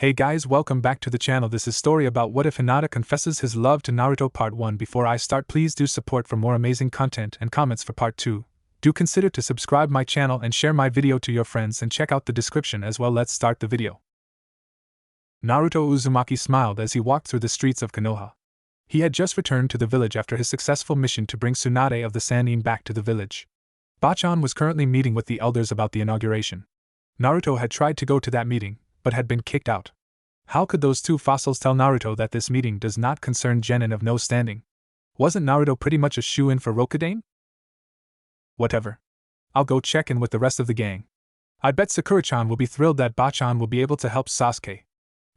Hey guys, welcome back to the channel. This is story about what if Hinata confesses his love to Naruto part 1. Before I start, please do support for more amazing content and comments for part 2. Do consider to subscribe my channel and share my video to your friends and check out the description as well. Let's start the video. Naruto Uzumaki smiled as he walked through the streets of Konoha. He had just returned to the village after his successful mission to bring Tsunade of the Sannin back to the village. Bachan was currently meeting with the elders about the inauguration. Naruto had tried to go to that meeting, but had been kicked out. How could those two fossils tell Naruto that this meeting does not concern genin of no standing? Wasn't Naruto pretty much a shoo-in for Rokudan? Whatever. I'll go check in with the rest of the gang. I bet Sakura-chan will be thrilled that Bachan will be able to help Sasuke.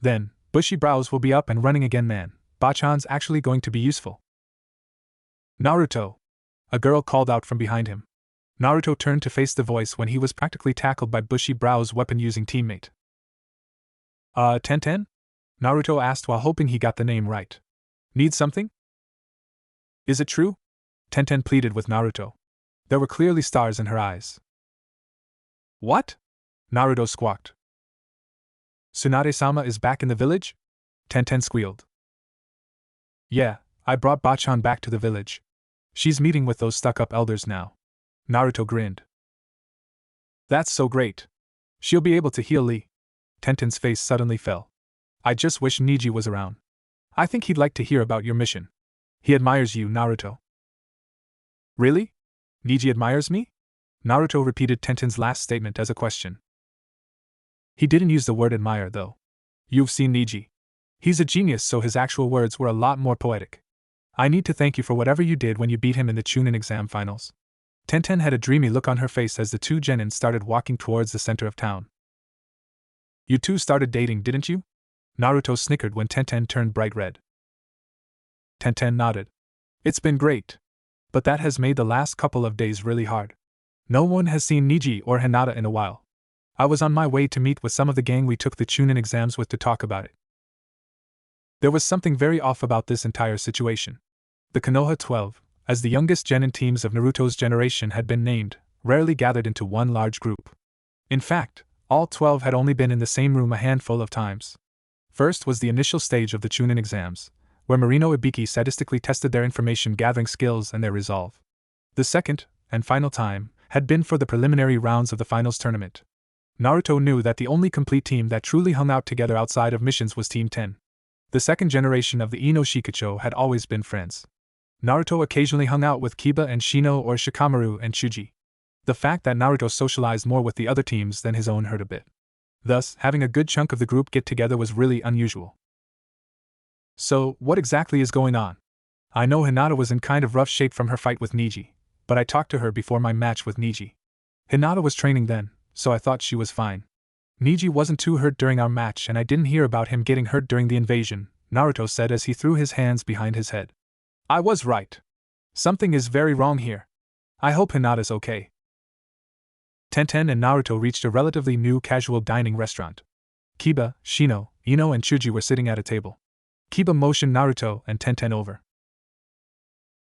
Then, bushy brows will be up and running again. Man, Bachan's actually going to be useful. Naruto! A girl called out from behind him. Naruto turned to face the voice when he was practically tackled by bushy brows weapon-using teammate. Tenten? Naruto asked while hoping he got the name right. Need something? Is it true? Tenten pleaded with Naruto. There were clearly stars in her eyes. What? Naruto squawked. Tsunade-sama is back in the village? Tenten squealed. Yeah, I brought Bachan back to the village. She's meeting with those stuck-up elders now. Naruto grinned. That's so great. She'll be able to heal Lee. Tenten's face suddenly fell. I just wish Neji was around. I think he'd like to hear about your mission. He admires you, Naruto. Really? Neji admires me? Naruto repeated Tenten's last statement as a question. He didn't use the word admire, though. You've seen Neji. He's a genius, so his actual words were a lot more poetic. I need to thank you for whatever you did when you beat him in the Chunin exam finals. Tenten had a dreamy look on her face as the two genin started walking towards the center of town. You two started dating, didn't you? Naruto snickered when Tenten turned bright red. Tenten nodded. It's been great. But that has made the last couple of days really hard. No one has seen Neji or Hinata in a while. I was on my way to meet with some of the gang we took the Chunin exams with to talk about it. There was something very off about this entire situation. The Konoha 12, as the youngest genin teams of Naruto's generation had been named, rarely gathered into one large group. In fact, all 12 had only been in the same room a handful of times. First was the initial stage of the Chunin exams, where Marino Ibiki sadistically tested their information-gathering skills and their resolve. The second, and final time, had been for the preliminary rounds of the finals tournament. Naruto knew that the only complete team that truly hung out together outside of missions was Team 10. The second generation of the Ino Shikacho had always been friends. Naruto occasionally hung out with Kiba and Shino or Shikamaru and Chuji. The fact that Naruto socialized more with the other teams than his own hurt a bit. Thus, having a good chunk of the group get together was really unusual. So, what exactly is going on? I know Hinata was in kind of rough shape from her fight with Neji, but I talked to her before my match with Neji. Hinata was training then, so I thought she was fine. Neji wasn't too hurt during our match and I didn't hear about him getting hurt during the invasion, Naruto said as he threw his hands behind his head. I was right. Something is very wrong here. I hope Hinata's okay. Tenten and Naruto reached a relatively new casual dining restaurant. Kiba, Shino, Ino and Chuji were sitting at a table. Kiba motioned Naruto and Tenten over.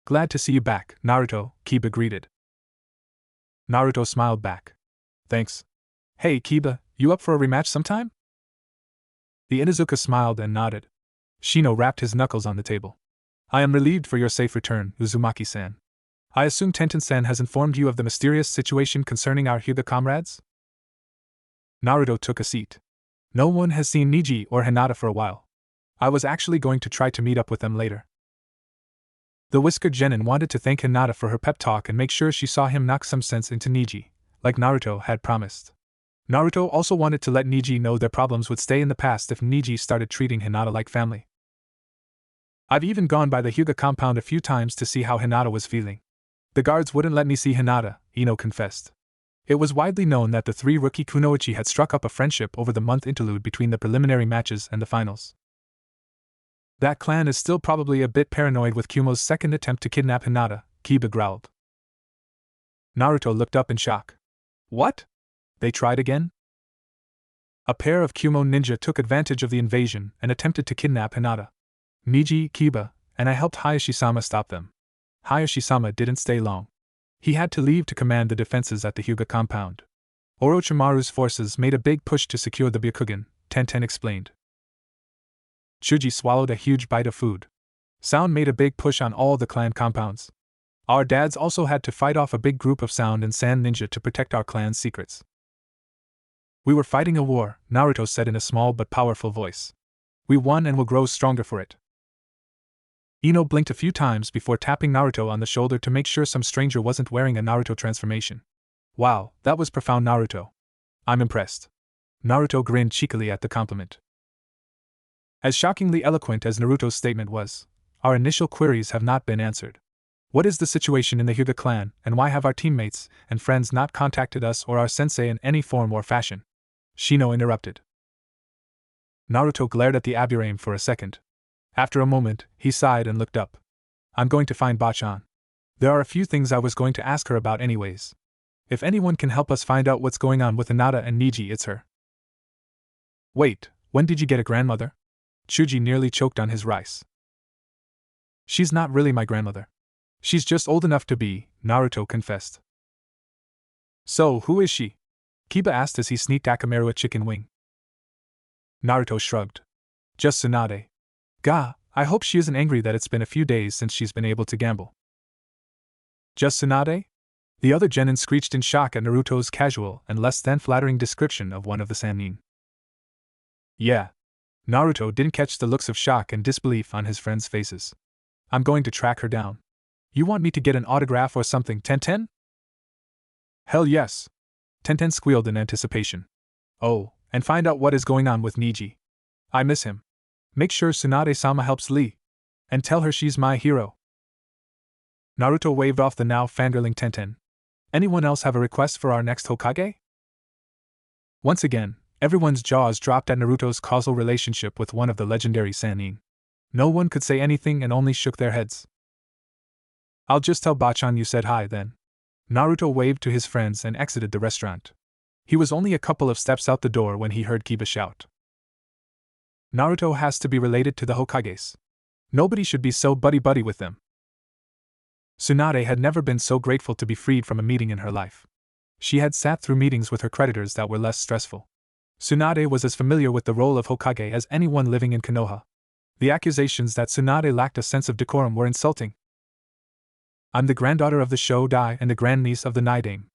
Glad to see you back, Naruto, Kiba greeted. Naruto smiled back. Thanks. Hey Kiba, you up for a rematch sometime? The Inuzuka smiled and nodded. Shino rapped his knuckles on the table. I am relieved for your safe return, Uzumaki-san. I assume Tenten-san has informed you of the mysterious situation concerning our Hyuga comrades? Naruto took a seat. No one has seen Neji or Hinata for a while. I was actually going to try to meet up with them later. The whiskered genin wanted to thank Hinata for her pep talk and make sure she saw him knock some sense into Neji, like Naruto had promised. Naruto also wanted to let Neji know their problems would stay in the past if Neji started treating Hinata like family. I've even gone by the Hyuga compound a few times to see how Hinata was feeling. The guards wouldn't let me see Hinata, Ino confessed. It was widely known that the three rookie kunoichi had struck up a friendship over the month interlude between the preliminary matches and the finals. That clan is still probably a bit paranoid with Kumo's second attempt to kidnap Hinata, Kiba growled. Naruto looked up in shock. What? They tried again? A pair of Kumo ninja took advantage of the invasion and attempted to kidnap Hinata. Neji, Kiba, and I helped Hayashi-sama stop them. Hayashi-sama didn't stay long. He had to leave to command the defenses at the Hyuga compound. Orochimaru's forces made a big push to secure the Byakugan, Tenten explained. Chuji swallowed a huge bite of food. Sound made a big push on all the clan compounds. Our dads also had to fight off a big group of Sound and Sand Ninja to protect our clan's secrets. We were fighting a war, Naruto said in a small but powerful voice. We won and will grow stronger for it. Ino blinked a few times before tapping Naruto on the shoulder to make sure some stranger wasn't wearing a Naruto transformation. Wow, that was profound, Naruto. I'm impressed. Naruto grinned cheekily at the compliment. As shockingly eloquent as Naruto's statement was, our initial queries have not been answered. What is the situation in the Hyuga clan, and why have our teammates and friends not contacted us or our sensei in any form or fashion? Shino interrupted. Naruto glared at the Aburame for a second. After a moment, he sighed and looked up. I'm going to find Bachan. There are a few things I was going to ask her about anyways. If anyone can help us find out what's going on with Hinata and Niji, it's her. Wait, when did you get a grandmother? Chuji nearly choked on his rice. She's not really my grandmother. She's just old enough to be, Naruto confessed. So, who is she? Kiba asked as he sneaked Akamaru a chicken wing. Naruto shrugged. Just Tsunade. Gah, I hope she isn't angry that it's been a few days since she's been able to gamble. Just Tsunade? The other genin screeched in shock at Naruto's casual and less than flattering description of one of the Sannin. Yeah. Naruto didn't catch the looks of shock and disbelief on his friends' faces. I'm going to track her down. You want me to get an autograph or something, Tenten? Hell yes. Tenten squealed in anticipation. Oh, and find out what is going on with Niji. I miss him. Make sure Tsunade-sama helps Lee. And tell her she's my hero. Naruto waved off the now fangirling Tenten. Anyone else have a request for our next Hokage? Once again, everyone's jaws dropped at Naruto's causal relationship with one of the legendary Sannin. No one could say anything and only shook their heads. I'll just tell Bachan you said hi then. Naruto waved to his friends and exited the restaurant. He was only a couple of steps out the door when he heard Kiba shout. Naruto has to be related to the Hokages. Nobody should be so buddy-buddy with them. Tsunade had never been so grateful to be freed from a meeting in her life. She had sat through meetings with her creditors that were less stressful. Tsunade was as familiar with the role of Hokage as anyone living in Konoha. The accusations that Tsunade lacked a sense of decorum were insulting. I'm the granddaughter of the Shodai and the grandniece of the Naidame.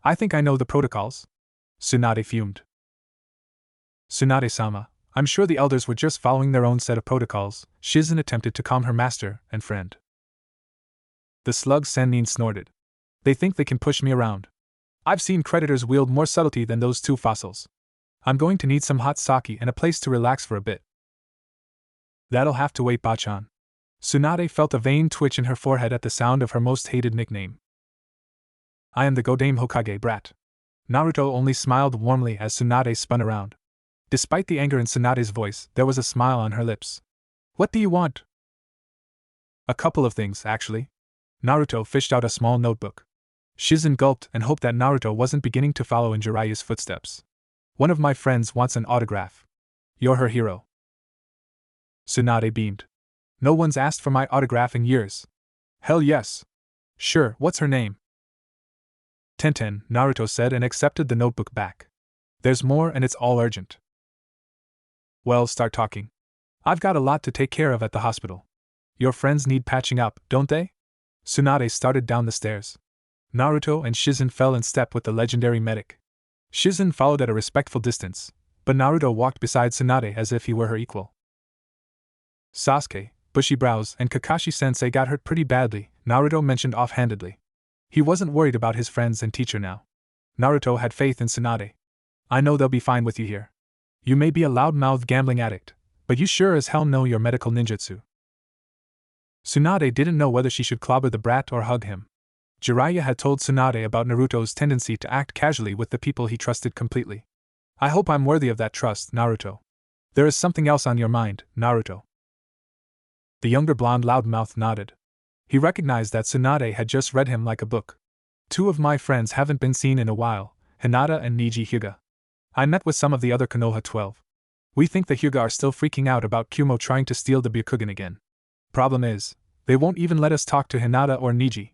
I think I know the protocols. Tsunade fumed. Tsunade-sama, I'm sure the elders were just following their own set of protocols, Shizen attempted to calm her master and friend. The slug Sannin snorted. They think they can push me around. I've seen creditors wield more subtlety than those two fossils. I'm going to need some hot sake and a place to relax for a bit. That'll have to wait, Bachan. Tsunade felt a vain twitch in her forehead at the sound of her most hated nickname. I am the Godame Hokage brat. Naruto only smiled warmly as Tsunade spun around. Despite the anger in Tsunade's voice, there was a smile on her lips. What do you want? A couple of things, actually. Naruto fished out a small notebook. Shizen gulped and hoped that Naruto wasn't beginning to follow in Jiraiya's footsteps. One of my friends wants an autograph. You're her hero. Tsunade beamed. No one's asked for my autograph in years. Hell yes. Sure, what's her name? Tenten, Naruto said and accepted the notebook back. There's more and it's all urgent. Well, start talking. I've got a lot to take care of at the hospital. Your friends need patching up, don't they? Tsunade started down the stairs. Naruto and Shizen fell in step with the legendary medic. Shizen followed at a respectful distance, but Naruto walked beside Tsunade as if he were her equal. Sasuke, Bushy Brows, and Kakashi-sensei got hurt pretty badly, Naruto mentioned offhandedly. He wasn't worried about his friends and teacher now. Naruto had faith in Tsunade. I know they'll be fine with you here. You may be a loud-mouthed gambling addict, but you sure as hell know your medical ninjutsu. Tsunade didn't know whether she should clobber the brat or hug him. Jiraiya had told Tsunade about Naruto's tendency to act casually with the people he trusted completely. I hope I'm worthy of that trust, Naruto. There is something else on your mind, Naruto. The younger blonde loudmouth nodded. He recognized that Tsunade had just read him like a book. Two of my friends haven't been seen in a while, Hinata and Niji Hyuga. I met with some of the other Konoha 12. We think the Hyuga are still freaking out about Kumo trying to steal the Byakugan again. Problem is, they won't even let us talk to Hinata or Niji.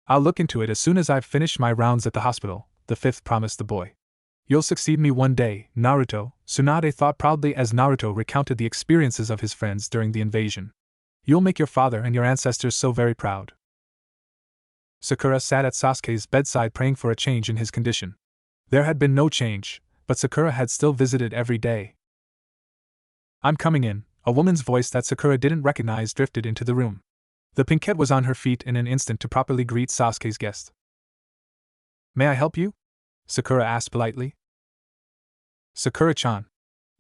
I'll look into it as soon as I've finished my rounds at the hospital, the fifth promised the boy. You'll succeed me one day, Naruto, Tsunade thought proudly as Naruto recounted the experiences of his friends during the invasion. You'll make your father and your ancestors so very proud. Sakura sat at Sasuke's bedside praying for a change in his condition. There had been no change, but Sakura had still visited every day. I'm coming in, a woman's voice that Sakura didn't recognize drifted into the room. The pinkette was on her feet in an instant to properly greet Sasuke's guest. May I help you? Sakura asked politely. Sakura-chan.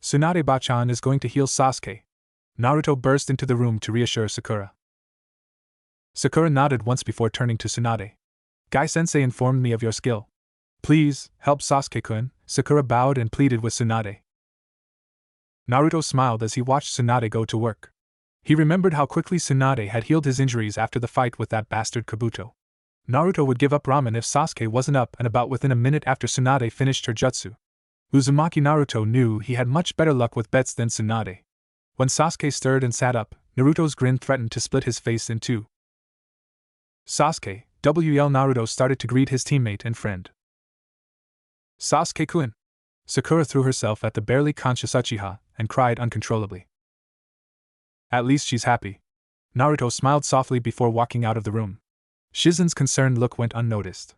Tsunade-ba-chan is going to heal Sasuke. Naruto burst into the room to reassure Sakura. Sakura nodded once before turning to Tsunade. Guy-sensei informed me of your skill. Please, help Sasuke-kun, Sakura bowed and pleaded with Tsunade. Naruto smiled as he watched Tsunade go to work. He remembered how quickly Tsunade had healed his injuries after the fight with that bastard Kabuto. Naruto would give up ramen if Sasuke wasn't up and about within a minute after Tsunade finished her jutsu. Uzumaki Naruto knew he had much better luck with bets than Tsunade. When Sasuke stirred and sat up, Naruto's grin threatened to split his face in two. Sasuke, WL Naruto started to greet his teammate and friend. Sasuke-kun! Sakura threw herself at the barely conscious Uchiha and cried uncontrollably. At least she's happy. Naruto smiled softly before walking out of the room. Shizen's concerned look went unnoticed.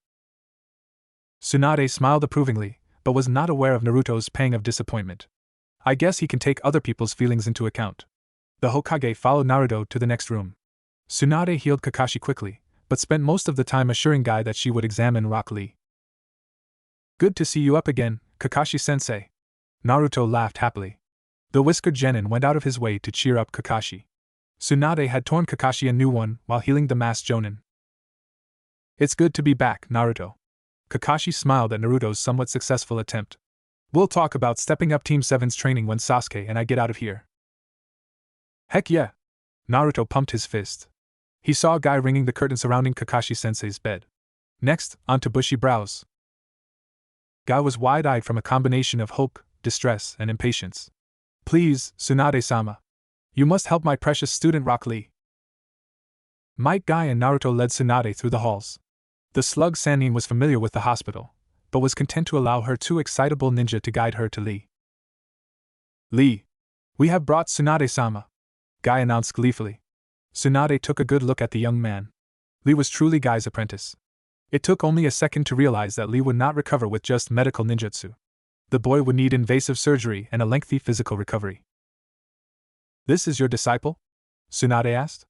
Tsunade smiled approvingly, but was not aware of Naruto's pang of disappointment. I guess he can take other people's feelings into account. The Hokage followed Naruto to the next room. Tsunade healed Kakashi quickly, but spent most of the time assuring Guy that she would examine Rock Lee. Good to see you up again, Kakashi-sensei. Naruto laughed happily. The whiskered genin went out of his way to cheer up Kakashi. Tsunade had torn Kakashi a new one while healing the masked jonin. It's good to be back, Naruto. Kakashi smiled at Naruto's somewhat successful attempt. We'll talk about stepping up Team 7's training when Sasuke and I get out of here. Heck yeah! Naruto pumped his fist. He saw a guy ringing the curtain surrounding Kakashi-sensei's bed. Next, onto bushy brows. Guy was wide-eyed from a combination of hope, distress, and impatience. Please, Tsunade-sama. You must help my precious student Rock Lee. Might Guy and Naruto led Tsunade through the halls. The slug Sannin was familiar with the hospital, but was content to allow her too excitable ninja to guide her to Lee. Lee! We have brought Tsunade-sama, Guy announced gleefully. Tsunade took a good look at the young man. Lee was truly Guy's apprentice. It took only a second to realize that Lee would not recover with just medical ninjutsu. The boy would need invasive surgery and a lengthy physical recovery. This is your disciple? Tsunade asked.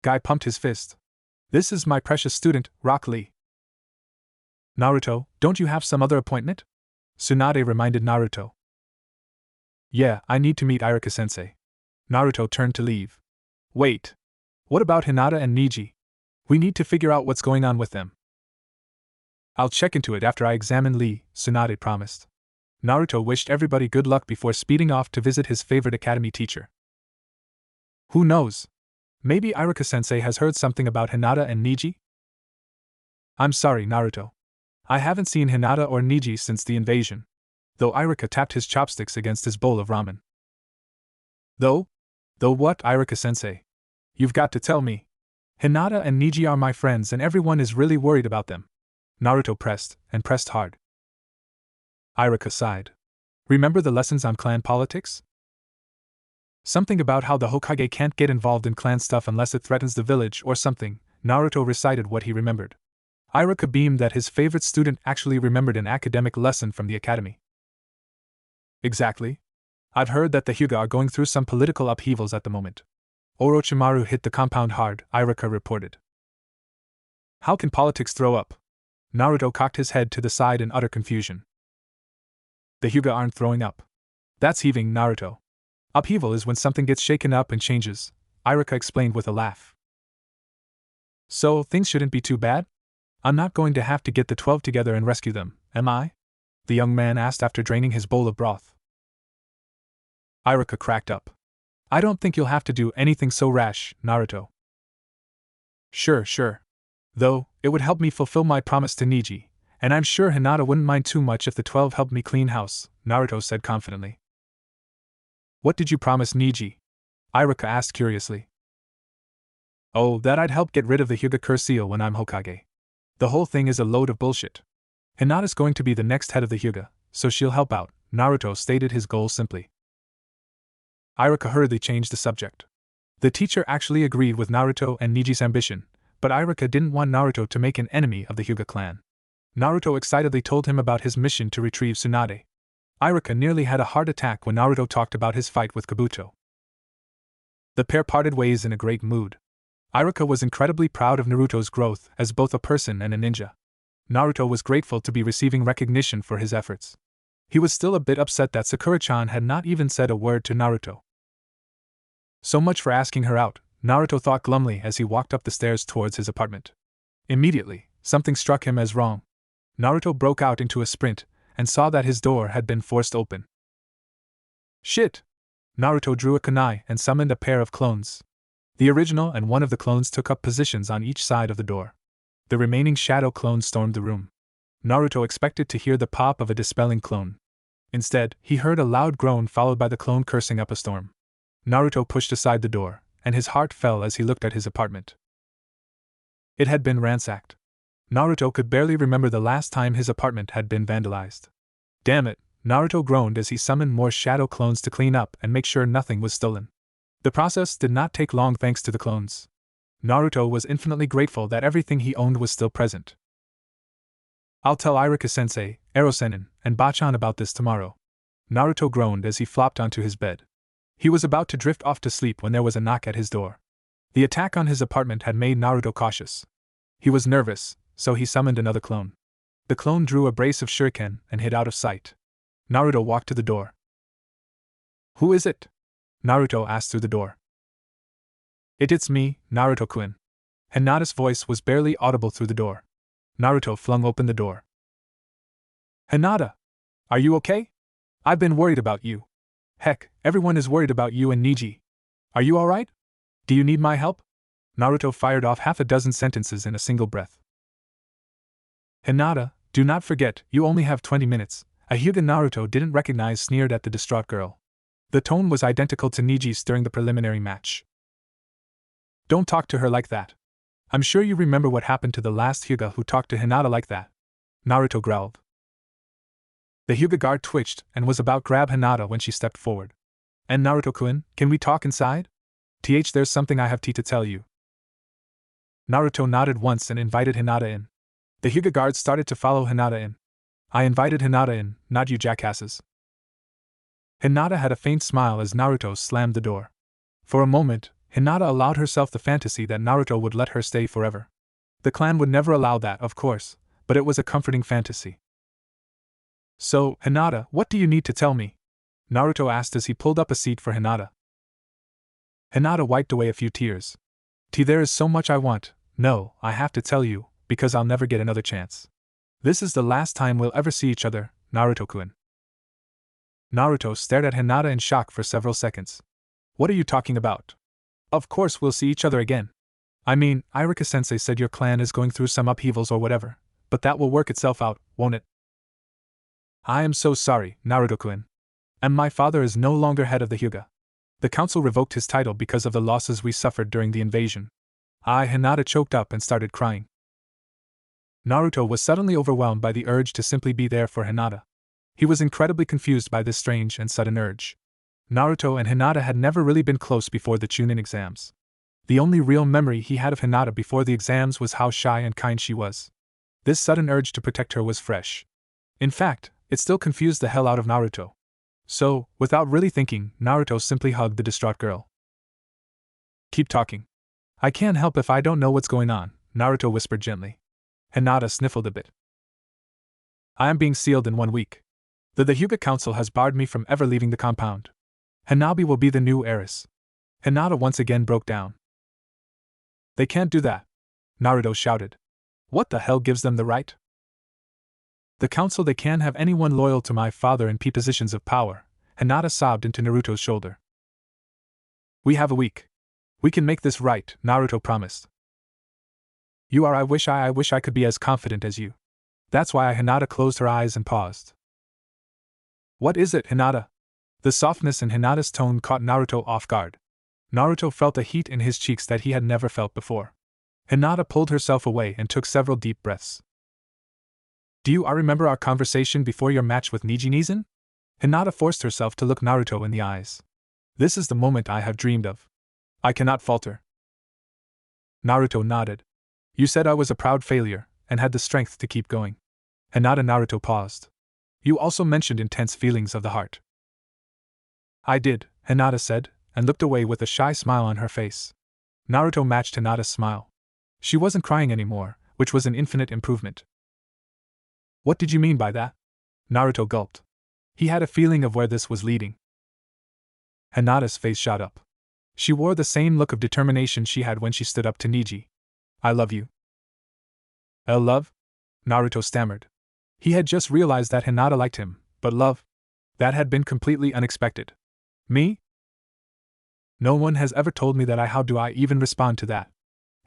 Guy pumped his fist. This is my precious student, Rock Lee. Naruto, don't you have some other appointment? Tsunade reminded Naruto. Yeah, I need to meet Iruka-sensei. Naruto turned to leave. Wait. What about Hinata and Niji? We need to figure out what's going on with them. I'll check into it after I examine Lee, Tsunade promised. Naruto wished everybody good luck before speeding off to visit his favorite academy teacher. Who knows? Maybe Iruka-sensei has heard something about Hinata and Niji? I'm sorry, Naruto. I haven't seen Hinata or Niji since the invasion. Though Iruka tapped his chopsticks against his bowl of ramen. Though what, Iruka-sensei? You've got to tell me. Hinata and Niji are my friends and everyone is really worried about them. Naruto pressed, and pressed hard. Iruka sighed. Remember the lessons on clan politics? Something about how the Hokage can't get involved in clan stuff unless it threatens the village or something. Naruto recited what he remembered. Iruka beamed that his favorite student actually remembered an academic lesson from the academy. Exactly. I've heard that the Hyuga are going through some political upheavals at the moment. Orochimaru hit the compound hard, Iruka reported. How can politics throw up? Naruto cocked his head to the side in utter confusion. The Hyuga aren't throwing up. That's heaving, Naruto. Upheaval is when something gets shaken up and changes, Iruka explained with a laugh. So, things shouldn't be too bad? I'm not going to have to get the 12 together and rescue them, am I? The young man asked after draining his bowl of broth. Iruka cracked up. I don't think you'll have to do anything so rash, Naruto. Sure. Though, it would help me fulfill my promise to Niji, and I'm sure Hinata wouldn't mind too much if the 12 helped me clean house, Naruto said confidently. What did you promise Niji? Iruka asked curiously. Oh, that I'd help get rid of the Hyuga curse seal when I'm Hokage. The whole thing is a load of bullshit. Hinata's going to be the next head of the Hyuga, so she'll help out, Naruto stated his goal simply. Iruka hurriedly changed the subject. The teacher actually agreed with Naruto and Niji's ambition, but Iruka didn't want Naruto to make an enemy of the Hyuga clan. Naruto excitedly told him about his mission to retrieve Tsunade. Iruka nearly had a heart attack when Naruto talked about his fight with Kabuto. The pair parted ways in a great mood. Iruka was incredibly proud of Naruto's growth as both a person and a ninja. Naruto was grateful to be receiving recognition for his efforts. He was still a bit upset that Sakura-chan had not even said a word to Naruto. So much for asking her out, Naruto thought glumly as he walked up the stairs towards his apartment. Immediately, something struck him as wrong. Naruto broke out into a sprint, and saw that his door had been forced open. Shit! Naruto drew a kunai and summoned a pair of clones. The original and one of the clones took up positions on each side of the door. The remaining shadow clones stormed the room. Naruto expected to hear the pop of a dispelling clone. Instead, he heard a loud groan followed by the clone cursing up a storm. Naruto pushed aside the door, and his heart fell as he looked at his apartment. It had been ransacked. Naruto could barely remember the last time his apartment had been vandalized. Damn it, Naruto groaned as he summoned more shadow clones to clean up and make sure nothing was stolen. The process did not take long thanks to the clones. Naruto was infinitely grateful that everything he owned was still present. I'll tell Iruka-sensei, Ero-sennin, and Bachan about this tomorrow. Naruto groaned as he flopped onto his bed. He was about to drift off to sleep when there was a knock at his door. The attack on his apartment had made Naruto cautious. He was nervous, so he summoned another clone. The clone drew a brace of shuriken and hid out of sight. Naruto walked to the door. Who is it? Naruto asked through the door. It's me, Naruto-kun. Hinata's voice was barely audible through the door. Naruto flung open the door. Hinata! Are you okay? I've been worried about you. Heck, everyone is worried about you and Niji. Are you alright? Do you need my help? Naruto fired off half a dozen sentences in a single breath. Hinata, do not forget, you only have 20 minutes. A Hyuga Naruto didn't recognize sneered at the distraught girl. The tone was identical to Niji's during the preliminary match. Don't talk to her like that. I'm sure you remember what happened to the last Hyuga who talked to Hinata like that. Naruto growled. The Hyuga guard twitched and was about to grab Hinata when she stepped forward. And Naruto-kun, can we talk inside? There's something I have to tell you. Naruto nodded once and invited Hinata in. The Hyuga guards started to follow Hinata in. I invited Hinata in, not you jackasses. Hinata had a faint smile as Naruto slammed the door. For a moment, Hinata allowed herself the fantasy that Naruto would let her stay forever. The clan would never allow that, of course, but it was a comforting fantasy. So, Hinata, what do you need to tell me? Naruto asked as he pulled up a seat for Hinata. Hinata wiped away a few tears. There is so much I want. No, I have to tell you, because I'll never get another chance. This is the last time we'll ever see each other, Naruto-kun. Naruto stared at Hinata in shock for several seconds. What are you talking about? Of course we'll see each other again. I mean, Iruka-sensei said your clan is going through some upheavals or whatever, but that will work itself out, won't it? I am so sorry, Naruto-kun. And my father is no longer head of the Hyuga. The council revoked his title because of the losses we suffered during the invasion. Hinata choked up and started crying. Naruto was suddenly overwhelmed by the urge to simply be there for Hinata. He was incredibly confused by this strange and sudden urge. Naruto and Hinata had never really been close before the Chunin exams. The only real memory he had of Hinata before the exams was how shy and kind she was. This sudden urge to protect her was fresh. In fact, it still confused the hell out of Naruto. So, without really thinking, Naruto simply hugged the distraught girl. Keep talking. I can't help if I don't know what's going on, Naruto whispered gently. Hinata sniffled a bit. I am being sealed in 1 week. The Hyuga Council has barred me from ever leaving the compound. Hanabi will be the new heiress. Hinata once again broke down. They can't do that, Naruto shouted. What the hell gives them the right? The council, they can't have anyone loyal to my father in positions of power, Hinata sobbed into Naruto's shoulder. We have a week. We can make this right, Naruto promised. I wish I could be as confident as you. That's why Hinata closed her eyes and paused. What is it, Hinata? The softness in Hinata's tone caught Naruto off guard. Naruto felt a heat in his cheeks that he had never felt before. Hinata pulled herself away and took several deep breaths. Do you remember our conversation before your match with Niji-Nizan? Hinata forced herself to look Naruto in the eyes. This is the moment I have dreamed of. I cannot falter. Naruto nodded. You said I was a proud failure, and had the strength to keep going. Naruto paused. You also mentioned intense feelings of the heart. I did, Hinata said, and looked away with a shy smile on her face. Naruto matched Hinata's smile. She wasn't crying anymore, which was an infinite improvement. What did you mean by that? Naruto gulped. He had a feeling of where this was leading. Hinata's face shot up. She wore the same look of determination she had when she stood up to Niji. I love you. Love? Naruto stammered. He had just realized that Hinata liked him, but love? That had been completely unexpected. Me? No one has ever told me that. How do I even respond to that?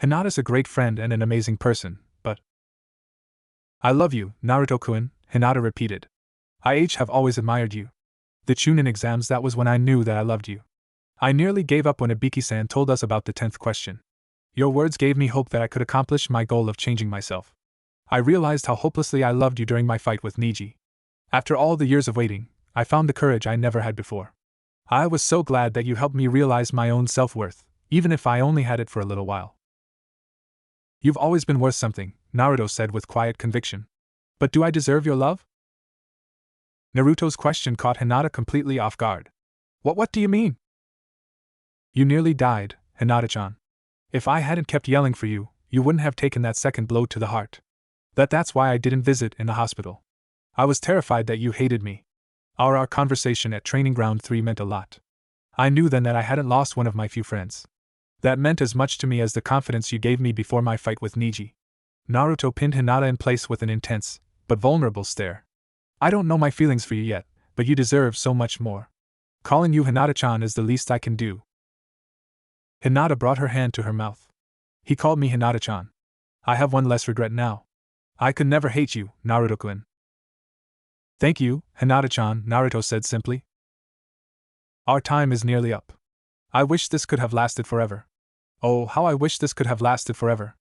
Hinata's a great friend and an amazing person, but… I love you, Naruto-kun, Hinata repeated. I have always admired you. The Chunin exams, that was when I knew that I loved you. I nearly gave up when Ibiki-san told us about the 10th question. Your words gave me hope that I could accomplish my goal of changing myself. I realized how hopelessly I loved you during my fight with Niji. After all the years of waiting, I found the courage I never had before. I was so glad that you helped me realize my own self-worth, even if I only had it for a little while. You've always been worth something, Naruto said with quiet conviction. But do I deserve your love? Naruto's question caught Hinata completely off guard. What do you mean? You nearly died, Hinata-chan. If I hadn't kept yelling for you, you wouldn't have taken that second blow to the heart. That's why I didn't visit in the hospital. I was terrified that you hated me. Our conversation at Training Ground 3 meant a lot. I knew then that I hadn't lost one of my few friends. That meant as much to me as the confidence you gave me before my fight with Niji. Naruto pinned Hinata in place with an intense, but vulnerable stare. I don't know my feelings for you yet, but you deserve so much more. Calling you Hinata-chan is the least I can do. Hinata brought her hand to her mouth. He called me Hinata-chan. I have one less regret now. I could never hate you, Naruto-kun. Thank you, Hinata-chan, Naruto said simply. Our time is nearly up. I wish this could have lasted forever. Oh, how I wish this could have lasted forever.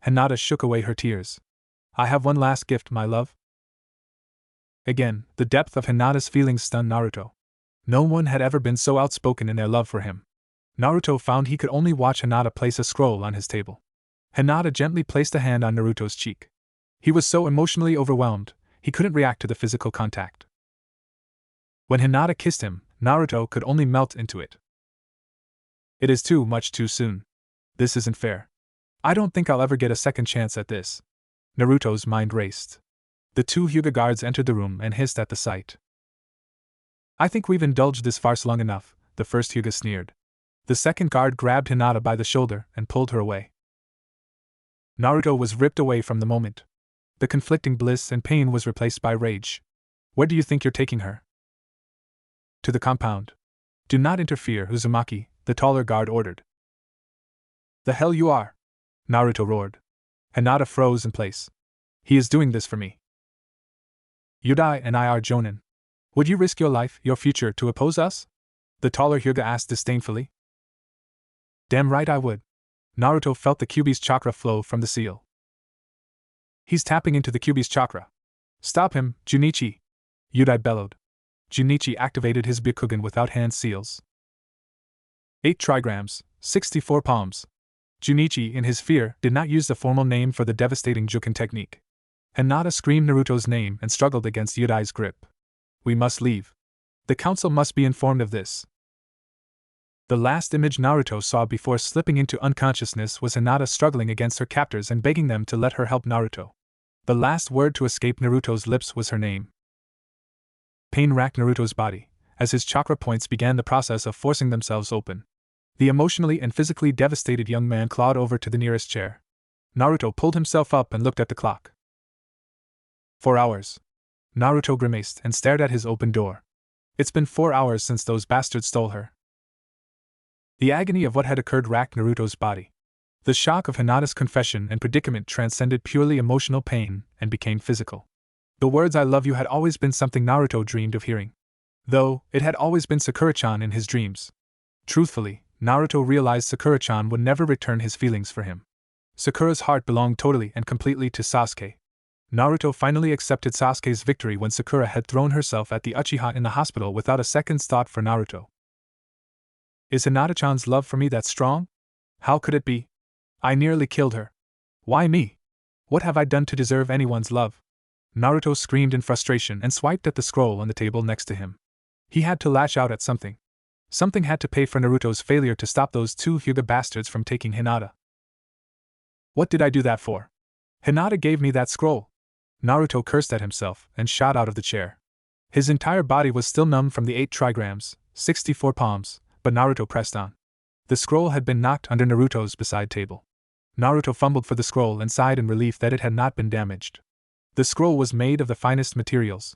Hinata shook away her tears. I have one last gift, my love. Again, the depth of Hinata's feelings stunned Naruto. No one had ever been so outspoken in their love for him. Naruto found he could only watch Hinata place a scroll on his table. Hinata gently placed a hand on Naruto's cheek. He was so emotionally overwhelmed, he couldn't react to the physical contact. When Hinata kissed him, Naruto could only melt into it. It is too much too soon. This isn't fair. I don't think I'll ever get a second chance at this. Naruto's mind raced. The two Hyuga guards entered the room and hissed at the sight. I think we've indulged this farce long enough, the first Hyuga sneered. The second guard grabbed Hinata by the shoulder and pulled her away. Naruto was ripped away from the moment. The conflicting bliss and pain was replaced by rage. Where do you think you're taking her? To the compound. Do not interfere, Uzumaki, the taller guard ordered. The hell you are! Naruto roared. Hinata froze in place. He is doing this for me. Yudai and I are Jonin. Would you risk your life, your future, to oppose us? The taller Hyuga asked disdainfully. Damn right I would. Naruto felt the Kyuubi's chakra flow from the seal. He's tapping into the Kyuubi's chakra. Stop him, Junichi! Yudai bellowed. Junichi activated his Byakugan without hand seals. 8 trigrams, 64 palms. Junichi, in his fear, did not use the formal name for the devastating Juken technique. Hinata screamed Naruto's name and struggled against Yudai's grip. We must leave. The council must be informed of this. The last image Naruto saw before slipping into unconsciousness was Hinata struggling against her captors and begging them to let her help Naruto. The last word to escape Naruto's lips was her name. Pain racked Naruto's body, as his chakra points began the process of forcing themselves open. The emotionally and physically devastated young man clawed over to the nearest chair. Naruto pulled himself up and looked at the clock. 4 hours. Naruto grimaced and stared at his open door. It's been 4 hours since those bastards stole her. The agony of what had occurred racked Naruto's body. The shock of Hinata's confession and predicament transcended purely emotional pain and became physical. The words "I love you" had always been something Naruto dreamed of hearing. Though, it had always been Sakura-chan in his dreams. Truthfully, Naruto realized Sakura-chan would never return his feelings for him. Sakura's heart belonged totally and completely to Sasuke. Naruto finally accepted Sasuke's victory when Sakura had thrown herself at the Uchiha in the hospital without a second's thought for Naruto. Is Hinata-chan's love for me that strong? How could it be? I nearly killed her. Why me? What have I done to deserve anyone's love? Naruto screamed in frustration and swiped at the scroll on the table next to him. He had to lash out at something. Something had to pay for Naruto's failure to stop those two Hyuga bastards from taking Hinata. What did I do that for? Hinata gave me that scroll. Naruto cursed at himself and shot out of the chair. His entire body was still numb from the 8 trigrams, 64 palms, but Naruto pressed on. The scroll had been knocked under Naruto's beside table. Naruto fumbled for the scroll and sighed in relief that it had not been damaged. The scroll was made of the finest materials.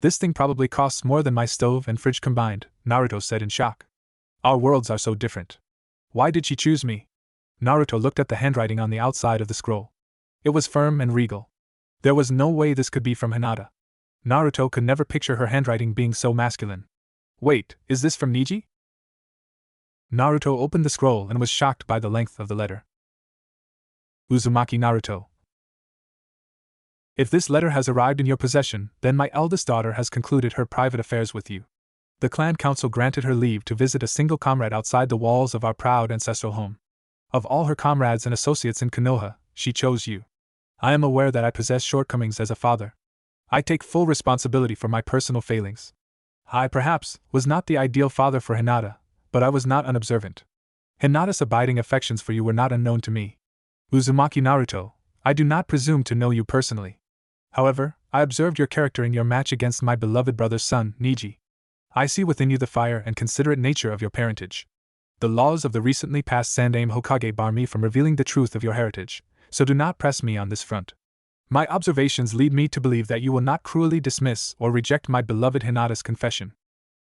This thing probably costs more than my stove and fridge combined, Naruto said in shock. Our worlds are so different. Why did she choose me? Naruto looked at the handwriting on the outside of the scroll. It was firm and regal. There was no way this could be from Hinata. Naruto could never picture her handwriting being so masculine. Wait, is this from Neji? Naruto opened the scroll and was shocked by the length of the letter. Uzumaki Naruto. If this letter has arrived in your possession, then my eldest daughter has concluded her private affairs with you. The clan council granted her leave to visit a single comrade outside the walls of our proud ancestral home. Of all her comrades and associates in Konoha, she chose you. I am aware that I possess shortcomings as a father. I take full responsibility for my personal failings. I, perhaps, was not the ideal father for Hinata, but I was not unobservant. Hinata's abiding affections for you were not unknown to me. Uzumaki Naruto, I do not presume to know you personally. However, I observed your character in your match against my beloved brother's son, Neji. I see within you the fire and considerate nature of your parentage. The laws of the recently passed Sandaime Hokage bar me from revealing the truth of your heritage, so do not press me on this front. My observations lead me to believe that you will not cruelly dismiss or reject my beloved Hinata's confession.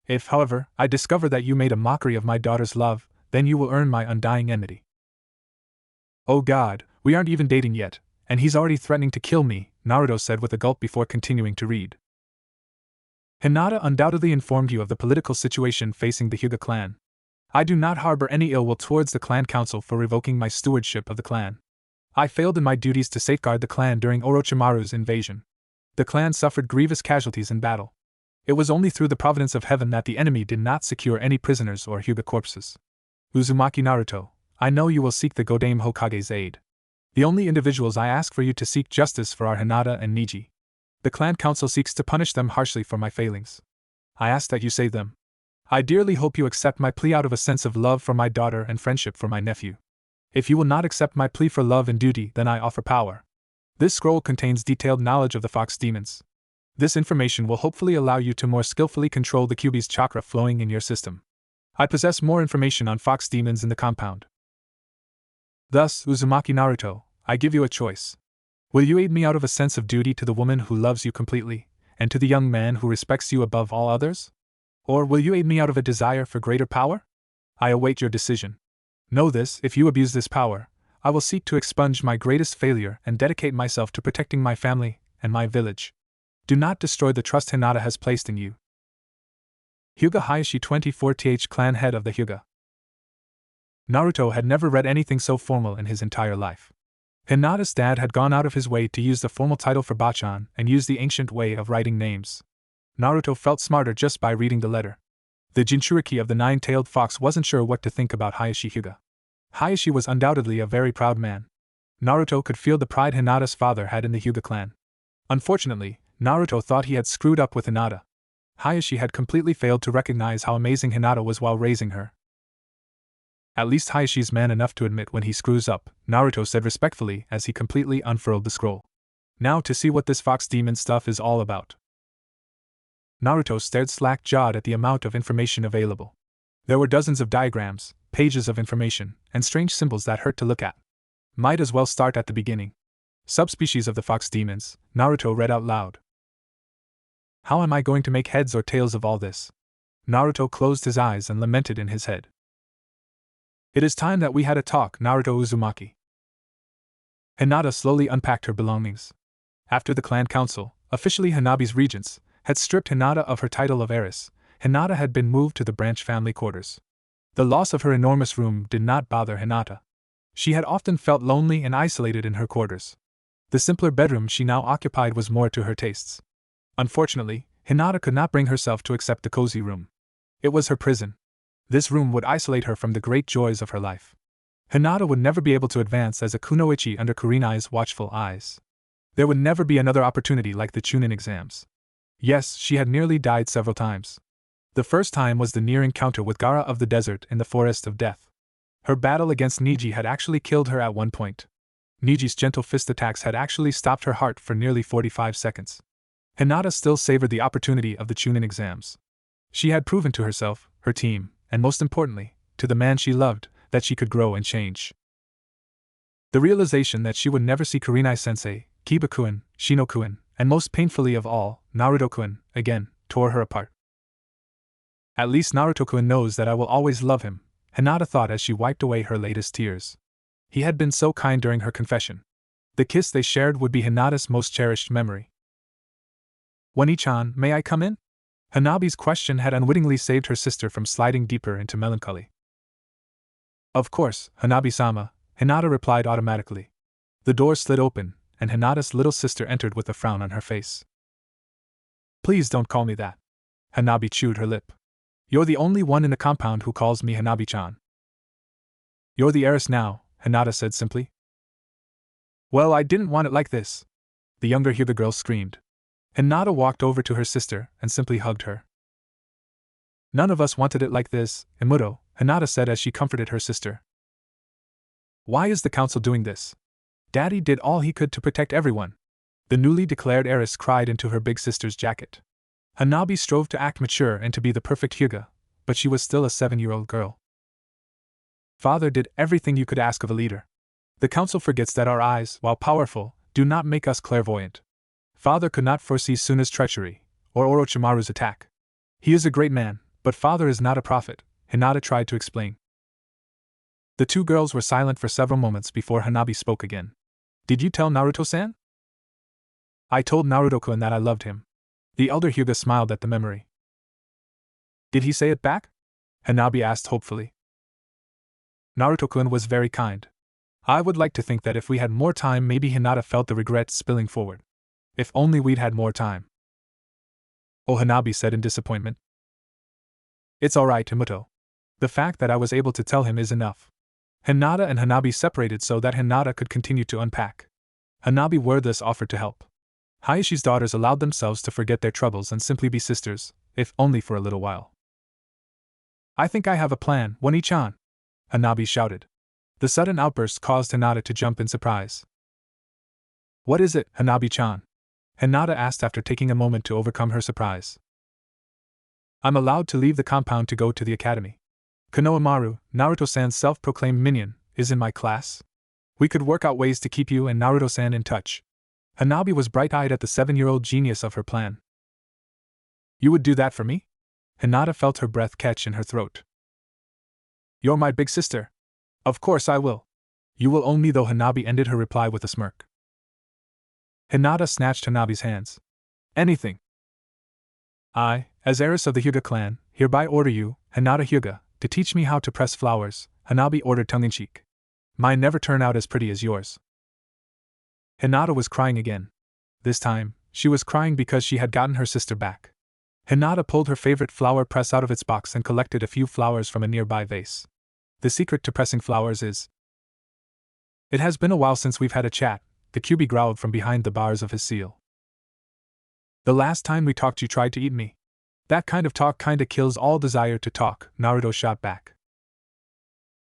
If, however, I discover that you made a mockery of my daughter's love, then you will earn my undying enmity. Oh God, we aren't even dating yet, and he's already threatening to kill me, Naruto said with a gulp before continuing to read. Hinata undoubtedly informed you of the political situation facing the Hyuga clan. I do not harbor any ill will towards the clan council for revoking my stewardship of the clan. I failed in my duties to safeguard the clan during Orochimaru's invasion. The clan suffered grievous casualties in battle. It was only through the providence of heaven that the enemy did not secure any prisoners or Hyuga corpses. Uzumaki Naruto, I know you will seek the Godaime Hokage's aid. The only individuals I ask for you to seek justice for are Hinata and Neji. The clan council seeks to punish them harshly for my failings. I ask that you save them. I dearly hope you accept my plea out of a sense of love for my daughter and friendship for my nephew. If you will not accept my plea for love and duty, then I offer power. This scroll contains detailed knowledge of the fox demons. This information will hopefully allow you to more skillfully control the Kyuubi's chakra flowing in your system. I possess more information on fox demons in the compound. Thus, Uzumaki Naruto, I give you a choice. Will you aid me out of a sense of duty to the woman who loves you completely, and to the young man who respects you above all others? Or will you aid me out of a desire for greater power? I await your decision. Know this, if you abuse this power, I will seek to expunge my greatest failure and dedicate myself to protecting my family and my village. Do not destroy the trust Hinata has placed in you. Hyuga Hayashi 24th clan head of the Hyuga. Naruto had never read anything so formal in his entire life. Hinata's dad had gone out of his way to use the formal title for Bachan and use the ancient way of writing names. Naruto felt smarter just by reading the letter. The Jinchuriki of the nine-tailed fox wasn't sure what to think about Hayashi Hyuga. Hayashi was undoubtedly a very proud man. Naruto could feel the pride Hinata's father had in the Hyuga clan. Unfortunately, Naruto thought he had screwed up with Hinata. Hayashi had completely failed to recognize how amazing Hinata was while raising her. At least Hayashi's man enough to admit when he screws up, Naruto said respectfully as he completely unfurled the scroll. Now to see what this fox demon stuff is all about. Naruto stared slack-jawed at the amount of information available. There were dozens of diagrams, pages of information, and strange symbols that hurt to look at. Might as well start at the beginning. Subspecies of the fox demons, Naruto read out loud. How am I going to make heads or tails of all this? Naruto closed his eyes and lamented in his head. It is time that we had a talk, Naruto Uzumaki. Hinata slowly unpacked her belongings. After the clan council, officially Hanabi's regents, had stripped Hinata of her title of heiress, Hinata had been moved to the branch family quarters. The loss of her enormous room did not bother Hinata. She had often felt lonely and isolated in her quarters. The simpler bedroom she now occupied was more to her tastes. Unfortunately, Hinata could not bring herself to accept the cozy room. It was her prison. This room would isolate her from the great joys of her life. Hinata would never be able to advance as a kunoichi under Kurenai's watchful eyes. There would never be another opportunity like the Chunin exams. Yes, she had nearly died several times. The first time was the near encounter with Gara of the desert in the Forest of Death. Her battle against Niji had actually killed her at one point. Niji's gentle fist attacks had actually stopped her heart for nearly 45 seconds. Hinata still savored the opportunity of the Chunin exams. She had proven to herself, her team, and most importantly, to the man she loved, that she could grow and change. The realization that she would never see Kurenai-sensei, Kiba-kun, Shino-kun, and most painfully of all, Naruto-kun, again, tore her apart. At least Naruto-kun knows that I will always love him, Hinata thought as she wiped away her latest tears. He had been so kind during her confession. The kiss they shared would be Hinata's most cherished memory. Wani-chan, may I come in? Hanabi's question had unwittingly saved her sister from sliding deeper into melancholy. Of course, Hanabi-sama, Hinata replied automatically. The door slid open, and Hinata's little sister entered with a frown on her face. Please don't call me that. Hanabi chewed her lip. You're the only one in the compound who calls me Hanabi-chan. You're the heiress now, Hinata said simply. Well, I didn't want it like this. The younger Hyuga girl screamed. Hinata walked over to her sister and simply hugged her. None of us wanted it like this, Imuto, Hinata said as she comforted her sister. Why is the council doing this? Daddy did all he could to protect everyone. The newly declared heiress cried into her big sister's jacket. Hanabi strove to act mature and to be the perfect Hyuga, but she was still a 7-year-old girl. Father did everything you could ask of a leader. The council forgets that our eyes, while powerful, do not make us clairvoyant. Father could not foresee Suna's treachery, or Orochimaru's attack. He is a great man, but father is not a prophet, Hinata tried to explain. The two girls were silent for several moments before Hanabi spoke again. Did you tell Naruto-san? I told Naruto-kun that I loved him. The elder Hyuga smiled at the memory. Did he say it back? Hanabi asked hopefully. Naruto-kun was very kind. I would like to think that if we had more time, maybe Hinata felt the regret spilling forward. If only we'd had more time. Oh, Hanabi said in disappointment. It's alright, Himuto. The fact that I was able to tell him is enough. Hinata and Hanabi separated so that Hinata could continue to unpack. Hanabi wordless offered to help. Hayashi's daughters allowed themselves to forget their troubles and simply be sisters, if only for a little while. I think I have a plan, Wani-chan, Hanabi shouted. The sudden outburst caused Hinata to jump in surprise. What is it, Hanabi-chan? Hinata asked after taking a moment to overcome her surprise. I'm allowed to leave the compound to go to the academy. Konohamaru, Naruto-san's self-proclaimed minion, is in my class. We could work out ways to keep you and Naruto-san in touch. Hanabi was bright-eyed at the 7-year-old genius of her plan. You would do that for me? Hinata felt her breath catch in her throat. You're my big sister. Of course I will. You will own me though, Hanabi ended her reply with a smirk. Hinata snatched Hanabi's hands. Anything. I, as heiress of the Hyuga clan, hereby order you, Hinata Hyuga, to teach me how to press flowers, Hanabi ordered tongue-in-cheek. Mine never turn out as pretty as yours. Hinata was crying again. This time, she was crying because she had gotten her sister back. Hinata pulled her favorite flower press out of its box and collected a few flowers from a nearby vase. The secret to pressing flowers is... It has been a while since we've had a chat, the Kyuubi growled from behind the bars of his seal. The last time we talked you tried to eat me. That kind of talk kinda kills all desire to talk, Naruto shot back.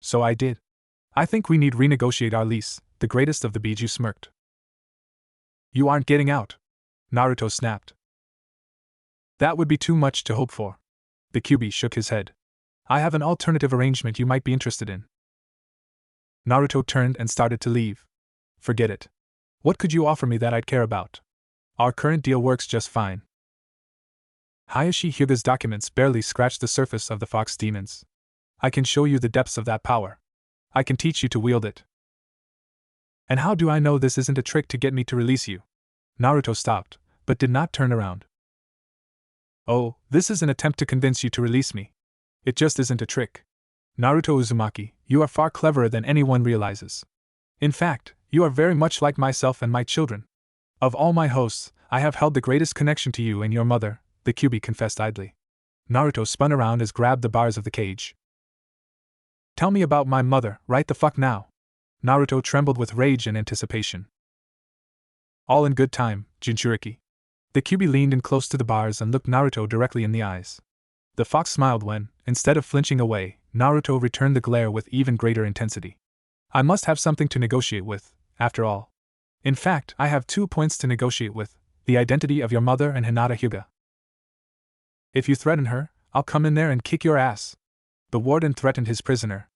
So I did. I think we need renegotiate our lease, the greatest of the Biju smirked. You aren't getting out, Naruto snapped. That would be too much to hope for. The Kyuubi shook his head. I have an alternative arrangement you might be interested in. Naruto turned and started to leave. Forget it. What could you offer me that I'd care about? Our current deal works just fine. Hayashi Hyuga's documents barely scratched the surface of the fox demons. I can show you the depths of that power. I can teach you to wield it. And how do I know this isn't a trick to get me to release you? Naruto stopped, but did not turn around. Oh, this is an attempt to convince you to release me. It just isn't a trick. Naruto Uzumaki, you are far cleverer than anyone realizes. In fact, You are very much like myself and my children. Of all my hosts, I have held the greatest connection to you and your mother, the Kyuubi confessed idly. Naruto spun around as grabbed the bars of the cage. Tell me about my mother, right the fuck now. Naruto trembled with rage and anticipation. All in good time, Jinchuriki. The Kyuubi leaned in close to the bars and looked Naruto directly in the eyes. The fox smiled when, instead of flinching away, Naruto returned the glare with even greater intensity. I must have something to negotiate with, after all. In fact, I have 2 points to negotiate with, the identity of your mother and Hinata Hyuga. If you threaten her, I'll come in there and kick your ass. The warden threatened his prisoner.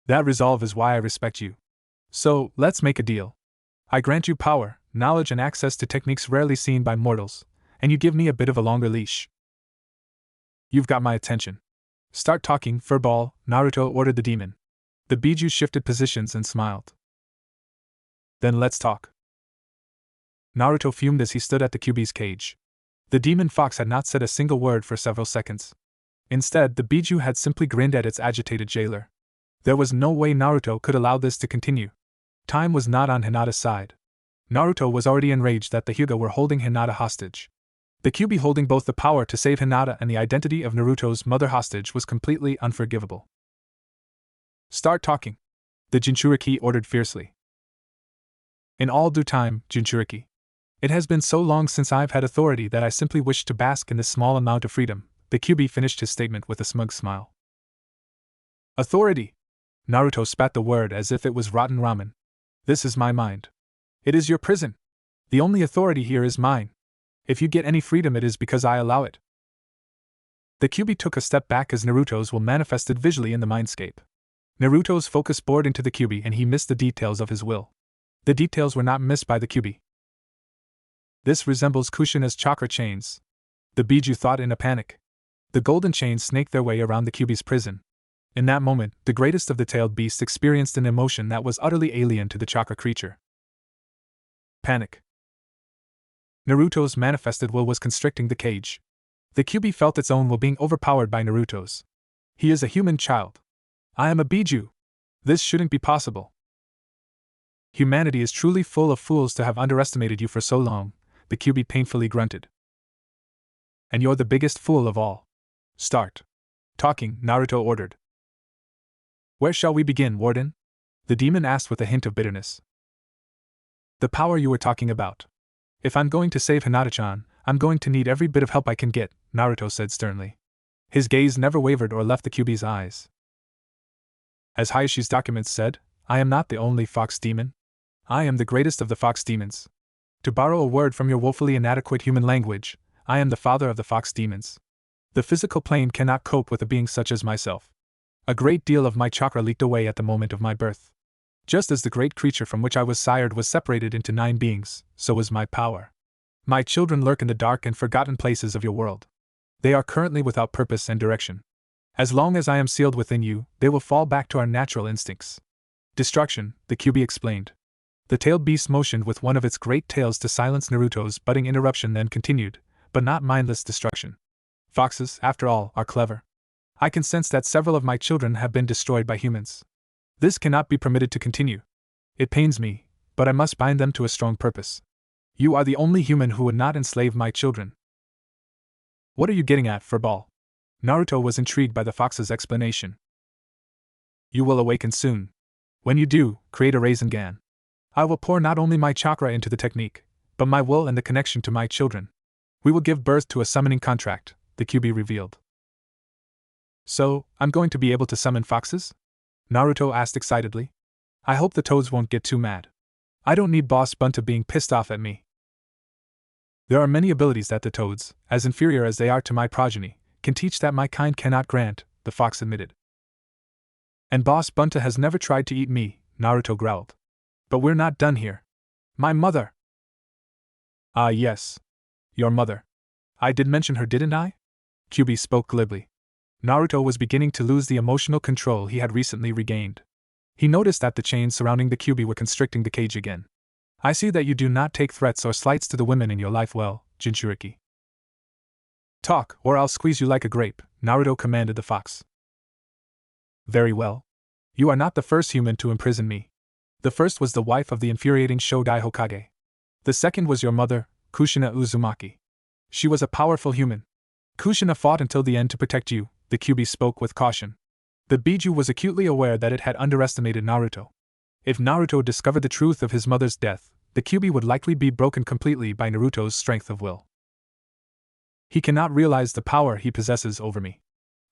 That resolve is why I respect you. So, let's make a deal. I grant you power, knowledge and access to techniques rarely seen by mortals, and you give me a bit of a longer leash. You've got my attention. Start talking, furball, Naruto ordered the demon. The Biju shifted positions and smiled. Then let's talk. Naruto fumed as he stood at the Kyuubi's cage. The demon fox had not said a single word for several seconds. Instead, the Biju had simply grinned at its agitated jailer. There was no way Naruto could allow this to continue. Time was not on Hinata's side. Naruto was already enraged that the Hyuga were holding Hinata hostage. The Kyuubi holding both the power to save Hinata and the identity of Naruto's mother hostage was completely unforgivable. Start talking. The Jinchuriki ordered fiercely. In all due time, Jinchuriki. It has been so long since I've had authority that I simply wish to bask in this small amount of freedom, the Kyuubi finished his statement with a smug smile. Authority! Naruto spat the word as if it was rotten ramen. This is my mind. It is your prison. The only authority here is mine. If you get any freedom, it is because I allow it. The Kyuubi took a step back as Naruto's will manifested visually in the mindscape. Naruto's focus bored into the Kyuubi and he missed the details of his will. The details were not missed by the Kyuubi. This resembles Kushina's chakra chains. The Biju thought in a panic. The golden chains snaked their way around the Kyuubi's prison. In that moment, the greatest of the tailed beasts experienced an emotion that was utterly alien to the chakra creature. Panic. Naruto's manifested will was constricting the cage. The Kyuubi felt its own will being overpowered by Naruto's. He is a human child. I am a Biju. This shouldn't be possible. Humanity is truly full of fools to have underestimated you for so long, the Kyuubi painfully grunted. And you're the biggest fool of all. Start talking, Naruto ordered. Where shall we begin, Warden? The demon asked with a hint of bitterness. The power you were talking about. If I'm going to save Hinata-chan, I'm going to need every bit of help I can get, Naruto said sternly. His gaze never wavered or left the Kyuubi's eyes. As Hayashi's documents said, I am not the only fox demon. I am the greatest of the fox demons. To borrow a word from your woefully inadequate human language, I am the father of the fox demons. The physical plane cannot cope with a being such as myself. A great deal of my chakra leaked away at the moment of my birth. Just as the great creature from which I was sired was separated into 9 beings, so was my power. My children lurk in the dark and forgotten places of your world. They are currently without purpose and direction. As long as I am sealed within you, they will fall back to our natural instincts. Destruction, the Kyuubi explained. The tailed beast motioned with one of its great tails to silence Naruto's budding interruption, then continued, but not mindless destruction. Foxes, after all, are clever. I can sense that several of my children have been destroyed by humans. This cannot be permitted to continue. It pains me, but I must bind them to a strong purpose. You are the only human who would not enslave my children. What are you getting at, furball? Naruto was intrigued by the fox's explanation. You will awaken soon. When you do, create a Rasengan. I will pour not only my chakra into the technique, but my will and the connection to my children. We will give birth to a summoning contract, the Kyuubi revealed. So, I'm going to be able to summon foxes? Naruto asked excitedly. I hope the toads won't get too mad. I don't need Boss Bunta being pissed off at me. There are many abilities that the toads, as inferior as they are to my progeny, can teach that my kind cannot grant, the fox admitted. And Boss Bunta has never tried to eat me, Naruto growled. But we're not done here. My mother! Ah yes. Your mother. I did mention her, didn't I? Kyuubi spoke glibly. Naruto was beginning to lose the emotional control he had recently regained. He noticed that the chains surrounding the Kyuubi were constricting the cage again. I see that you do not take threats or slights to the women in your life well, Jinchuriki. Talk, or I'll squeeze you like a grape, Naruto commanded the fox. Very well. You are not the first human to imprison me. The first was the wife of the infuriating Shodai Hokage. The second was your mother, Kushina Uzumaki. She was a powerful human. Kushina fought until the end to protect you, the Kyuubi spoke with caution. The Biju was acutely aware that it had underestimated Naruto. If Naruto discovered the truth of his mother's death, the Kyuubi would likely be broken completely by Naruto's strength of will. He cannot realize the power he possesses over me.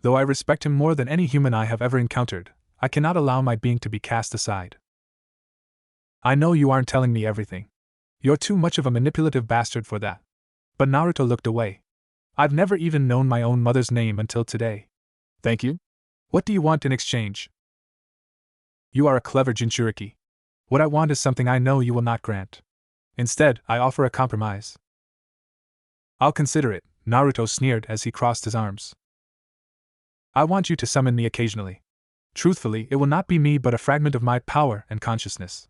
Though I respect him more than any human I have ever encountered, I cannot allow my being to be cast aside. I know you aren't telling me everything. You're too much of a manipulative bastard for that. But Naruto looked away. I've never even known my own mother's name until today. Thank you? What do you want in exchange? You are a clever Jinchuriki. What I want is something I know you will not grant. Instead, I offer a compromise. I'll consider it, Naruto sneered as he crossed his arms. I want you to summon me occasionally. Truthfully, it will not be me but a fragment of my power and consciousness.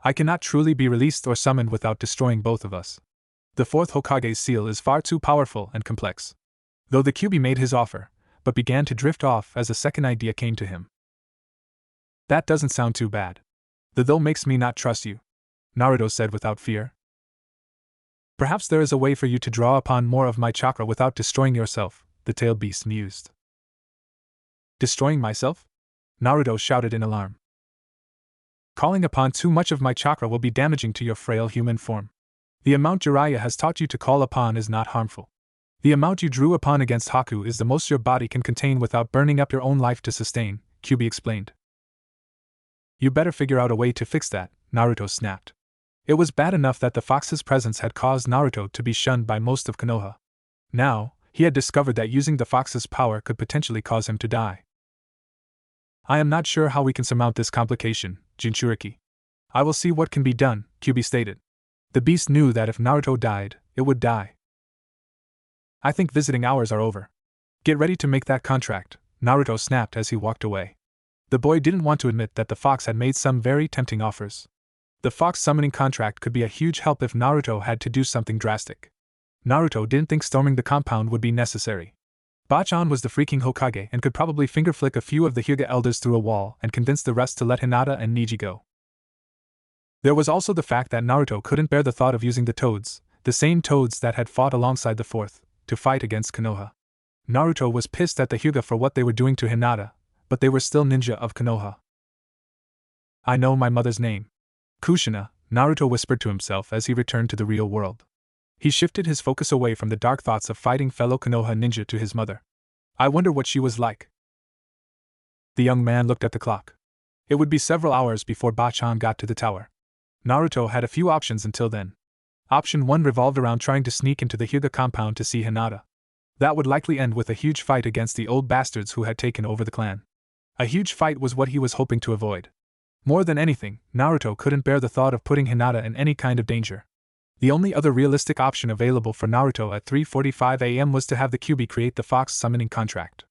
I cannot truly be released or summoned without destroying both of us. The fourth Hokage's seal is far too powerful and complex. Though the Kyuubi made his offer, but began to drift off as a second idea came to him. That doesn't sound too bad. The though makes me not trust you, Naruto said without fear. Perhaps there is a way for you to draw upon more of my chakra without destroying yourself, the tailed beast mused. Destroying myself? Naruto shouted in alarm. Calling upon too much of my chakra will be damaging to your frail human form. The amount Jiraiya has taught you to call upon is not harmful. The amount you drew upon against Haku is the most your body can contain without burning up your own life to sustain, Kyuubi explained. You better figure out a way to fix that, Naruto snapped. It was bad enough that the fox's presence had caused Naruto to be shunned by most of Konoha. Now, he had discovered that using the fox's power could potentially cause him to die. I am not sure how we can surmount this complication, Jinchuriki. I will see what can be done, Kyuubi stated. The beast knew that if Naruto died, it would die. I think visiting hours are over. Get ready to make that contract, Naruto snapped as he walked away. The boy didn't want to admit that the fox had made some very tempting offers. The fox summoning contract could be a huge help if Naruto had to do something drastic. Naruto didn't think storming the compound would be necessary. Bachan was the freaking Hokage and could probably fingerflick a few of the Hyuga elders through a wall and convince the rest to let Hinata and Neji go. There was also the fact that Naruto couldn't bear the thought of using the toads, the same toads that had fought alongside the fourth, to fight against Konoha. Naruto was pissed at the Hyuga for what they were doing to Hinata, but they were still ninja of Konoha. I know my mother's name. Kushina, Naruto whispered to himself as he returned to the real world. He shifted his focus away from the dark thoughts of fighting fellow Konoha ninja to his mother. I wonder what she was like. The young man looked at the clock. It would be several hours before Bachan got to the tower. Naruto had a few options until then. Option 1 revolved around trying to sneak into the Hyuga compound to see Hinata. That would likely end with a huge fight against the old bastards who had taken over the clan. A huge fight was what he was hoping to avoid. More than anything, Naruto couldn't bear the thought of putting Hinata in any kind of danger. The only other realistic option available for Naruto at 3:45 a.m. was to have the Kyuubi create the fox summoning contract.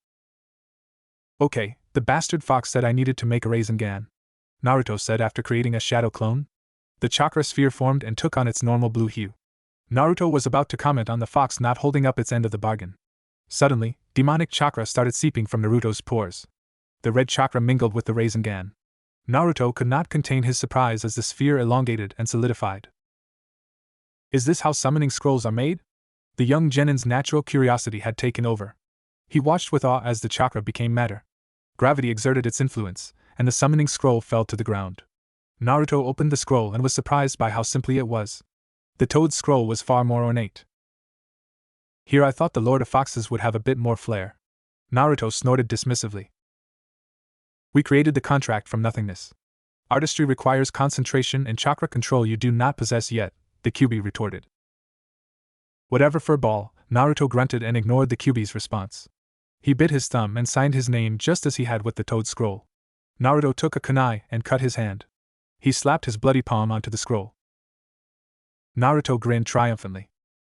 Okay, the bastard fox said I needed to make a Rasengan, Naruto said after creating a shadow clone. The chakra sphere formed and took on its normal blue hue. Naruto was about to comment on the fox not holding up its end of the bargain. Suddenly, demonic chakra started seeping from Naruto's pores. The red chakra mingled with the Rasengan. Naruto could not contain his surprise as the sphere elongated and solidified. Is this how summoning scrolls are made? The young genin's natural curiosity had taken over. He watched with awe as the chakra became matter. Gravity exerted its influence, and the summoning scroll fell to the ground. Naruto opened the scroll and was surprised by how simply it was. The toad scroll was far more ornate. Here I thought the Lord of Foxes would have a bit more flair. Naruto snorted dismissively. We created the contract from nothingness. Artistry requires concentration and chakra control you do not possess yet, the Kyuubi retorted. Whatever furball, Naruto grunted and ignored the Kyuubi's response. He bit his thumb and signed his name just as he had with the toad scroll. Naruto took a kunai and cut his hand. He slapped his bloody palm onto the scroll. Naruto grinned triumphantly.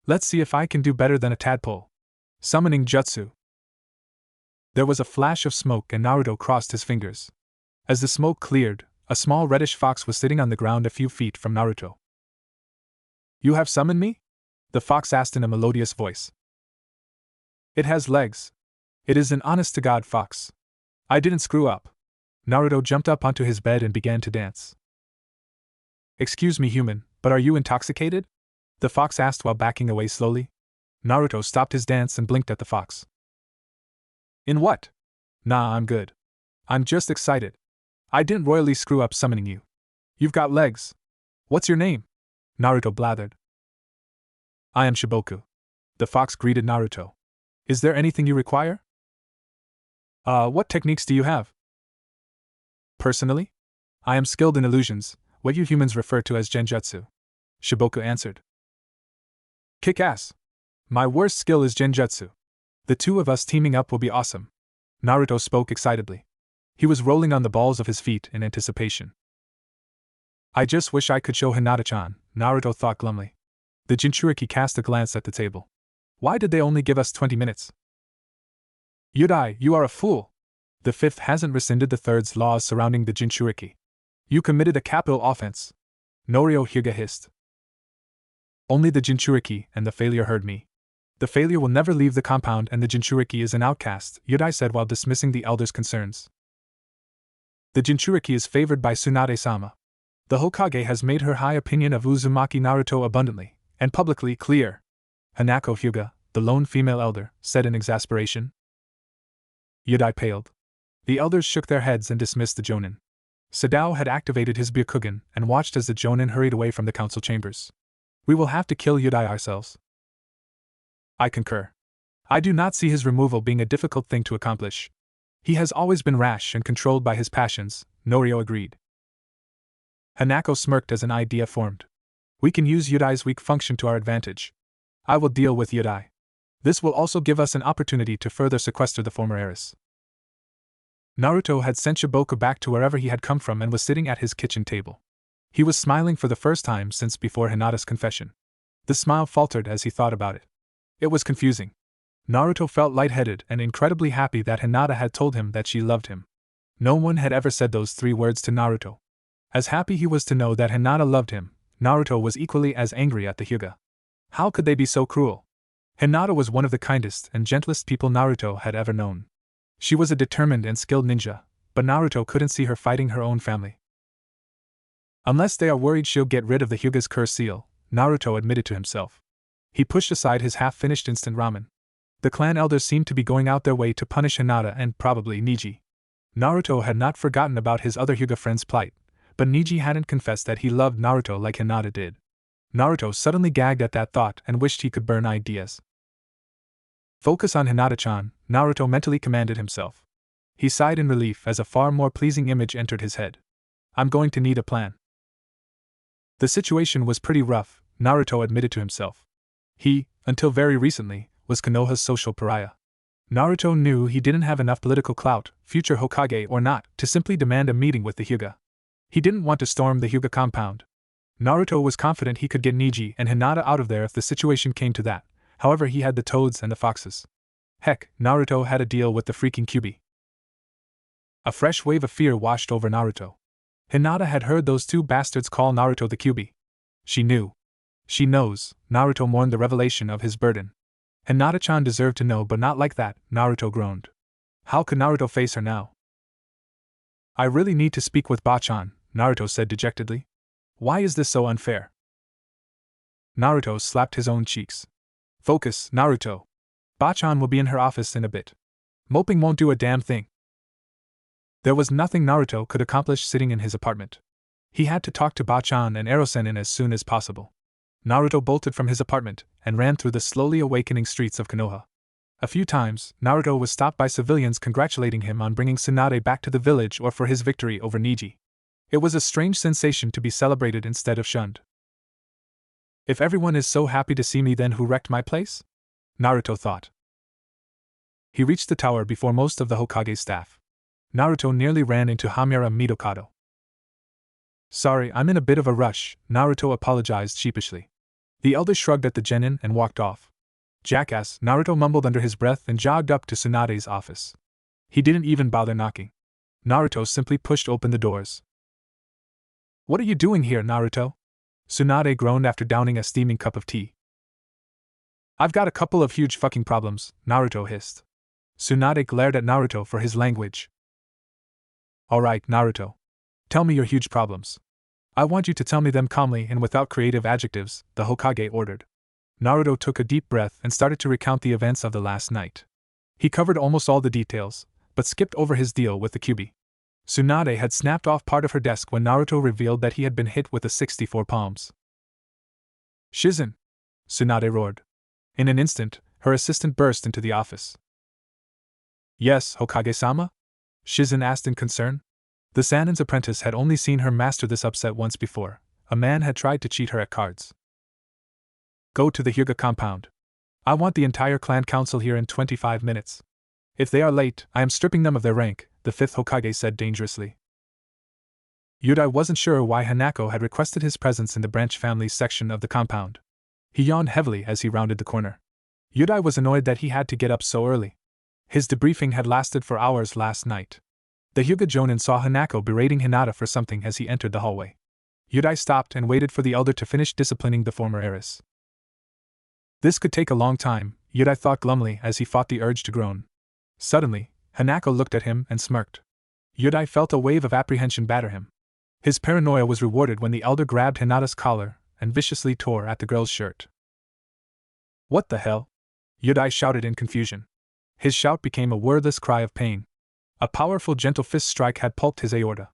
Let's see if I can do better than a tadpole. Summoning jutsu. There was a flash of smoke and Naruto crossed his fingers. As the smoke cleared, a small reddish fox was sitting on the ground a few feet from Naruto. You have summoned me? The fox asked in a melodious voice. It has legs. It is an honest-to-God fox. I didn't screw up. Naruto jumped up onto his bed and began to dance. Excuse me, human, but are you intoxicated? The fox asked while backing away slowly. Naruto stopped his dance and blinked at the fox. In what? Nah, I'm good. I'm just excited. I didn't royally screw up summoning you. You've got legs. What's your name? Naruto blathered. I am Shiboku. The fox greeted Naruto. Is there anything you require? What techniques do you have? Personally? I am skilled in illusions, what you humans refer to as genjutsu. Shiboku answered. Kick ass. My worst skill is genjutsu. The two of us teaming up will be awesome. Naruto spoke excitedly. He was rolling on the balls of his feet in anticipation. I just wish I could show Hinata-chan, Naruto thought glumly. The Jinchuriki cast a glance at the table. Why did they only give us 20 minutes? Yudai, you are a fool. The fifth hasn't rescinded the third's laws surrounding the Jinchuriki. You committed a capital offense. Norio Hyuga hissed. Only the Jinchuriki and the failure heard me. The failure will never leave the compound and the Jinchuriki is an outcast, Yudai said while dismissing the elder's concerns. The Jinchuriki is favored by Tsunade-sama. The Hokage has made her high opinion of Uzumaki Naruto abundantly and publicly clear. Hanako Hyuga, the lone female elder, said in exasperation. Yudai paled. The elders shook their heads and dismissed the Jonin. Sadao had activated his Byakugan and watched as the Jonin hurried away from the council chambers. We will have to kill Yudai ourselves. I concur. I do not see his removal being a difficult thing to accomplish. He has always been rash and controlled by his passions, Norio agreed. Hanako smirked as an idea formed. We can use Yudai's weak function to our advantage. I will deal with Yudai. This will also give us an opportunity to further sequester the former heiress. Naruto had sent Shiboku back to wherever he had come from and was sitting at his kitchen table. He was smiling for the first time since before Hinata's confession. The smile faltered as he thought about it. It was confusing. Naruto felt lightheaded and incredibly happy that Hinata had told him that she loved him. No one had ever said those 3 words to Naruto. As happy he was to know that Hinata loved him, Naruto was equally as angry at the Hyuga. How could they be so cruel? Hinata was one of the kindest and gentlest people Naruto had ever known. She was a determined and skilled ninja, but Naruto couldn't see her fighting her own family. Unless they are worried she'll get rid of the Hyuga's curse seal, Naruto admitted to himself. He pushed aside his half-finished instant ramen. The clan elders seemed to be going out their way to punish Hinata and probably Niji. Naruto had not forgotten about his other Hyuga friend's plight, but Niji hadn't confessed that he loved Naruto like Hinata did. Naruto suddenly gagged at that thought and wished he could burn ideas. Focus on Hinata-chan, Naruto mentally commanded himself. He sighed in relief as a far more pleasing image entered his head. I'm going to need a plan. The situation was pretty rough, Naruto admitted to himself. He, until very recently, was Konoha's social pariah. Naruto knew he didn't have enough political clout, future Hokage or not, to simply demand a meeting with the Hyuga. He didn't want to storm the Hyuga compound. Naruto was confident he could get Niji and Hinata out of there if the situation came to that, however he had the toads and the foxes. Heck, Naruto had a deal with the freaking Kyuubi. A fresh wave of fear washed over Naruto. Hinata had heard those 2 bastards call Naruto the Kyuubi. She knew. She knows, Naruto mourned the revelation of his burden. Hinata-chan deserved to know but not like that, Naruto groaned. How could Naruto face her now? I really need to speak with Ba-chan, Naruto said dejectedly. Why is this so unfair? Naruto slapped his own cheeks. Focus, Naruto. Ba-chan will be in her office in a bit. Moping won't do a damn thing. There was nothing Naruto could accomplish sitting in his apartment. He had to talk to Ba-chan and Erosenin as soon as possible. Naruto bolted from his apartment and ran through the slowly awakening streets of Konoha. A few times, Naruto was stopped by civilians congratulating him on bringing Tsunade back to the village or for his victory over Niji. It was a strange sensation to be celebrated instead of shunned. If everyone is so happy to see me, then who wrecked my place? Naruto thought. He reached the tower before most of the Hokage's staff. Naruto nearly ran into Hamiura Midokado. Sorry, I'm in a bit of a rush, Naruto apologized sheepishly. The elder shrugged at the genin and walked off. Jackass, Naruto mumbled under his breath and jogged up to Tsunade's office. He didn't even bother knocking. Naruto simply pushed open the doors. What are you doing here, Naruto? Tsunade groaned after downing a steaming cup of tea. I've got a couple of huge fucking problems, Naruto hissed. Tsunade glared at Naruto for his language. Alright, Naruto. Tell me your huge problems. I want you to tell me them calmly and without creative adjectives, the Hokage ordered. Naruto took a deep breath and started to recount the events of the last night. He covered almost all the details, but skipped over his deal with the Kyuubi. Tsunade had snapped off part of her desk when Naruto revealed that he had been hit with the 64 palms. Shizen! Tsunade roared. In an instant, her assistant burst into the office. Yes, Hokage-sama? Shizen asked in concern. The Sanin's apprentice had only seen her master this upset once before. A man had tried to cheat her at cards. Go to the Hyuga compound. I want the entire clan council here in 25 minutes. If they are late, I am stripping them of their rank, the fifth Hokage said dangerously. Yudai wasn't sure why Hanako had requested his presence in the branch family section of the compound. He yawned heavily as he rounded the corner. Yudai was annoyed that he had to get up so early. His debriefing had lasted for hours last night. The Hyuga Jonin saw Hanako berating Hinata for something as he entered the hallway. Yudai stopped and waited for the elder to finish disciplining the former heiress. This could take a long time, Yudai thought glumly as he fought the urge to groan. Suddenly, Hanako looked at him and smirked. Yudai felt a wave of apprehension batter him. His paranoia was rewarded when the elder grabbed Hinata's collar and viciously tore at the girl's shirt. What the hell? Yudai shouted in confusion. His shout became a wordless cry of pain. A powerful gentle fist strike had pulped his aorta.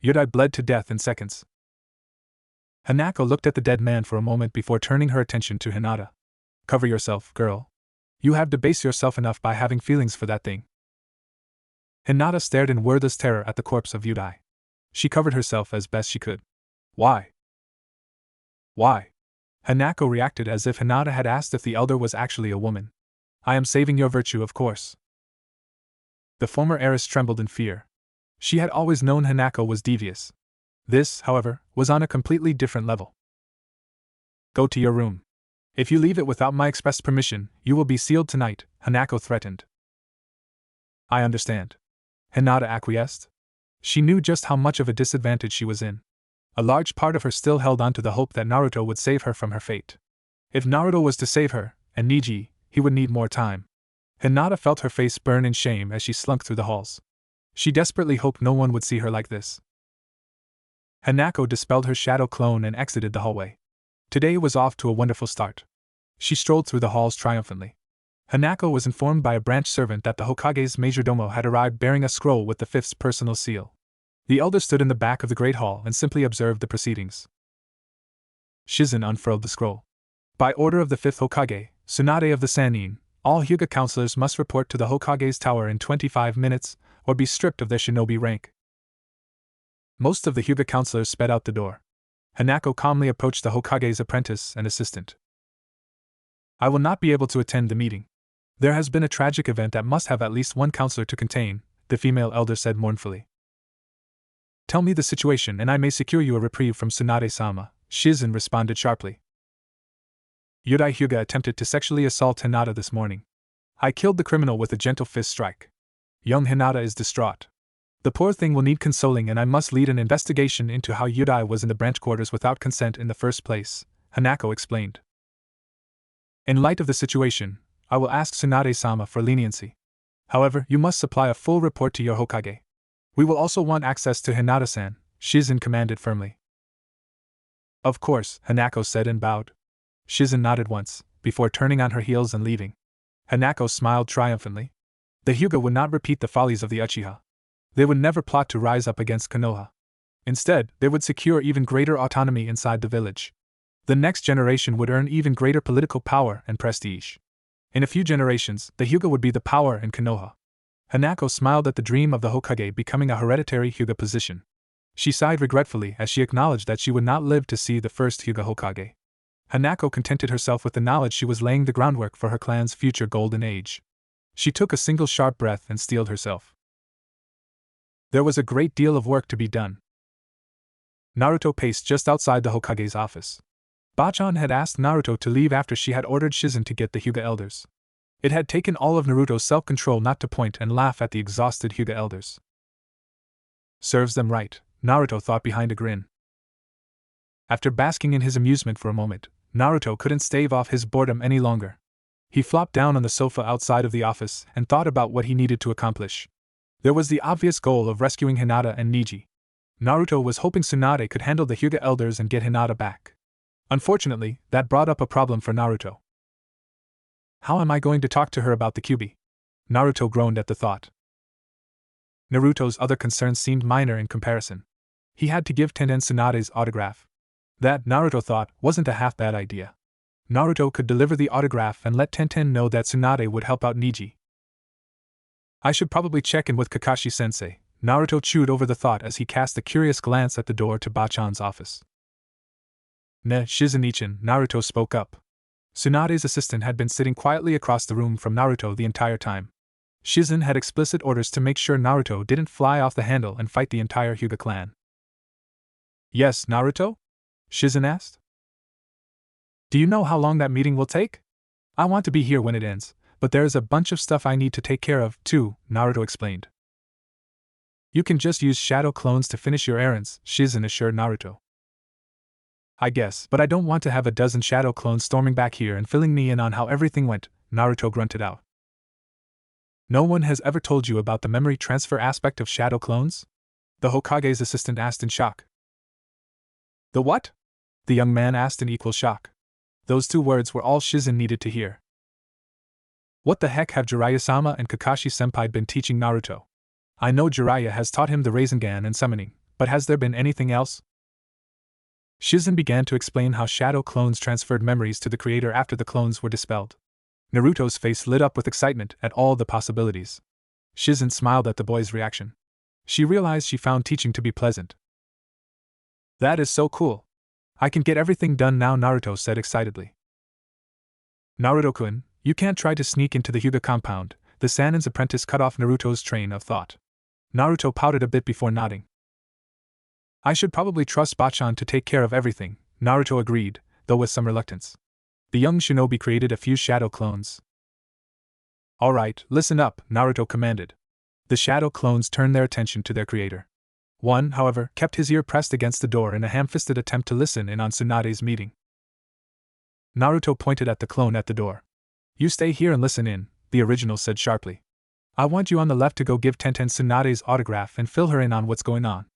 Yudai bled to death in seconds. Hanako looked at the dead man for a moment before turning her attention to Hinata. Cover yourself, girl. You have debased yourself enough by having feelings for that thing. Hinata stared in wordless terror at the corpse of Yudai. She covered herself as best she could. Why? Why? Hanako reacted as if Hinata had asked if the elder was actually a woman. I am saving your virtue, of course. The former heiress trembled in fear. She had always known Hanako was devious. This, however, was on a completely different level. Go to your room. If you leave it without my express permission, you will be sealed tonight, Hanako threatened. I understand. Hinata acquiesced. She knew just how much of a disadvantage she was in. A large part of her still held on to the hope that Naruto would save her from her fate. If Naruto was to save her, and Niji, he would need more time. Hinata felt her face burn in shame as she slunk through the halls. She desperately hoped no one would see her like this. Hanako dispelled her shadow clone and exited the hallway. Today was off to a wonderful start. She strolled through the halls triumphantly. Hanako was informed by a branch servant that the Hokage's majordomo had arrived bearing a scroll with the fifth's personal seal. The elder stood in the back of the great hall and simply observed the proceedings. Shizen unfurled the scroll. By order of the fifth Hokage, Tsunade of the Sannin, all Hyuga counselors must report to the Hokage's tower in 25 minutes, or be stripped of their shinobi rank. Most of the Hyuga counselors sped out the door. Hanako calmly approached the Hokage's apprentice and assistant. I will not be able to attend the meeting. There has been a tragic event that must have at least one counselor to contain, the female elder said mournfully. Tell me the situation and I may secure you a reprieve from Tsunade-sama, Shizen responded sharply. Yudai Hyuga attempted to sexually assault Hinata this morning. I killed the criminal with a gentle fist strike. Young Hinata is distraught. The poor thing will need consoling and I must lead an investigation into how Yudai was in the branch quarters without consent in the first place, Hanako explained. In light of the situation, I will ask Tsunade-sama for leniency. However, you must supply a full report to your Hokage. We will also want access to Hinata-san, Shizen commanded firmly. Of course, Hanako said and bowed. Shizen nodded once, before turning on her heels and leaving. Hanako smiled triumphantly. The Hyuga would not repeat the follies of the Uchiha. They would never plot to rise up against Konoha. Instead, they would secure even greater autonomy inside the village. The next generation would earn even greater political power and prestige. In a few generations, the Hyuga would be the power in Konoha. Hanako smiled at the dream of the Hokage becoming a hereditary Hyuga position. She sighed regretfully as she acknowledged that she would not live to see the first Hyuga Hokage. Hanako contented herself with the knowledge she was laying the groundwork for her clan's future golden age. She took a single sharp breath and steeled herself. There was a great deal of work to be done. Naruto paced just outside the Hokage's office. Bachan had asked Naruto to leave after she had ordered Shizen to get the Hyuga elders. It had taken all of Naruto's self-control not to point and laugh at the exhausted Hyuga elders. Serves them right, Naruto thought behind a grin. After basking in his amusement for a moment, Naruto couldn't stave off his boredom any longer. He flopped down on the sofa outside of the office and thought about what he needed to accomplish. There was the obvious goal of rescuing Hinata and Niji. Naruto was hoping Tsunade could handle the Hyuga elders and get Hinata back. Unfortunately, that brought up a problem for Naruto. How am I going to talk to her about the Kyuubi? Naruto groaned at the thought. Naruto's other concerns seemed minor in comparison. He had to give Tenten Tsunade's autograph. That, Naruto thought, wasn't a half-bad idea. Naruto could deliver the autograph and let Tenten know that Tsunade would help out Niji. I should probably check in with Kakashi-sensei. Naruto chewed over the thought as he cast a curious glance at the door to Bachan's office. Ne, Shizen-ichan, Naruto spoke up. Tsunade's assistant had been sitting quietly across the room from Naruto the entire time. Shizen had explicit orders to make sure Naruto didn't fly off the handle and fight the entire Hyuga clan. Yes, Naruto? Shizen asked. Do you know how long that meeting will take? I want to be here when it ends, but there's a bunch of stuff I need to take care of, too, Naruto explained. You can just use shadow clones to finish your errands, Shizen assured Naruto. I guess, but I don't want to have a dozen shadow clones storming back here and filling me in on how everything went, Naruto grunted out. No one has ever told you about the memory transfer aspect of shadow clones? The Hokage's assistant asked in shock. The what? The young man asked in equal shock. Those two words were all Shizen needed to hear. What the heck have Jiraiya-sama and Kakashi-senpai been teaching Naruto? I know Jiraiya has taught him the Rasengan and summoning, but has there been anything else? Shizen began to explain how shadow clones transferred memories to the creator after the clones were dispelled. Naruto's face lit up with excitement at all the possibilities. Shizen smiled at the boy's reaction. She realized she found teaching to be pleasant. That is so cool. I can get everything done now, Naruto said excitedly. Naruto-kun, you can't try to sneak into the Hyuga compound, the Sanin's apprentice cut off Naruto's train of thought. Naruto pouted a bit before nodding. I should probably trust Bachan to take care of everything, Naruto agreed, though with some reluctance. The young shinobi created a few shadow clones. Alright, listen up, Naruto commanded. The shadow clones turned their attention to their creator. One, however, kept his ear pressed against the door in a ham-fisted attempt to listen in on Tsunade's meeting. Naruto pointed at the clone at the door. You stay here and listen in, the original said sharply. I want you on the left to go give Tenten Tsunade's autograph and fill her in on what's going on.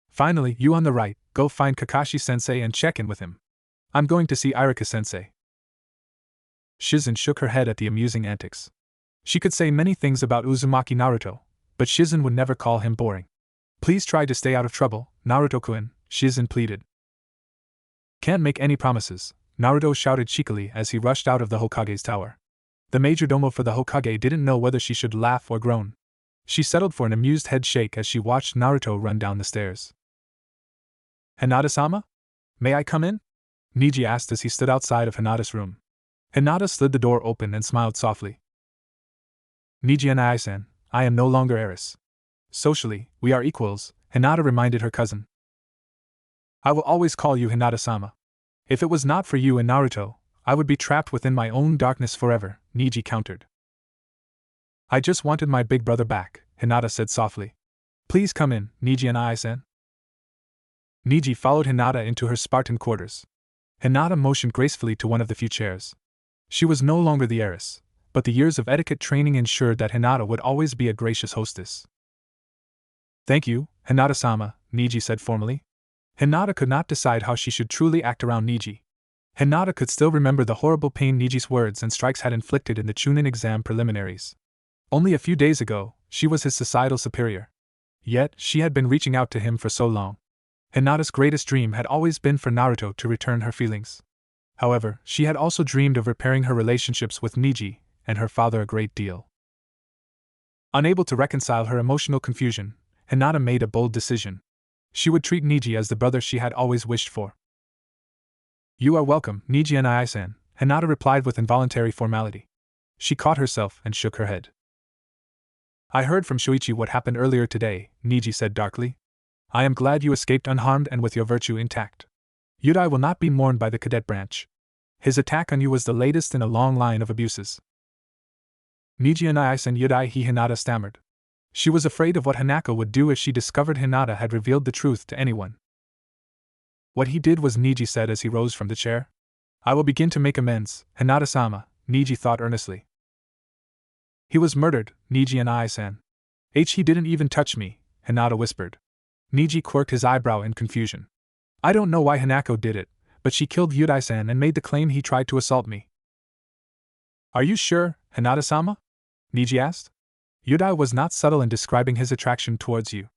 Finally, you on the right, go find Kakashi-sensei and check in with him. I'm going to see Iruka-sensei. Shizen shook her head at the amusing antics. She could say many things about Uzumaki Naruto, but Shizen would never call him boring. Please try to stay out of trouble, Naruto-kun, Shizen pleaded. Can't make any promises, Naruto shouted cheekily as he rushed out of the Hokage's tower. The majordomo for the Hokage didn't know whether she should laugh or groan. She settled for an amused head shake as she watched Naruto run down the stairs. Hinata-sama? May I come in? Niji asked as he stood outside of Hinata's room. Hinata slid the door open and smiled softly. Niji and I-san, I am no longer heiress. Socially, we are equals, Hinata reminded her cousin. I will always call you Hinata-sama. If it was not for you and Naruto, I would be trapped within my own darkness forever, Niji countered. I just wanted my big brother back, Hinata said softly. Please come in, Niji and I-san. Niji followed Hinata into her Spartan quarters. Hinata motioned gracefully to one of the few chairs. She was no longer the heiress, but the years of etiquette training ensured that Hinata would always be a gracious hostess. Thank you, Hinata-sama, Niji said formally. Hinata could not decide how she should truly act around Niji. Hinata could still remember the horrible pain Niji's words and strikes had inflicted in the Chunin exam preliminaries. Only a few days ago, she was his societal superior. Yet, she had been reaching out to him for so long. Hinata's greatest dream had always been for Naruto to return her feelings. However, she had also dreamed of repairing her relationships with Niji and her father a great deal. Unable to reconcile her emotional confusion, Hinata made a bold decision. She would treat Niji as the brother she had always wished for. You are welcome, Niji and I-san, Hinata replied with involuntary formality. She caught herself and shook her head. I heard from Shuichi what happened earlier today, Niji said darkly. I am glad you escaped unharmed and with your virtue intact. Yudai will not be mourned by the cadet branch. His attack on you was the latest in a long line of abuses. Niji and I-san Yudai Hinata stammered. She was afraid of what Hanako would do if she discovered Hinata had revealed the truth to anyone. What he did was, Niji said as he rose from the chair. I will begin to make amends, Hinata-sama, Niji thought earnestly. He was murdered, Niji and I-san. He didn't even touch me, Hinata whispered. Niji quirked his eyebrow in confusion. I don't know why Hanako did it, but she killed Yudai-san and made the claim he tried to assault me. Are you sure, Hinata-sama? Niji asked. Yudai was not subtle in describing his attraction towards you.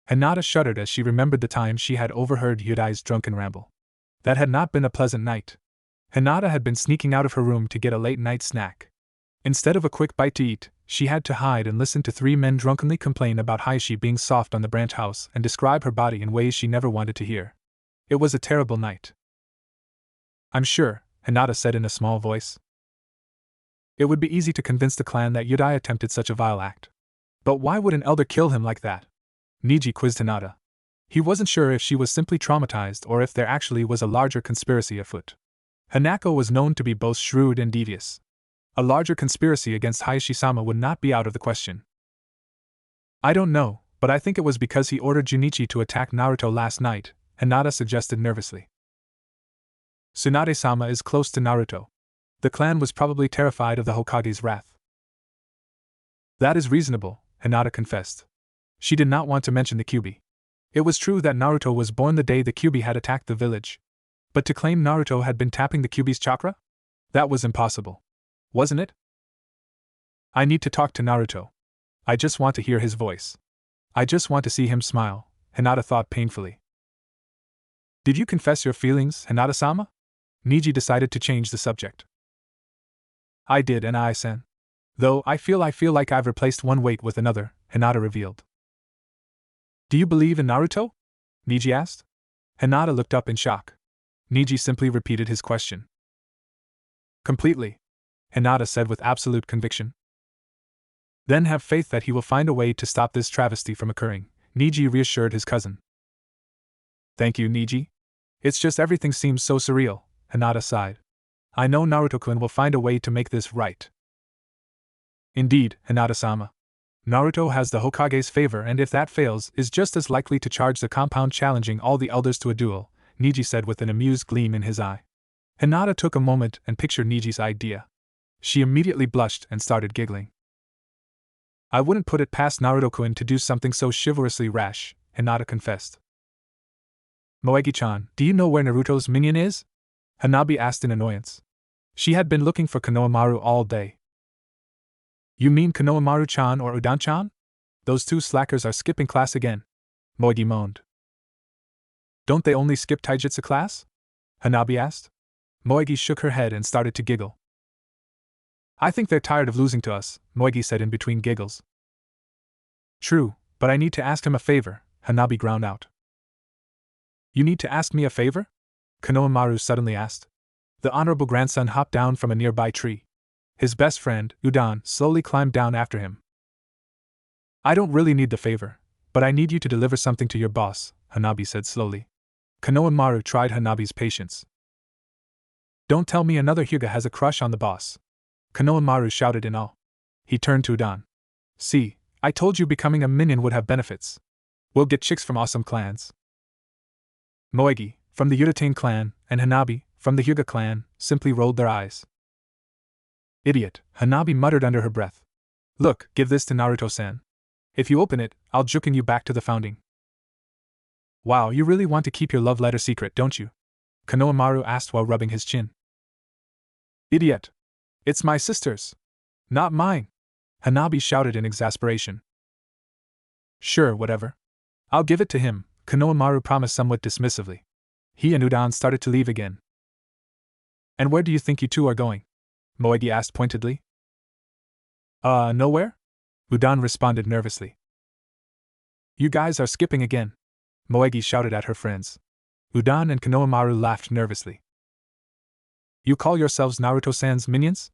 Hinata shuddered as she remembered the time she had overheard Yudai's drunken ramble. That had not been a pleasant night. Hinata had been sneaking out of her room to get a late-night snack. Instead of a quick bite to eat, she had to hide and listen to three men drunkenly complain about Hayashi being soft on the branch house and describe her body in ways she never wanted to hear. It was a terrible night. I'm sure, Hinata said in a small voice. It would be easy to convince the clan that Yudai attempted such a vile act. But why would an elder kill him like that? Niji quizzed Hinata. He wasn't sure if she was simply traumatized or if there actually was a larger conspiracy afoot. Hanako was known to be both shrewd and devious. A larger conspiracy against Hayashi-sama would not be out of the question. I don't know, but I think it was because he ordered Junichi to attack Naruto last night, Hinata suggested nervously. Tsunade-sama is close to Naruto. The clan was probably terrified of the Hokage's wrath. That is reasonable, Hinata confessed. She did not want to mention the Kyuubi. It was true that Naruto was born the day the Kyuubi had attacked the village. But to claim Naruto had been tapping the Kyuubi's chakra? That was impossible. Wasn't it? I need to talk to Naruto. I just want to hear his voice. I just want to see him smile, Hinata thought painfully. Did you confess your feelings, Hinata-sama? Niji decided to change the subject. I did, and I-san. Though I feel like I've replaced one weight with another, Hinata revealed. Do you believe in Naruto? Niji asked. Hinata looked up in shock. Niji simply repeated his question. Completely, Hinata said with absolute conviction. Then have faith that he will find a way to stop this travesty from occurring, Niji reassured his cousin. Thank you, Niji. It's just everything seems so surreal, Hinata sighed. I know Naruto-kun will find a way to make this right. Indeed, Hinata-sama. Naruto has the Hokage's favor and if that fails is just as likely to charge the compound challenging all the elders to a duel, Niji said with an amused gleam in his eye. Hinata took a moment and pictured Niji's idea. She immediately blushed and started giggling. I wouldn't put it past Naruto-kun to do something so chivalrously rash, Hinata confessed. Moegi-chan, do you know where Naruto's minion is? Hanabi asked in annoyance. She had been looking for Konohamaru all day. You mean Konohamaru-chan or Udan-chan? Those two slackers are skipping class again, Moegi moaned. Don't they only skip taijutsu class? Hanabi asked. Moegi shook her head and started to giggle. I think they're tired of losing to us, Moegi said in between giggles. True, but I need to ask him a favor, Hanabi ground out. You need to ask me a favor? Konohamaru suddenly asked. The honorable grandson hopped down from a nearby tree. His best friend, Udan, slowly climbed down after him. I don't really need the favor, but I need you to deliver something to your boss, Hanabi said slowly. Konohamaru tried Hanabi's patience. Don't tell me another Hyuga has a crush on the boss. Konohamaru shouted in awe. He turned to Udan. See, I told you becoming a minion would have benefits. We'll get chicks from awesome clans. Moegi, from the Udatane clan, and Hanabi, from the Hyuga clan, simply rolled their eyes. Idiot, Hanabi muttered under her breath. Look, give this to Naruto-san. If you open it, I'll juken you back to the founding. Wow, you really want to keep your love letter secret, don't you? Konohamaru asked while rubbing his chin. Idiot! It's my sister's. Not mine! Hanabi shouted in exasperation. Sure, whatever. I'll give it to him, Konohamaru promised somewhat dismissively. He and Udan started to leave again. And where do you think you two are going? Moegi asked pointedly. Nowhere? Udan responded nervously. You guys are skipping again, Moegi shouted at her friends. Udan and Konohamaru laughed nervously. You call yourselves Naruto-san's minions?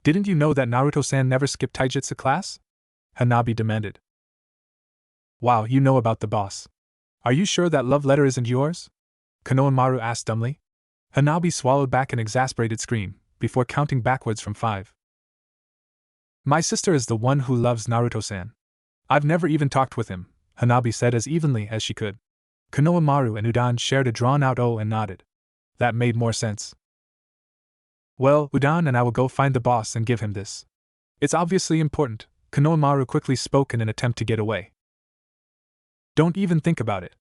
Didn't you know that Naruto-san never skipped taijutsu class? Hanabi demanded. Wow, you know about the boss. Are you sure that love letter isn't yours? Konohamaru asked dumbly. Hanabi swallowed back an exasperated scream, before counting backwards from 5. My sister is the one who loves Naruto-san. I've never even talked with him, Hanabi said as evenly as she could. Konohamaru and Udan shared a drawn-out "oh" and nodded. That made more sense. Well, Udan and I will go find the boss and give him this. It's obviously important, Konohamaru quickly spoke in an attempt to get away. Don't even think about it.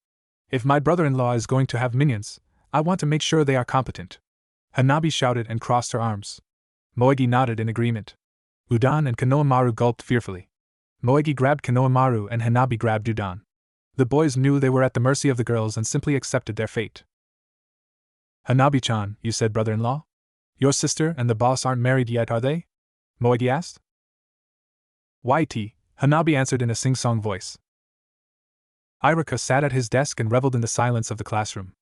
If my brother-in-law is going to have minions, I want to make sure they are competent. Hanabi shouted and crossed her arms. Moegi nodded in agreement. Udan and Konohamaru gulped fearfully. Moegi grabbed Konohamaru and Hanabi grabbed Udan. The boys knew they were at the mercy of the girls and simply accepted their fate. Hanabi-chan, you said brother-in-law? Your sister and the boss aren't married yet, are they? Moegi asked. YT, Hanabi answered in a sing-song voice. Irika sat at his desk and reveled in the silence of the classroom.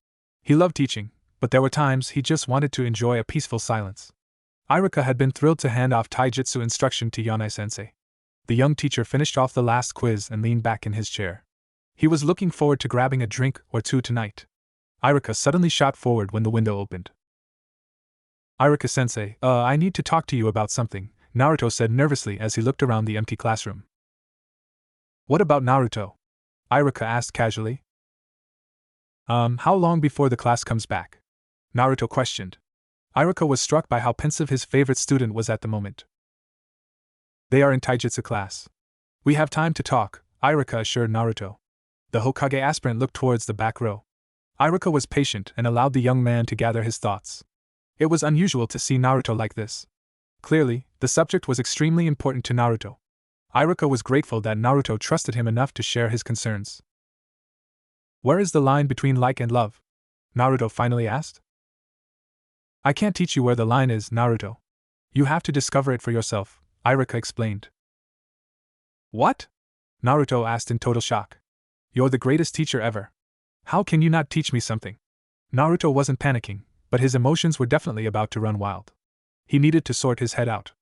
He loved teaching, but there were times he just wanted to enjoy a peaceful silence. Irika had been thrilled to hand off taijutsu instruction to Yanai-sensei. The young teacher finished off the last quiz and leaned back in his chair. He was looking forward to grabbing a drink or two tonight. Irika suddenly shot forward when the window opened. Irika-sensei, I need to talk to you about something, Naruto said nervously as he looked around the empty classroom. What about Naruto? Irika asked casually. How long before the class comes back? Naruto questioned. Irika was struck by how pensive his favorite student was at the moment. They are in taijutsu class. We have time to talk, Irika assured Naruto. The Hokage aspirant looked towards the back row. Irika was patient and allowed the young man to gather his thoughts. It was unusual to see Naruto like this. Clearly, the subject was extremely important to Naruto. Irika was grateful that Naruto trusted him enough to share his concerns. Where is the line between like and love? Naruto finally asked. I can't teach you where the line is, Naruto. You have to discover it for yourself, Irika explained. What? Naruto asked in total shock. You're the greatest teacher ever. How can you not teach me something? Naruto wasn't panicking, but his emotions were definitely about to run wild. He needed to sort his head out.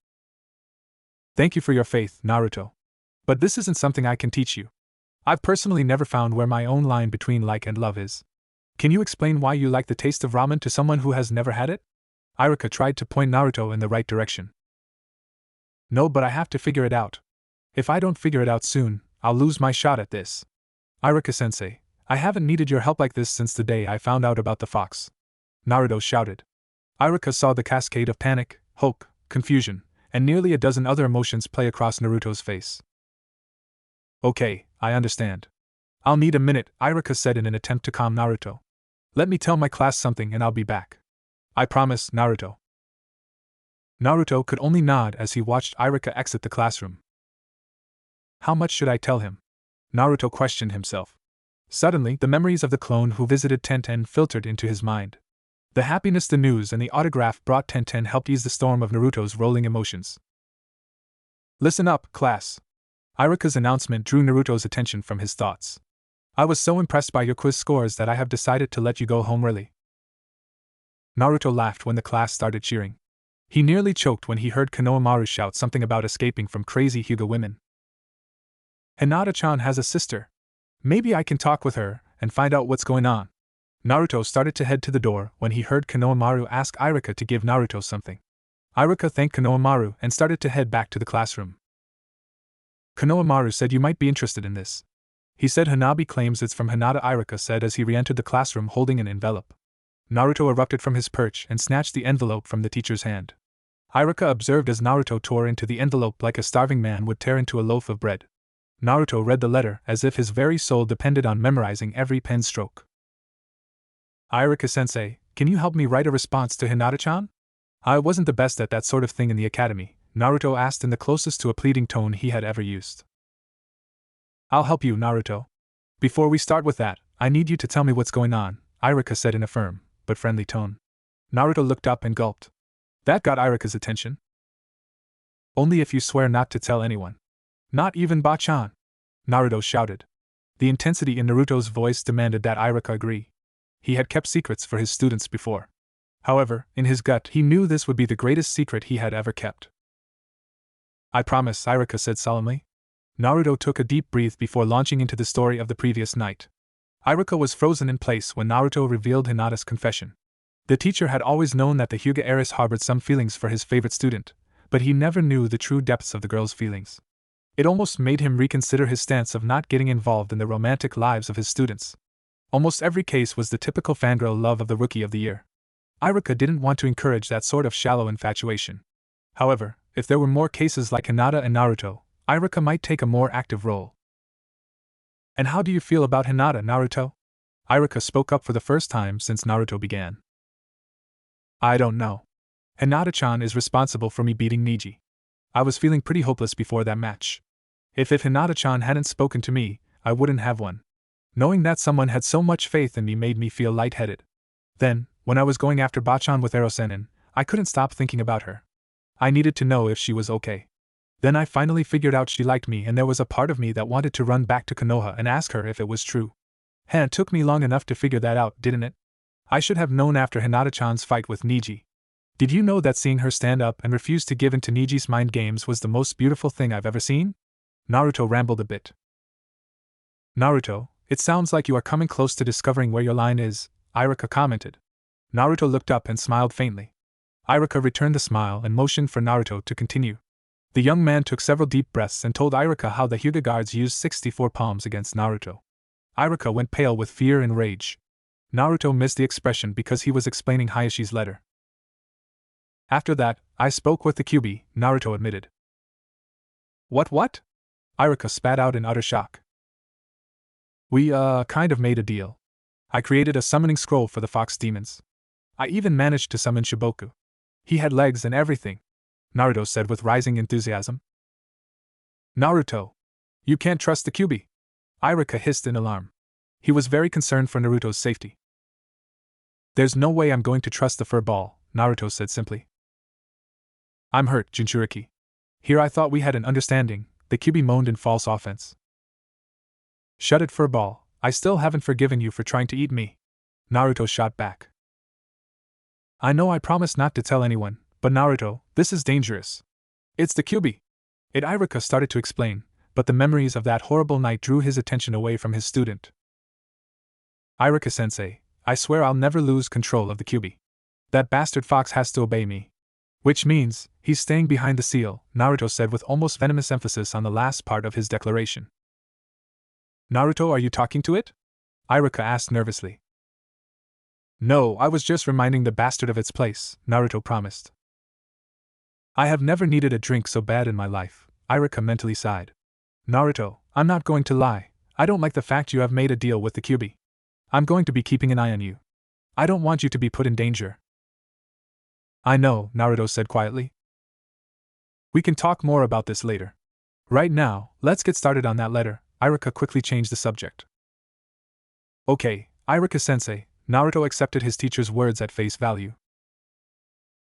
Thank you for your faith, Naruto. But this isn't something I can teach you. I've personally never found where my own line between like and love is. Can you explain why you like the taste of ramen to someone who has never had it? Irika tried to point Naruto in the right direction. No, but I have to figure it out. If I don't figure it out soon, I'll lose my shot at this. Irika-sensei, I haven't needed your help like this since the day I found out about the fox. Naruto shouted. Irika saw the cascade of panic, hope, confusion, and nearly a dozen other emotions play across Naruto's face. Okay, I understand. I'll need a minute, Irika said in an attempt to calm Naruto. Let me tell my class something and I'll be back. I promise, Naruto. Naruto could only nod as he watched Irika exit the classroom. How much should I tell him? Naruto questioned himself. Suddenly, the memories of the clone who visited Tenten filtered into his mind. The happiness, the news, and the autograph brought Tenten helped ease the storm of Naruto's rolling emotions. Listen up, class. Irika's announcement drew Naruto's attention from his thoughts. I was so impressed by your quiz scores that I have decided to let you go home early. Naruto laughed when the class started cheering. He nearly choked when he heard Konohamaru shout something about escaping from crazy Hyuga women. Hinata-chan has a sister. Maybe I can talk with her and find out what's going on. Naruto started to head to the door when he heard Konohamaru ask Irika to give Naruto something. Irika thanked Konohamaru and started to head back to the classroom. Konohamaru said you might be interested in this. He said Hanabi claims it's from Hinata, Irika said as he re-entered the classroom holding an envelope. Naruto erupted from his perch and snatched the envelope from the teacher's hand. Irika observed as Naruto tore into the envelope like a starving man would tear into a loaf of bread. Naruto read the letter as if his very soul depended on memorizing every pen stroke. Irika-sensei, can you help me write a response to Hinata-chan? I wasn't the best at that sort of thing in the academy, Naruto asked in the closest to a pleading tone he had ever used. I'll help you, Naruto. Before we start with that, I need you to tell me what's going on, Irika said in a firm, but friendly tone. Naruto looked up and gulped. That got Irika's attention. Only if you swear not to tell anyone. Not even Ba-chan, Naruto shouted. The intensity in Naruto's voice demanded that Irika agree. He had kept secrets for his students before. However, in his gut he knew this would be the greatest secret he had ever kept. I promise, Irika said solemnly. Naruto took a deep breath before launching into the story of the previous night. Irika was frozen in place when Naruto revealed Hinata's confession. The teacher had always known that the Hyuga heiress harbored some feelings for his favorite student, but he never knew the true depths of the girl's feelings. It almost made him reconsider his stance of not getting involved in the romantic lives of his students. Almost every case was the typical fangirl love of the Rookie of the Year. Irika didn't want to encourage that sort of shallow infatuation. However, if there were more cases like Hinata and Naruto, Irika might take a more active role. And how do you feel about Hinata, Naruto? Iruka spoke up for the first time since Naruto began. I don't know. Hinata-chan is responsible for me beating Niji. I was feeling pretty hopeless before that match. If Hinata-chan hadn't spoken to me, I wouldn't have won. Knowing that someone had so much faith in me made me feel lightheaded. Then, when I was going after Bachan with Erosenin, I couldn't stop thinking about her. I needed to know if she was okay. Then I finally figured out she liked me, and there was a part of me that wanted to run back to Konoha and ask her if it was true. It took me long enough to figure that out, didn't it? I should have known after Hinata-chan's fight with Niji. Did you know that seeing her stand up and refuse to give in to Niji's mind games was the most beautiful thing I've ever seen? Naruto rambled a bit. Naruto, it sounds like you are coming close to discovering where your line is, Iruka commented. Naruto looked up and smiled faintly. Iruka returned the smile and motioned for Naruto to continue. The young man took several deep breaths and told Iruka how the Hyuga guards used 64 palms against Naruto. Iruka went pale with fear and rage. Naruto missed the expression because he was explaining Hayashi's letter. After that, I spoke with the Kyuubi, Naruto admitted. What? Iruka spat out in utter shock. We, kind of made a deal. I created a summoning scroll for the fox demons. I even managed to summon Shiboku. He had legs and everything, Naruto said with rising enthusiasm. Naruto! You can't trust the Kyuubi! Iruka hissed in alarm. He was very concerned for Naruto's safety. There's no way I'm going to trust the fur ball, Naruto said simply. I'm hurt, Jinchuriki. Here I thought we had an understanding, the Kyuubi moaned in false offense. Shut it, furball, I still haven't forgiven you for trying to eat me, Naruto shot back. I know I promised not to tell anyone, but Naruto, this is dangerous. It's the Kyuubi. Iruka started to explain, but the memories of that horrible night drew his attention away from his student. Iruka-sensei, I swear I'll never lose control of the Kyuubi. That bastard fox has to obey me. Which means, he's staying behind the seal, Naruto said with almost venomous emphasis on the last part of his declaration. Naruto, are you talking to it? Iruka asked nervously. No, I was just reminding the bastard of its place, Naruto promised. I have never needed a drink so bad in my life, Iruka mentally sighed. Naruto, I'm not going to lie, I don't like the fact you have made a deal with the Kyuubi. I'm going to be keeping an eye on you. I don't want you to be put in danger. I know, Naruto said quietly. We can talk more about this later. Right now, let's get started on that letter. Iruka quickly changed the subject. Okay, Iruka-sensei, Naruto accepted his teacher's words at face value.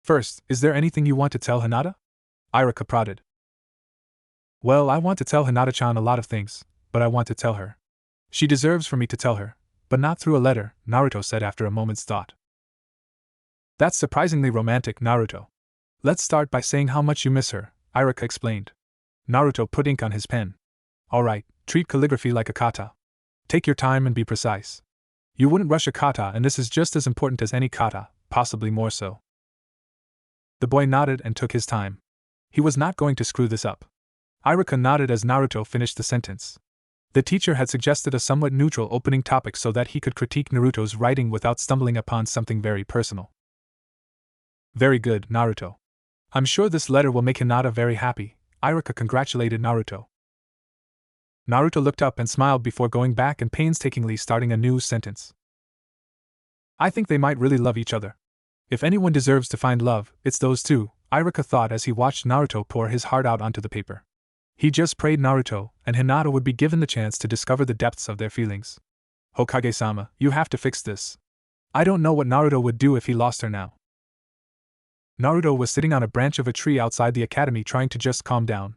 First, is there anything you want to tell Hinata? Iruka prodded. Well, I want to tell Hinata-chan a lot of things, but I want to tell her. She deserves for me to tell her, but not through a letter, Naruto said after a moment's thought. That's surprisingly romantic, Naruto. Let's start by saying how much you miss her, Iruka explained. Naruto put ink on his pen. Alright, treat calligraphy like a kata. Take your time and be precise. You wouldn't rush a kata, and this is just as important as any kata, possibly more so. The boy nodded and took his time. He was not going to screw this up. Iruka nodded as Naruto finished the sentence. The teacher had suggested a somewhat neutral opening topic so that he could critique Naruto's writing without stumbling upon something very personal. Very good, Naruto. I'm sure this letter will make Hinata very happy, Iruka congratulated Naruto. Naruto looked up and smiled before going back and painstakingly starting a new sentence. I think they might really love each other. If anyone deserves to find love, it's those two, Iruka thought as he watched Naruto pour his heart out onto the paper. He just prayed Naruto and Hinata would be given the chance to discover the depths of their feelings. Hokage-sama, you have to fix this. I don't know what Naruto would do if he lost her now. Naruto was sitting on a branch of a tree outside the academy trying to just calm down.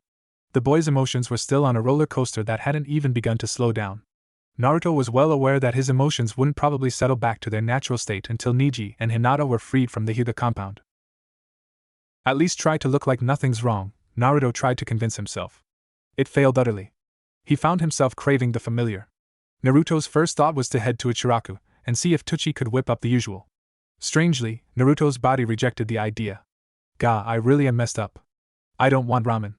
The boy's emotions were still on a roller coaster that hadn't even begun to slow down. Naruto was well aware that his emotions wouldn't probably settle back to their natural state until Niji and Hinata were freed from the Hyuga compound. At least try to look like nothing's wrong, Naruto tried to convince himself. It failed utterly. He found himself craving the familiar. Naruto's first thought was to head to Ichiraku and see if Tsuchi could whip up the usual. Strangely, Naruto's body rejected the idea. Gah, I really am messed up. I don't want ramen.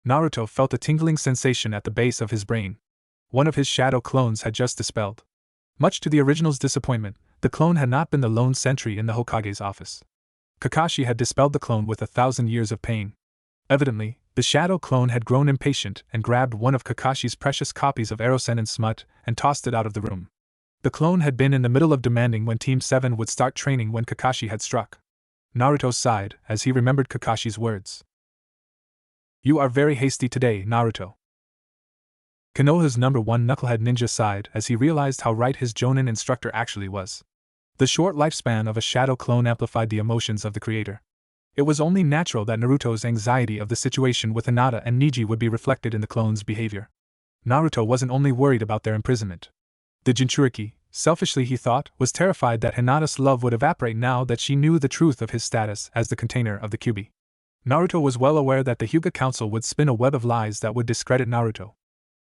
Naruto felt a tingling sensation at the base of his brain. One of his shadow clones had just dispelled. Much to the original's disappointment, the clone had not been the lone sentry in the Hokage's office. Kakashi had dispelled the clone with 1,000 years of pain. Evidently, The shadow clone had grown impatient and grabbed one of Kakashi's precious copies of Erosen and Smut and tossed it out of the room. The clone had been in the middle of demanding when Team 7 would start training when Kakashi had struck. Naruto sighed as he remembered Kakashi's words. "You are very hasty today, Naruto." Konoha's #1 knucklehead ninja sighed as he realized how right his Jonin instructor actually was. The short lifespan of a shadow clone amplified the emotions of the creator. It was only natural that Naruto's anxiety of the situation with Hinata and Neji would be reflected in the clones' behavior. Naruto wasn't only worried about their imprisonment. The Jinchuriki, selfishly he thought, was terrified that Hinata's love would evaporate now that she knew the truth of his status as the container of the Kyuubi. Naruto was well aware that the Hyuga Council would spin a web of lies that would discredit Naruto.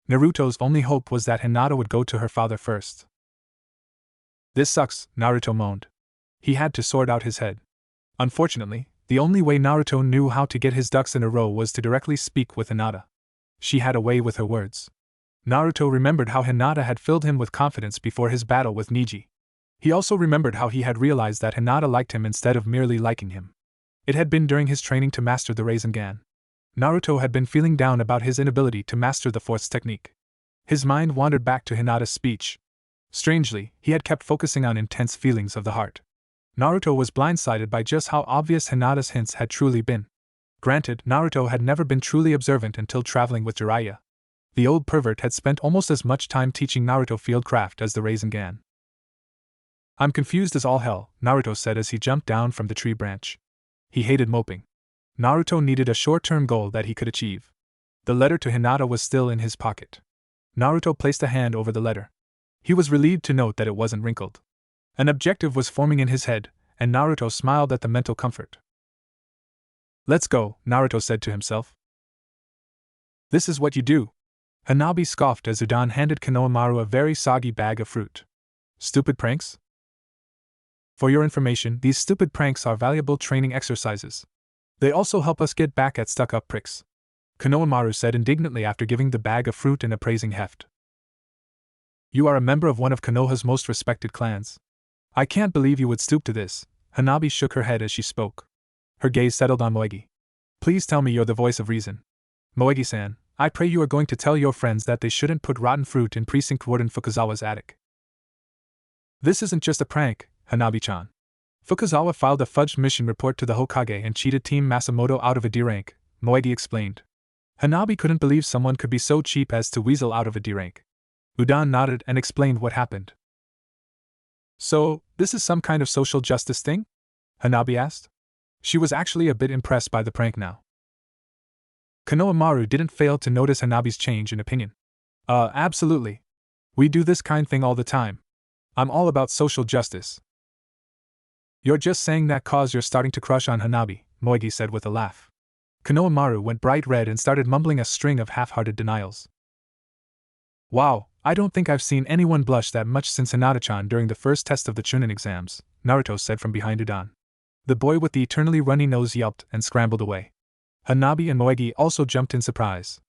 Naruto's only hope was that Hinata would go to her father first. "This sucks," Naruto moaned. He had to sort out his head. Unfortunately, the only way Naruto knew how to get his ducks in a row was to directly speak with Hinata. She had a way with her words. Naruto remembered how Hinata had filled him with confidence before his battle with Neji. He also remembered how he had realized that Hinata liked him instead of merely liking him. It had been during his training to master the Rasengan. Naruto had been feeling down about his inability to master the Fourth's technique. His mind wandered back to Hinata's speech. Strangely, he had kept focusing on intense feelings of the heart. Naruto was blindsided by just how obvious Hinata's hints had truly been. Granted, Naruto had never been truly observant until traveling with Jiraiya. The old pervert had spent almost as much time teaching Naruto fieldcraft as the Rasengan. "I'm confused as all hell," Naruto said as he jumped down from the tree branch. He hated moping. Naruto needed a short-term goal that he could achieve. The letter to Hinata was still in his pocket. Naruto placed a hand over the letter. He was relieved to note that it wasn't wrinkled. An objective was forming in his head, and Naruto smiled at the mental comfort. "Let's go," Naruto said to himself. "This is what you do." Hanabi scoffed as Udan handed Konohamaru a very soggy bag of fruit. "Stupid pranks?" "For your information, these stupid pranks are valuable training exercises. They also help us get back at stuck-up pricks," Konohamaru said indignantly after giving the bag of fruit an appraising heft. "You are a member of one of Konoha's most respected clans. I can't believe you would stoop to this." Hanabi shook her head as she spoke. Her gaze settled on Moegi. "Please tell me you're the voice of reason. Moegi-san, I pray you are going to tell your friends that they shouldn't put rotten fruit in Precinct Warden Fukuzawa's attic." "This isn't just a prank, Hanabi-chan. Fukuzawa filed a fudged mission report to the Hokage and cheated Team Masamoto out of a D rank," Moegi explained. Hanabi couldn't believe someone could be so cheap as to weasel out of a D rank. Udan nodded and explained what happened. "So, this is some kind of social justice thing?" Hanabi asked. She was actually a bit impressed by the prank now. Konohamaru didn't fail to notice Hanabi's change in opinion. Absolutely. We do this kind thing all the time. I'm all about social justice." "You're just saying that 'cause you're starting to crush on Hanabi," Moegi said with a laugh. Konohamaru went bright red and started mumbling a string of half-hearted denials. "Wow, I don't think I've seen anyone blush that much since Hinata-chan during the first test of the Chunin exams," Naruto said from behind Udan. The boy with the eternally runny nose yelped and scrambled away. Hanabi and Moegi also jumped in surprise.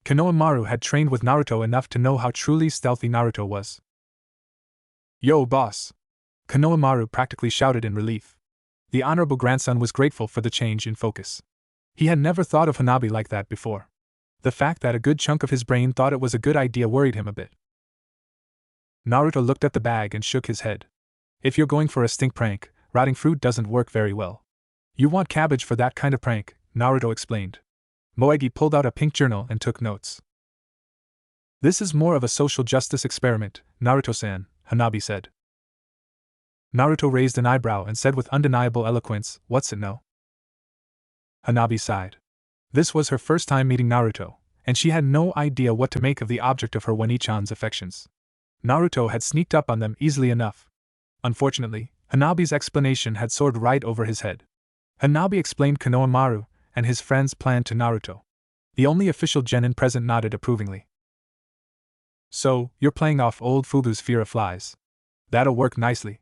Konohamaru had trained with Naruto enough to know how truly stealthy Naruto was. "Yo, boss!" Konohamaru practically shouted in relief. The honorable grandson was grateful for the change in focus. He had never thought of Hanabi like that before. The fact that a good chunk of his brain thought it was a good idea worried him a bit. Naruto looked at the bag and shook his head. "If you're going for a stink prank, rotting fruit doesn't work very well. You want cabbage for that kind of prank," Naruto explained. Moegi pulled out a pink journal and took notes. "This is more of a social justice experiment, Naruto-san," Hanabi said. Naruto raised an eyebrow and said with undeniable eloquence, "What's it no?" Hanabi sighed. This was her first time meeting Naruto, and she had no idea what to make of the object of her Wani-chan's affections. Naruto had sneaked up on them easily enough. Unfortunately, Hanabi's explanation had soared right over his head. Hanabi explained Konohamaru and his friend's plan to Naruto. The only official genin present nodded approvingly. "So, you're playing off old Fugu's fear of flies. That'll work nicely.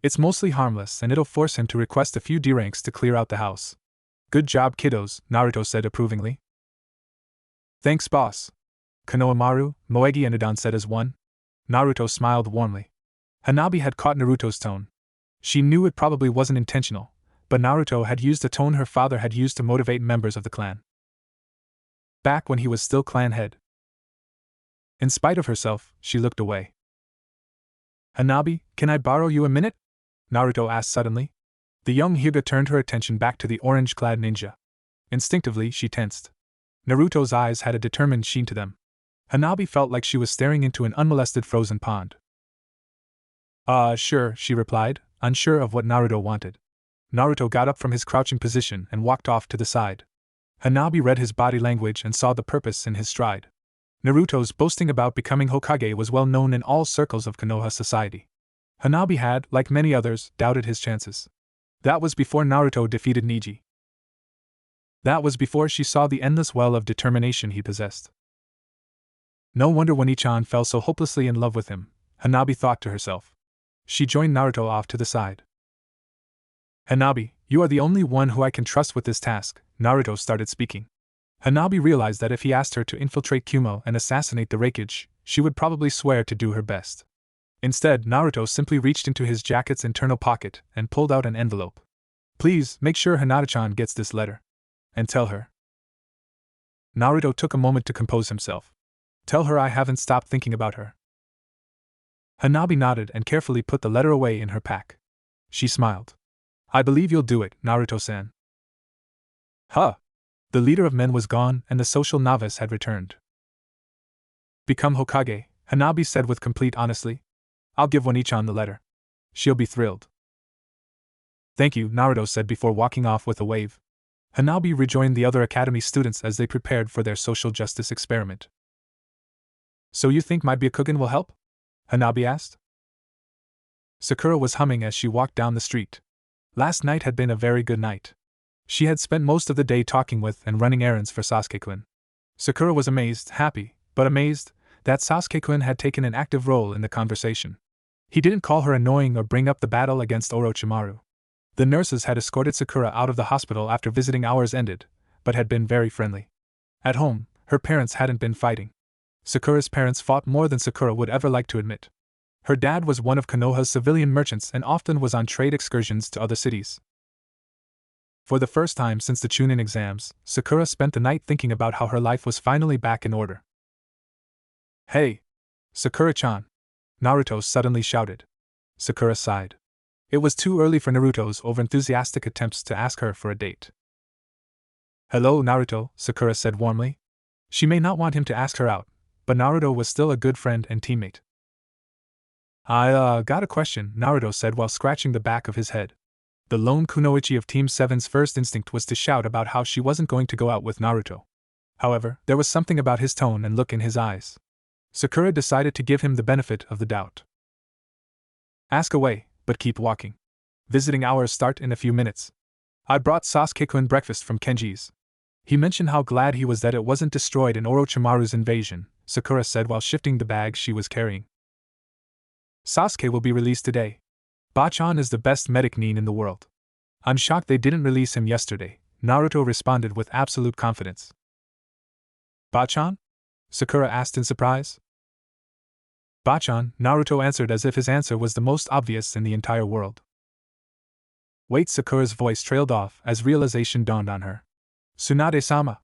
It's mostly harmless and it'll force him to request a few D ranks to clear out the house." "Good job, kiddos," Naruto said approvingly. "Thanks, boss." Konohamaru, Moegi and Udan said as one. Naruto smiled warmly. Hanabi had caught Naruto's tone. She knew it probably wasn't intentional, but Naruto had used a tone her father had used to motivate members of the clan. back when he was still clan head. In spite of herself, she looked away. Hanabi, can I borrow you a minute? Naruto asked suddenly. The young Hyuga turned her attention back to the orange-clad ninja. Instinctively, she tensed. Naruto's eyes had a determined sheen to them. Hanabi felt like she was staring into an unmolested frozen pond. Sure, she replied, unsure of what Naruto wanted. Naruto got up from his crouching position and walked off to the side. Hanabi read his body language and saw the purpose in his stride. Naruto's boasting about becoming Hokage was well known in all circles of Konoha society. Hanabi had, like many others, doubted his chances. That was before Naruto defeated Neji. That was before she saw the endless well of determination he possessed. No wonder One-chan fell so hopelessly in love with him, Hanabi thought to herself. She joined Naruto off to the side. Hanabi, you are the only one who I can trust with this task, Naruto started speaking. Hanabi realized that if he asked her to infiltrate Kumo and assassinate the Raikage, she would probably swear to do her best. Instead, Naruto simply reached into his jacket's internal pocket and pulled out an envelope. Please, make sure Hinata-chan gets this letter. And tell her. Naruto took a moment to compose himself. Tell her I haven't stopped thinking about her. Hanabi nodded and carefully put the letter away in her pack. She smiled. I believe you'll do it, Naruto-san. Huh. The leader of men was gone and the social novice had returned. Become Hokage, Hanabi said with complete honesty. I'll give One-chan the letter. She'll be thrilled. Thank you, Naruto said before walking off with a wave. Hanabi rejoined the other academy students as they prepared for their social justice experiment. So you think my Byakugan will help? Hanabi asked. Sakura was humming as she walked down the street. Last night had been a very good night. She had spent most of the day talking with and running errands for Sasuke-kun. Sakura was amazed, happy, but amazed, that Sasuke-kun had taken an active role in the conversation. He didn't call her annoying or bring up the battle against Orochimaru. The nurses had escorted Sakura out of the hospital after visiting hours ended, but had been very friendly. At home, her parents hadn't been fighting. Sakura's parents fought more than Sakura would ever like to admit. Her dad was one of Konoha's civilian merchants and often was on trade excursions to other cities. For the first time since the Chunin exams, Sakura spent the night thinking about how her life was finally back in order. Hey! Sakura-chan! Naruto suddenly shouted. Sakura sighed. It was too early for Naruto's overenthusiastic attempts to ask her for a date. Hello, Naruto, Sakura said warmly. She may not want him to ask her out, but Naruto was still a good friend and teammate. I got a question, Naruto said while scratching the back of his head. The lone kunoichi of Team 7's first instinct was to shout about how she wasn't going to go out with Naruto. However, there was something about his tone and look in his eyes. Sakura decided to give him the benefit of the doubt. Ask away, but keep walking. Visiting hours start in a few minutes. I brought Sasuke-kun breakfast from Kenji's. He mentioned how glad he was that it wasn't destroyed in Orochimaru's invasion, Sakura said while shifting the bag she was carrying. Sasuke will be released today. Bachan is the best medic nin in the world. I'm shocked they didn't release him yesterday, Naruto responded with absolute confidence. Bachan? Sakura asked in surprise. Bachan, Naruto answered as if his answer was the most obvious in the entire world. Wait, Sakura's voice trailed off as realization dawned on her. Tsunade-sama.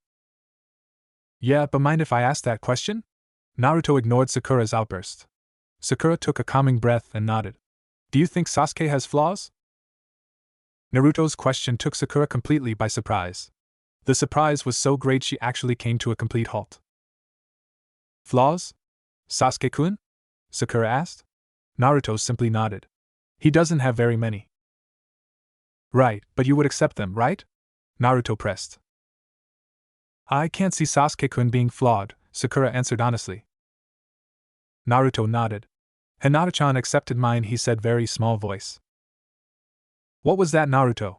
Yeah, but mind if I ask that question? Naruto ignored Sakura's outburst. Sakura took a calming breath and nodded. Do you think Sasuke has flaws? Naruto's question took Sakura completely by surprise. The surprise was so great she actually came to a complete halt. Flaws? Sasuke-kun? Sakura asked. Naruto simply nodded. He doesn't have very many. Right, but you would accept them, right? Naruto pressed. I can't see Sasuke-kun being flawed, Sakura answered honestly. Naruto nodded. Hinata-chan accepted mine, he said, very small voice. What was that, Naruto?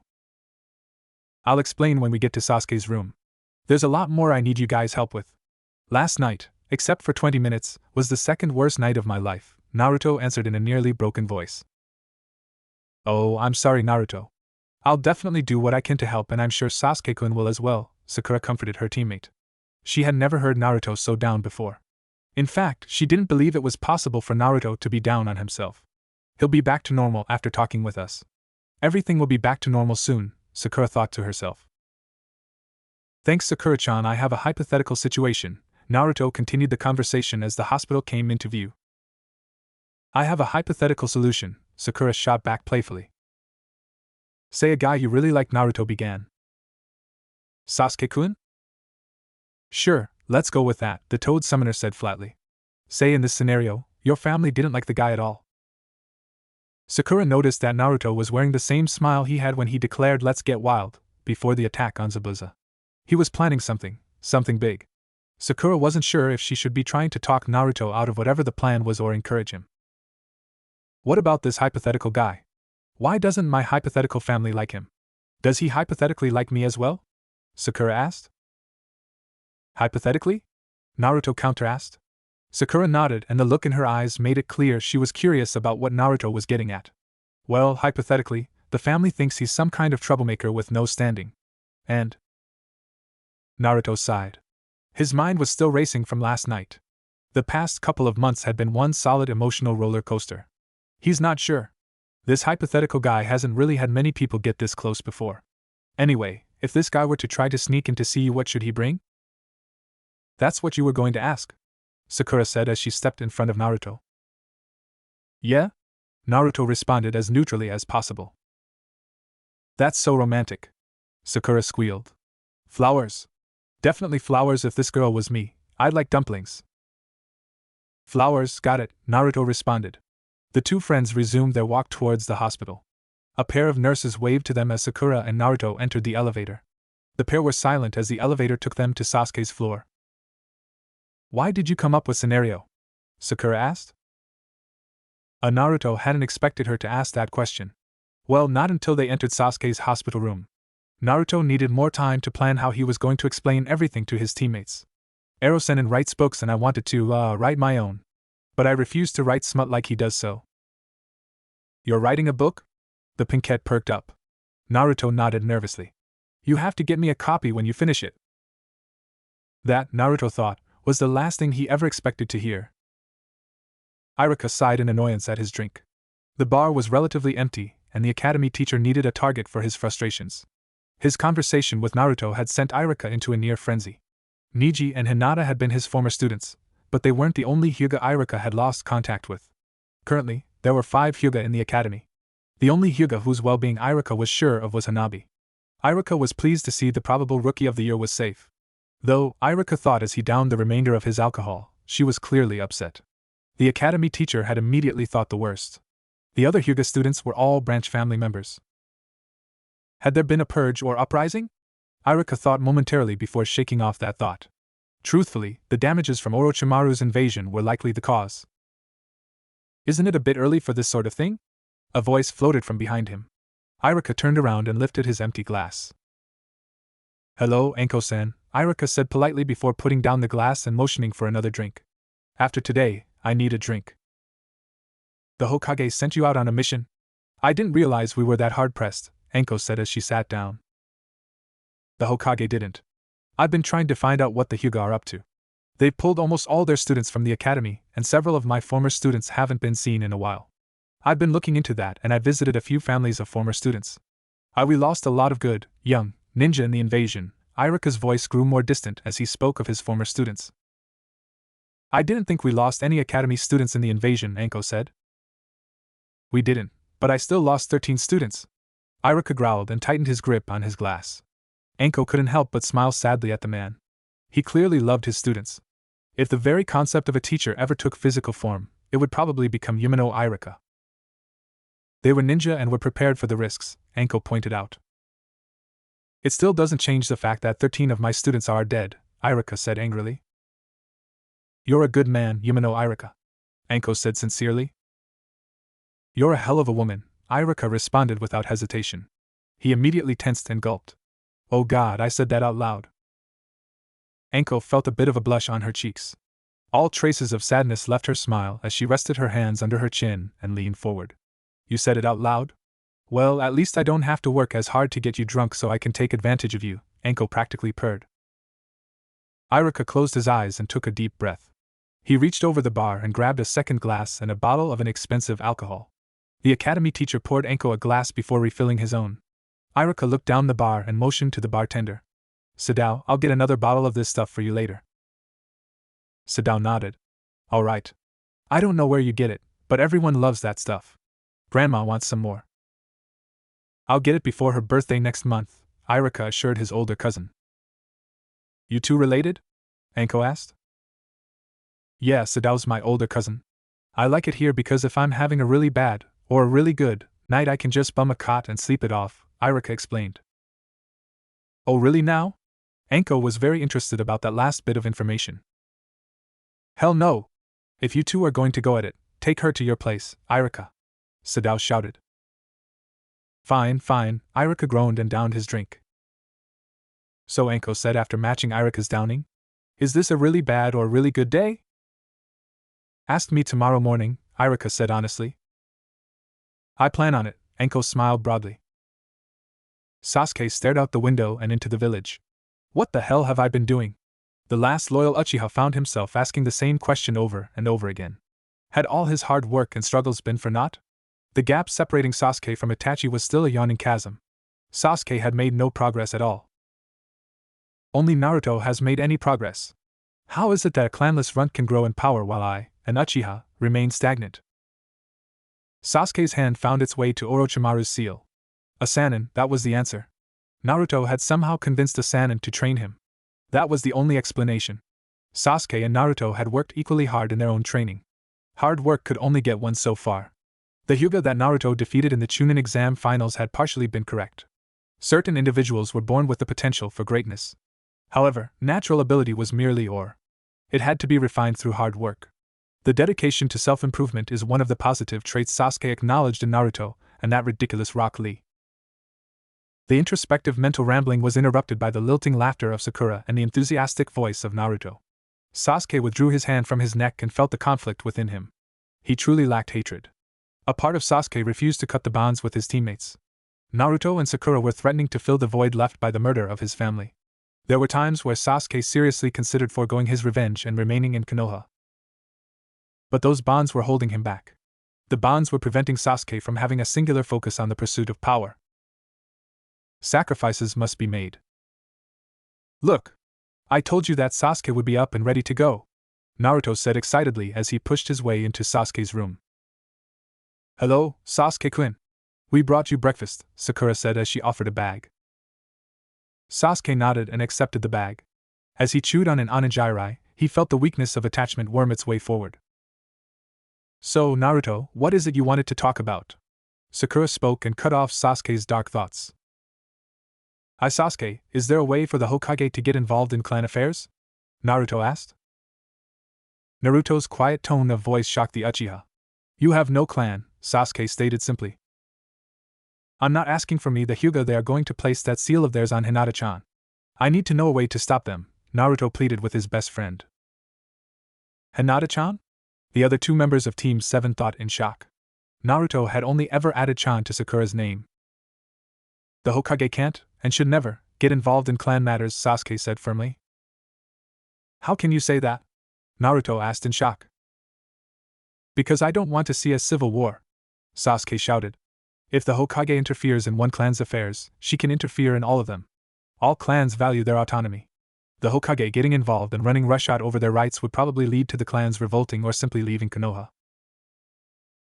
I'll explain when we get to Sasuke's room. There's a lot more I need you guys' help with. Last night, except for 20 minutes, was the second worst night of my life, Naruto answered in a nearly broken voice. Oh, I'm sorry, Naruto. I'll definitely do what I can to help and I'm sure Sasuke-kun will as well, Sakura comforted her teammate. She had never heard Naruto so down before. In fact, she didn't believe it was possible for Naruto to be down on himself. He'll be back to normal after talking with us. Everything will be back to normal soon, Sakura thought to herself. Thanks Sakura-chan, I have a hypothetical situation. Naruto continued the conversation as the hospital came into view. I have a hypothetical solution, Sakura shot back playfully. Say a guy you really like, Naruto began. Sasuke-kun? Sure, let's go with that, the Toad Summoner said flatly. Say in this scenario, your family didn't like the guy at all. Sakura noticed that Naruto was wearing the same smile he had when he declared "Let's get wild" before the attack on Zabuza. He was planning something big. Sakura wasn't sure if she should be trying to talk Naruto out of whatever the plan was or encourage him. What about this hypothetical guy? Why doesn't my hypothetical family like him? Does he hypothetically like me as well? Sakura asked. Hypothetically? Naruto counter-asked. Sakura nodded, and the look in her eyes made it clear she was curious about what Naruto was getting at. Well, hypothetically, the family thinks he's some kind of troublemaker with no standing. And... Naruto sighed. His mind was still racing from last night. The past couple of months had been one solid emotional roller coaster. He's not sure. This hypothetical guy hasn't really had many people get this close before. Anyway, if this guy were to try to sneak in to see you, what should he bring? That's what you were going to ask, Sakura said as she stepped in front of Naruto. Yeah? Naruto responded as neutrally as possible. That's so romantic, Sakura squealed. Flowers. Definitely flowers. If this girl was me, I'd like dumplings. Flowers, got it, Naruto responded. The two friends resumed their walk towards the hospital. A pair of nurses waved to them as Sakura and Naruto entered the elevator. The pair were silent as the elevator took them to Sasuke's floor. Why did you come up with scenario? Sakura asked. Naruto hadn't expected her to ask that question. Well, not until they entered Sasuke's hospital room. Naruto needed more time to plan how he was going to explain everything to his teammates. Ero-sen writes books and I wanted to, write my own. But I refused to write smut like he does so. You're writing a book? The pinkette perked up. Naruto nodded nervously. You have to get me a copy when you finish it. That, Naruto thought, was the last thing he ever expected to hear. Iruka sighed in annoyance at his drink. The bar was relatively empty, and the academy teacher needed a target for his frustrations. His conversation with Naruto had sent Iruka into a near frenzy. Niji and Hinata had been his former students, but they weren't the only Hyuga Iruka had lost contact with. Currently, there were 5 Hyuga in the academy. The only Hyuga whose well-being Iruka was sure of was Hanabi. Iruka was pleased to see the probable Rookie of the Year was safe. Though, Iruka thought as he downed the remainder of his alcohol, she was clearly upset. The academy teacher had immediately thought the worst. The other Hyuga students were all branch family members. Had there been a purge or uprising? Iruka thought momentarily before shaking off that thought. Truthfully, the damages from Orochimaru's invasion were likely the cause. Isn't it a bit early for this sort of thing? A voice floated from behind him. Iruka turned around and lifted his empty glass. Hello, Anko-san, Iruka said politely before putting down the glass and motioning for another drink. After today, I need a drink. The Hokage sent you out on a mission? I didn't realize we were that hard-pressed, Anko said as she sat down. The Hokage didn't. I've been trying to find out what the Hyuga are up to. They've pulled almost all their students from the academy, and several of my former students haven't been seen in a while. I've been looking into that and I visited a few families of former students. We lost a lot of good, young, ninja in the invasion. Iruka's voice grew more distant as he spoke of his former students. I didn't think we lost any academy students in the invasion, Anko said. We didn't, but I still lost 13 students. Iruka growled and tightened his grip on his glass. Anko couldn't help but smile sadly at the man. He clearly loved his students. If the very concept of a teacher ever took physical form, it would probably become Yumino Iruka. They were ninja and were prepared for the risks, Anko pointed out. It still doesn't change the fact that 13 of my students are dead, Iruka said angrily. You're a good man, Yumino Iruka, Anko said sincerely. You're a hell of a woman, Iruka responded without hesitation. He immediately tensed and gulped. Oh God, I said that out loud. Anko felt a bit of a blush on her cheeks. All traces of sadness left her smile as she rested her hands under her chin and leaned forward. You said it out loud? Well, at least I don't have to work as hard to get you drunk so I can take advantage of you, Anko practically purred. Iruka closed his eyes and took a deep breath. He reached over the bar and grabbed a second glass and a bottle of an expensive alcohol. The academy teacher poured Anko a glass before refilling his own. Iruka looked down the bar and motioned to the bartender. Sadao, I'll get another bottle of this stuff for you later. Sadao nodded. All right. I don't know where you get it, but everyone loves that stuff. Grandma wants some more. I'll get it before her birthday next month, Irika assured his older cousin. You two related? Anko asked. Yeah, Sadao's my older cousin. I like it here because if I'm having a really bad, or a really good, night I can just bum a cot and sleep it off, Irika explained. Oh really now? Anko was very interested about that last bit of information. Hell no! If you two are going to go at it, take her to your place, Irika. Sadao shouted. Fine, fine, Irika groaned and downed his drink. So Anko said after matching Irika's downing, is this a really bad or really good day? Ask me tomorrow morning, Irika said honestly. I plan on it, Anko smiled broadly. Sasuke stared out the window and into the village. What the hell have I been doing? The last loyal Uchiha found himself asking the same question over and over again. Had all his hard work and struggles been for naught? The gap separating Sasuke from Itachi was still a yawning chasm. Sasuke had made no progress at all. Only Naruto has made any progress. How is it that a clanless runt can grow in power while I, an Uchiha, remain stagnant? Sasuke's hand found its way to Orochimaru's seal. A Sannin, that was the answer. Naruto had somehow convinced a Sannin to train him. That was the only explanation. Sasuke and Naruto had worked equally hard in their own training. Hard work could only get one so far. The Hyuga that Naruto defeated in the Chunin exam finals had partially been correct. Certain individuals were born with the potential for greatness. However, natural ability was merely ore. It had to be refined through hard work. The dedication to self-improvement is one of the positive traits Sasuke acknowledged in Naruto, and that ridiculous Rock Lee. The introspective mental rambling was interrupted by the lilting laughter of Sakura and the enthusiastic voice of Naruto. Sasuke withdrew his hand from his neck and felt the conflict within him. He truly lacked hatred. A part of Sasuke refused to cut the bonds with his teammates. Naruto and Sakura were threatening to fill the void left by the murder of his family. There were times where Sasuke seriously considered foregoing his revenge and remaining in Konoha. But those bonds were holding him back. The bonds were preventing Sasuke from having a singular focus on the pursuit of power. Sacrifices must be made. Look! I told you that Sasuke would be up and ready to go, Naruto said excitedly as he pushed his way into Sasuke's room. Hello, Sasuke-kun. We brought you breakfast, Sakura said as she offered a bag. Sasuke nodded and accepted the bag. As he chewed on an onigiri, he felt the weakness of attachment worm its way forward. So, Naruto, what is it you wanted to talk about? Sakura spoke and cut off Sasuke's dark thoughts. Sasuke, is there a way for the Hokage to get involved in clan affairs? Naruto asked. Naruto's quiet tone of voice shocked the Uchiha. You have no clan, Sasuke stated simply. I'm not asking for me the Hyuga they are going to place that seal of theirs on Hinata-chan. I need to know a way to stop them, Naruto pleaded with his best friend. Hinata-chan? The other two members of Team 7 thought in shock. Naruto had only ever added Chan to Sakura's name. The Hokage can't, and should never, get involved in clan matters, Sasuke said firmly. How can you say that? Naruto asked in shock. Because I don't want to see a civil war, Sasuke shouted. If the Hokage interferes in one clan's affairs, she can interfere in all of them. All clans value their autonomy. The Hokage getting involved and running roughshod over their rights would probably lead to the clans revolting or simply leaving Konoha.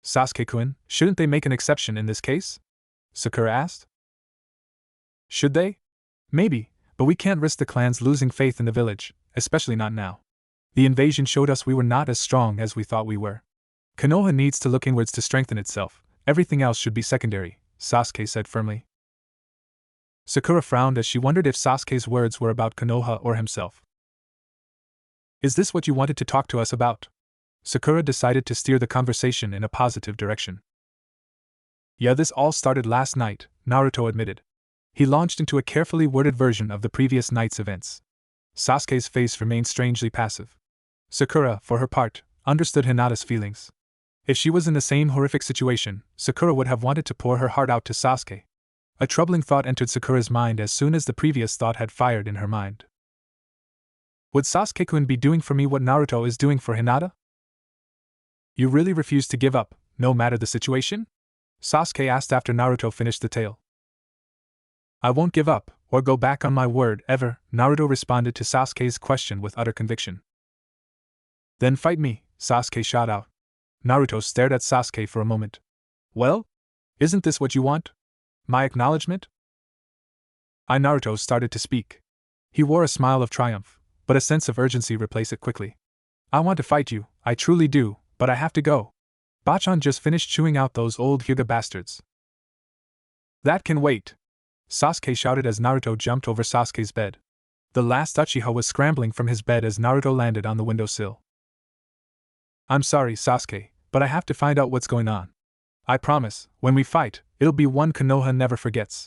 Sasuke-kun, shouldn't they make an exception in this case? Sakura asked. Should they? Maybe, but we can't risk the clans losing faith in the village, especially not now. The invasion showed us we were not as strong as we thought we were. Konoha needs to look inwards to strengthen itself, everything else should be secondary, Sasuke said firmly. Sakura frowned as she wondered if Sasuke's words were about Konoha or himself. Is this what you wanted to talk to us about? Sakura decided to steer the conversation in a positive direction. Yeah, this all started last night, Naruto admitted. He launched into a carefully worded version of the previous night's events. Sasuke's face remained strangely passive. Sakura, for her part, understood Hinata's feelings. If she was in the same horrific situation, Sakura would have wanted to pour her heart out to Sasuke. A troubling thought entered Sakura's mind as soon as the previous thought had fired in her mind. Would Sasuke-kun be doing for me what Naruto is doing for Hinata? You really refuse to give up, no matter the situation? Sasuke asked after Naruto finished the tale. I won't give up, Or go back on my word, ever, Naruto responded to Sasuke's question with utter conviction. Then fight me, Sasuke shot out. Naruto stared at Sasuke for a moment. Well? Isn't this what you want? My acknowledgement? Naruto started to speak. He wore a smile of triumph, but a sense of urgency replaced it quickly. I want to fight you, I truly do, but I have to go. Bachan just finished chewing out those old Hyuga bastards. That can wait, Sasuke shouted as Naruto jumped over Sasuke's bed. The last Uchiha was scrambling from his bed as Naruto landed on the windowsill. I'm sorry, Sasuke, but I have to find out what's going on. I promise, when we fight, it'll be one Konoha never forgets.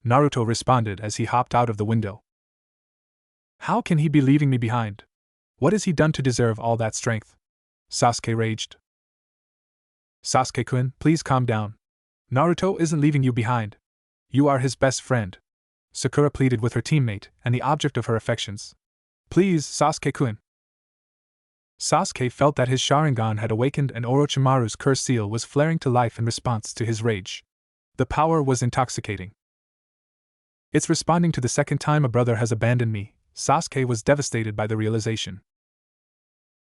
Naruto responded as he hopped out of the window. How can he be leaving me behind? What has he done to deserve all that strength? Sasuke raged. Sasuke-kun, please calm down. Naruto isn't leaving you behind. You are his best friend. Sakura pleaded with her teammate and the object of her affections. Please, Sasuke-kun. Sasuke felt that his Sharingan had awakened and Orochimaru's curse seal was flaring to life in response to his rage. The power was intoxicating. It's responding to the second time a brother has abandoned me. Sasuke was devastated by the realization.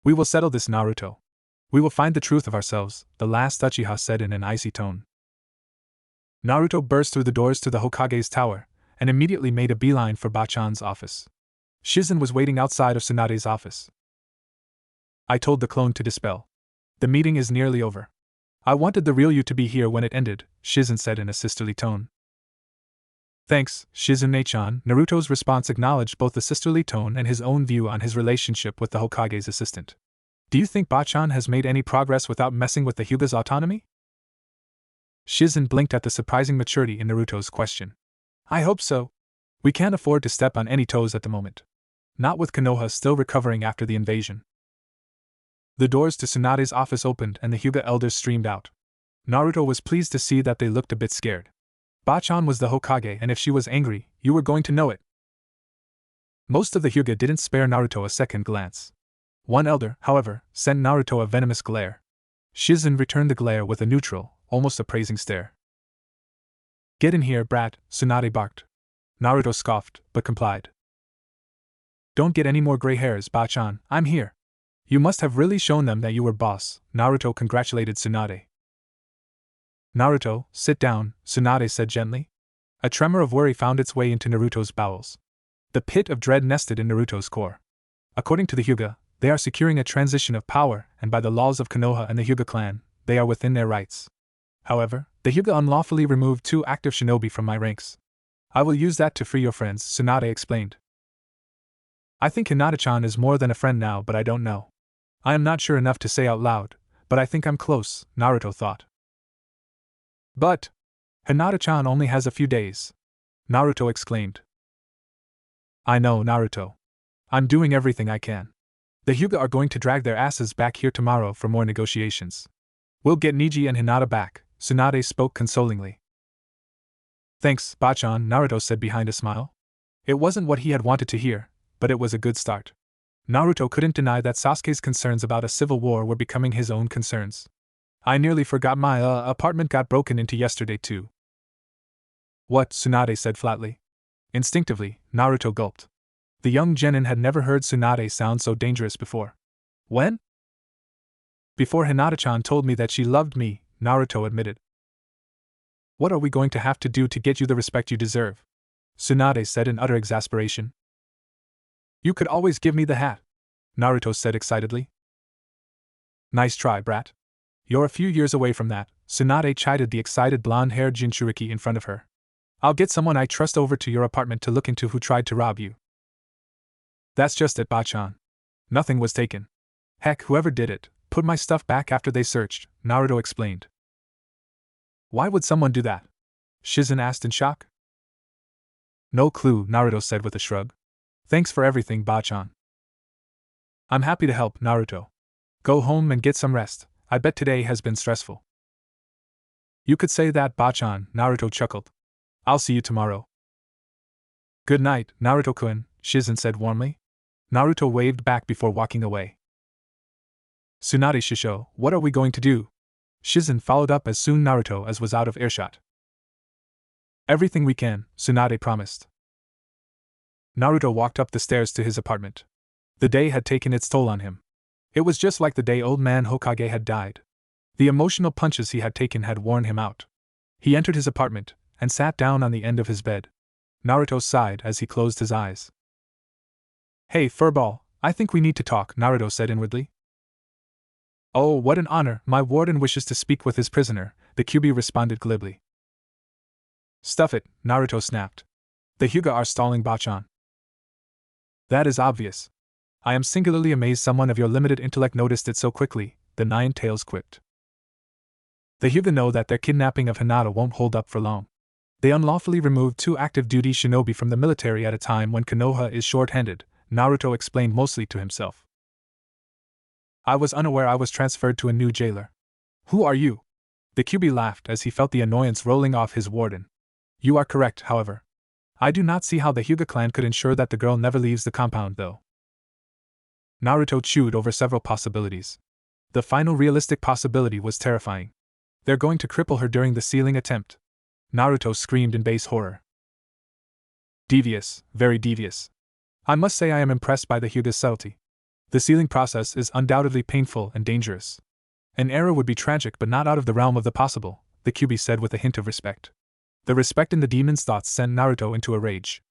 We will settle this, Naruto. We will find the truth of ourselves, the last Uchiha said in an icy tone. Naruto burst through the doors to the Hokage's tower, and immediately made a beeline for Bachan's office. Shizen was waiting outside of Tsunade's office. I told the clone to dispel. The meeting is nearly over. I wanted the real you to be here when it ended, Shizen said in a sisterly tone. Thanks, Shizune-chan. Naruto's response acknowledged both the sisterly tone and his own view on his relationship with the Hokage's assistant. Do you think Bachan has made any progress without messing with the Hyuga's autonomy? Shizen blinked at the surprising maturity in Naruto's question. I hope so. We can't afford to step on any toes at the moment. Not with Konoha still recovering after the invasion. The doors to Tsunade's office opened and the Hyuga elders streamed out. Naruto was pleased to see that they looked a bit scared. Bachan was the Hokage, and if she was angry, you were going to know it. Most of the Hyuga didn't spare Naruto a second glance. One elder, however, sent Naruto a venomous glare. Shizen returned the glare with a neutral, almost appraising stare. Get in here, brat, Tsunade barked. Naruto scoffed, but complied. Don't get any more gray hairs, Bachan, I'm here. You must have really shown them that you were boss, Naruto congratulated Tsunade. Naruto, sit down, Tsunade said gently. A tremor of worry found its way into Naruto's bowels. The pit of dread nested in Naruto's core. According to the Hyuga, they are securing a transition of power, and by the laws of Konoha and the Hyuga clan, they are within their rights. However, the Hyuga unlawfully removed 2 active shinobi from my ranks. I will use that to free your friends, Tsunade explained. I think Hinata-chan is more than a friend now, but I don't know. I am not sure enough to say out loud, but I think I'm close, Naruto thought. But Hinata-chan only has a few days, Naruto exclaimed. I know, Naruto. I'm doing everything I can. The Hyuga are going to drag their asses back here tomorrow for more negotiations. We'll get Niji and Hinata back, Tsunade spoke consolingly. Thanks, Bachan, Naruto said behind a smile. It wasn't what he had wanted to hear, but it was a good start. Naruto couldn't deny that Sasuke's concerns about a civil war were becoming his own concerns. I nearly forgot my apartment got broken into yesterday too. What? Tsunade said flatly. Instinctively, Naruto gulped. The young genin had never heard Tsunade sound so dangerous before. When? Before Hinata-chan told me that she loved me, Naruto admitted. What are we going to have to do to get you the respect you deserve? Tsunade said in utter exasperation. You could always give me the hat, Naruto said excitedly. Nice try, brat. You're a few years away from that, Tsunade chided the excited blonde-haired Jinchuriki in front of her. I'll get someone I trust over to your apartment to look into who tried to rob you. That's just it, Bachan. Nothing was taken. Heck, whoever did it, put my stuff back after they searched, Naruto explained. Why would someone do that? Shizen asked in shock. No clue, Naruto said with a shrug. Thanks for everything, Bachan. I'm happy to help, Naruto. Go home and get some rest. I bet today has been stressful. You could say that, Bachan, Naruto chuckled. I'll see you tomorrow. Good night, Naruto-kun, Shizen said warmly. Naruto waved back before walking away. Tsunade Shisho, what are we going to do? Shizen followed up as soon Naruto as was out of earshot. Everything we can, Tsunade promised. Naruto walked up the stairs to his apartment. The day had taken its toll on him. It was just like the day old man Hokage had died. The emotional punches he had taken had worn him out. He entered his apartment and sat down on the end of his bed. Naruto sighed as he closed his eyes. Hey, Furball, I think we need to talk, Naruto said inwardly. Oh, what an honor, my warden wishes to speak with his prisoner, the Kyuubi responded glibly. Stuff it, Naruto snapped. The Hyuga are stalling Bachan. That is obvious. I am singularly amazed someone of your limited intellect noticed it so quickly, the Nine Tails quipped. The Hyuga know that their kidnapping of Hinata won't hold up for long. They unlawfully removed 2 active duty shinobi from the military at a time when Konoha is short-handed, Naruto explained mostly to himself. I was unaware I was transferred to a new jailer. Who are you? The Kyuubi laughed as he felt the annoyance rolling off his warden. You are correct, however. I do not see how the Hyuga clan could ensure that the girl never leaves the compound, though. Naruto chewed over several possibilities. The final realistic possibility was terrifying. They're going to cripple her during the sealing attempt. Naruto screamed in base horror. Devious, very devious. I must say I am impressed by the Hyuga's subtlety. The sealing process is undoubtedly painful and dangerous. An error would be tragic but not out of the realm of the possible, the Kyuubi said with a hint of respect. The respect in the demon's thoughts sent Naruto into a rage.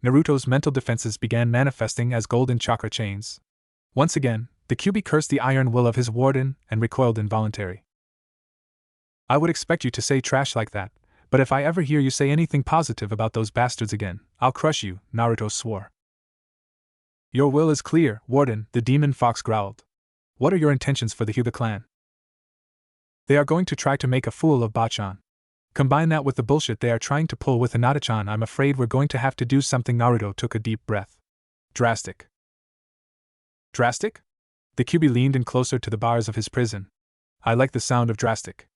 Naruto's mental defenses began manifesting as golden chakra chains. Once again, the Kyuubi cursed the iron will of his warden and recoiled involuntarily. I would expect you to say trash like that, but if I ever hear you say anything positive about those bastards again, I'll crush you, Naruto swore. Your will is clear, Warden, the demon fox growled. What are your intentions for the Hyuga clan? They are going to try to make a fool of Bachan. Combine that with the bullshit they are trying to pull with Hinata-chan, I'm afraid we're going to have to do something. Naruto took a deep breath. Drastic. Drastic? The Kyuubi leaned in closer to the bars of his prison. I like the sound of drastic.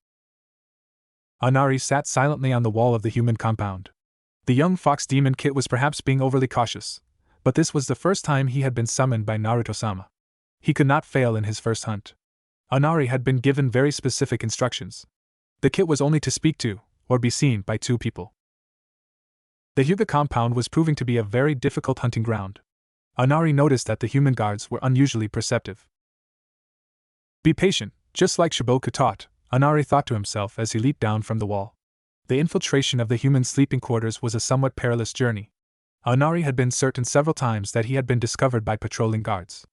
Anari sat silently on the wall of the human compound. The young fox demon Kit was perhaps being overly cautious, but this was the first time he had been summoned by Naruto-sama. He could not fail in his first hunt. Anari had been given very specific instructions. The Kit was only to speak to, or be seen by 2 people. The Hyuga compound was proving to be a very difficult hunting ground. Anari noticed that the human guards were unusually perceptive. Be patient, just like Shiboku taught, Anari thought to himself as he leaped down from the wall. The infiltration of the human sleeping quarters was a somewhat perilous journey. Anari had been certain several times that he had been discovered by patrolling guards.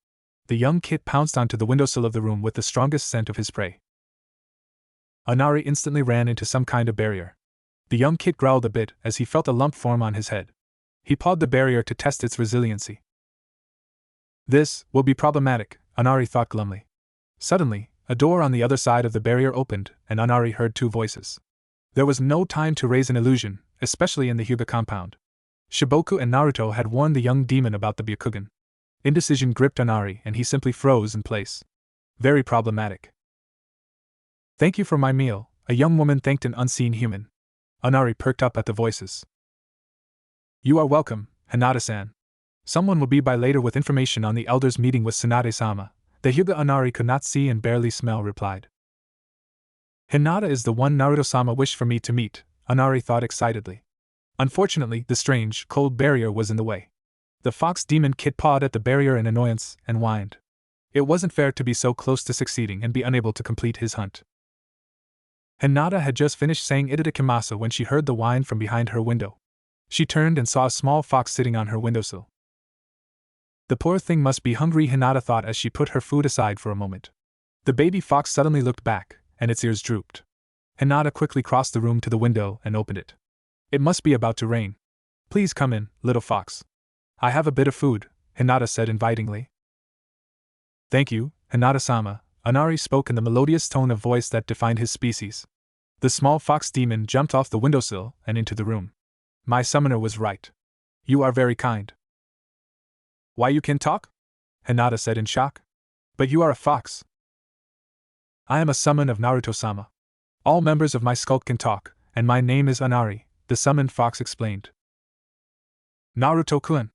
The young Kit pounced onto the windowsill of the room with the strongest scent of his prey. Anari instantly ran into some kind of barrier. The young Kit growled a bit as he felt a lump form on his head. He pawed the barrier to test its resiliency. This will be problematic, Anari thought glumly. Suddenly, a door on the other side of the barrier opened, and Anari heard 2 voices. There was no time to raise an illusion, especially in the Hyuga compound. Shiboku and Naruto had warned the young demon about the Byakugan. Indecision gripped Anari and he simply froze in place. Very problematic. Thank you for my meal, a young woman thanked an unseen human. Anari perked up at the voices. You are welcome, Hinata-san. Someone will be by later with information on the elders meeting with Tsunade-sama. The Hyuga Anari could not see and barely smell replied. Hinata is the one Naruto-sama wished for me to meet, Anari thought excitedly. Unfortunately, the strange, cold barrier was in the way. The fox demon Kit pawed at the barrier in annoyance and whined. It wasn't fair to be so close to succeeding and be unable to complete his hunt. Hinata had just finished saying itadakimasu when she heard the whine from behind her window. She turned and saw a small fox sitting on her windowsill. The poor thing must be hungry, Hinata thought as she put her food aside for a moment. The baby fox suddenly looked back, and its ears drooped. Hinata quickly crossed the room to the window and opened it. It must be about to rain. Please come in, little fox. I have a bit of food, Hinata said invitingly. Thank you, Hinata-sama, Anari spoke in the melodious tone of voice that defined his species. The small fox demon jumped off the windowsill and into the room. My summoner was right. You are very kind. Why you can talk? Hinata said in shock. But you are a fox. I am a summon of Naruto-sama. All members of my cult can talk, and my name is Anari, the summoned fox explained. Naruto-kun!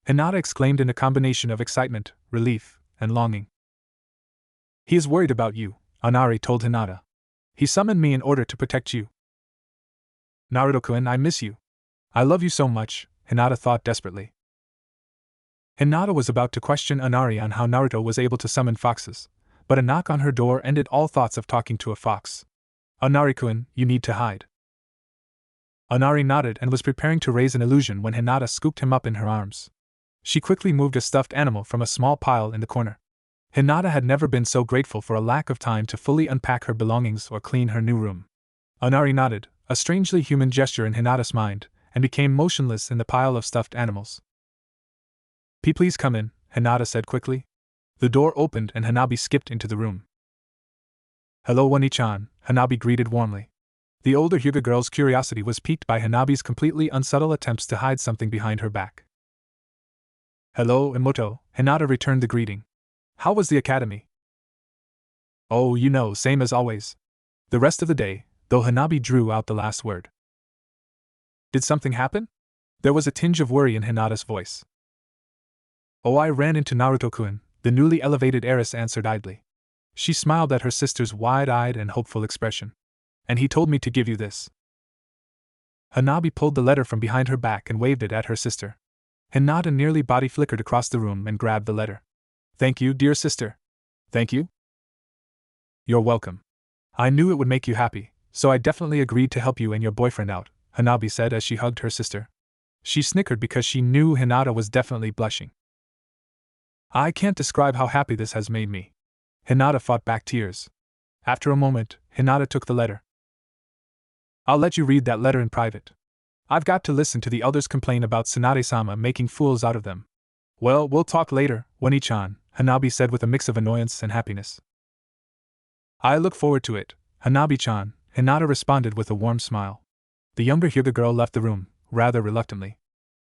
Hinata exclaimed in a combination of excitement, relief, and longing. He is worried about you, Anari told Hinata. He summoned me in order to protect you. Naruto-kun, I miss you. I love you so much, Hinata thought desperately. Hinata was about to question Inari on how Naruto was able to summon foxes, but a knock on her door ended all thoughts of talking to a fox. Inari-kun, you need to hide. Inari nodded and was preparing to raise an illusion when Hinata scooped him up in her arms. She quickly moved a stuffed animal from a small pile in the corner. Hinata had never been so grateful for a lack of time to fully unpack her belongings or clean her new room. Inari nodded, a strangely human gesture in Hinata's mind, and became motionless in the pile of stuffed animals. Please come in, Hinata said quickly. The door opened and Hanabi skipped into the room. Hello Wani-chan, Hanabi greeted warmly. The older Hyuga girl's curiosity was piqued by Hanabi's completely unsubtle attempts to hide something behind her back. Hello Emoto, Hinata returned the greeting. How was the academy? Oh, same as always. The rest of the day, though Hanabi drew out the last word. Did something happen? There was a tinge of worry in Hinata's voice. Oh, I ran into Naruto-kun, the newly elevated heiress answered idly. She smiled at her sister's wide-eyed and hopeful expression. And he told me to give you this. Hanabi pulled the letter from behind her back and waved it at her sister. Hinata nearly body flickered across the room and grabbed the letter. Thank you, dear sister. Thank you? You're welcome. I knew it would make you happy, so I definitely agreed to help you and your boyfriend out, Hanabi said as she hugged her sister. She snickered because she knew Hinata was definitely blushing. I can't describe how happy this has made me. Hinata fought back tears. After a moment, Hinata took the letter. I'll let you read that letter in private. I've got to listen to the elders complain about Tsunade-sama making fools out of them. Well, we'll talk later, Wani-chan, Hanabi said with a mix of annoyance and happiness. I look forward to it, Hanabi-chan, Hinata responded with a warm smile. The younger Hyuga girl left the room, rather reluctantly.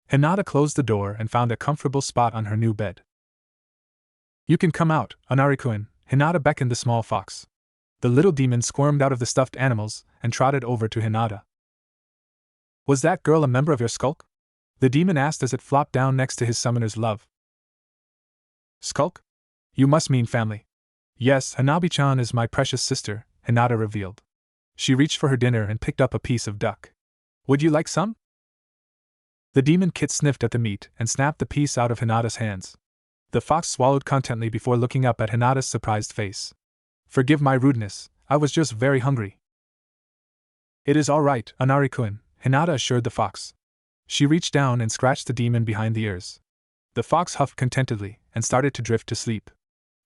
Hinata closed the door and found a comfortable spot on her new bed. You can come out, Inari-kun, Hinata beckoned the small fox. The little demon squirmed out of the stuffed animals and trotted over to Hinata. Was that girl a member of your skulk? The demon asked as it flopped down next to his summoner's love. Skulk? You must mean family. Yes, Hanabi-chan is my precious sister, Hinata revealed. She reached for her dinner and picked up a piece of duck. Would you like some? The demon kit sniffed at the meat and snapped the piece out of Hinata's hands. The fox swallowed contentedly before looking up at Hinata's surprised face. Forgive my rudeness, I was just very hungry. It is all right, Inari-kun, Hinata assured the fox. She reached down and scratched the demon behind the ears. The fox huffed contentedly and started to drift to sleep.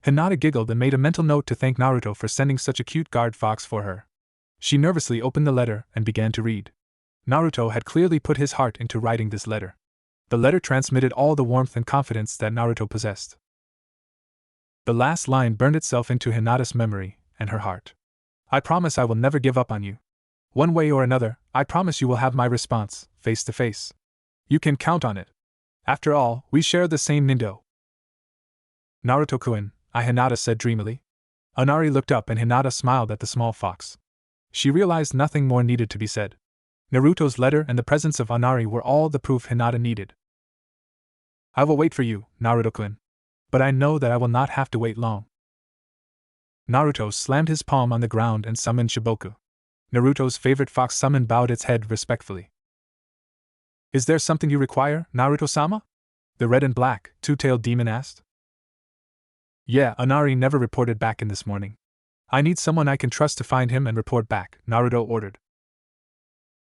Hinata giggled and made a mental note to thank Naruto for sending such a cute guard fox for her. She nervously opened the letter and began to read. Naruto had clearly put his heart into writing this letter. The letter transmitted all the warmth and confidence that Naruto possessed. The last line burned itself into Hinata's memory and her heart. I promise I will never give up on you. One way or another, I promise you will have my response, face to face. You can count on it. After all, we share the same Nindo. Naruto-kun, Hinata said dreamily. Inari looked up and Hinata smiled at the small fox. She realized nothing more needed to be said. Naruto's letter and the presence of Inari were all the proof Hinata needed. I will wait for you, Naruto-kun. But I know that I will not have to wait long. Naruto slammed his palm on the ground and summoned Shiboku. Naruto's favorite fox summon bowed its head respectfully. Is there something you require, Naruto-sama? The red and black, two-tailed demon asked. Yeah, Inari never reported back in this morning. I need someone I can trust to find him and report back, Naruto ordered.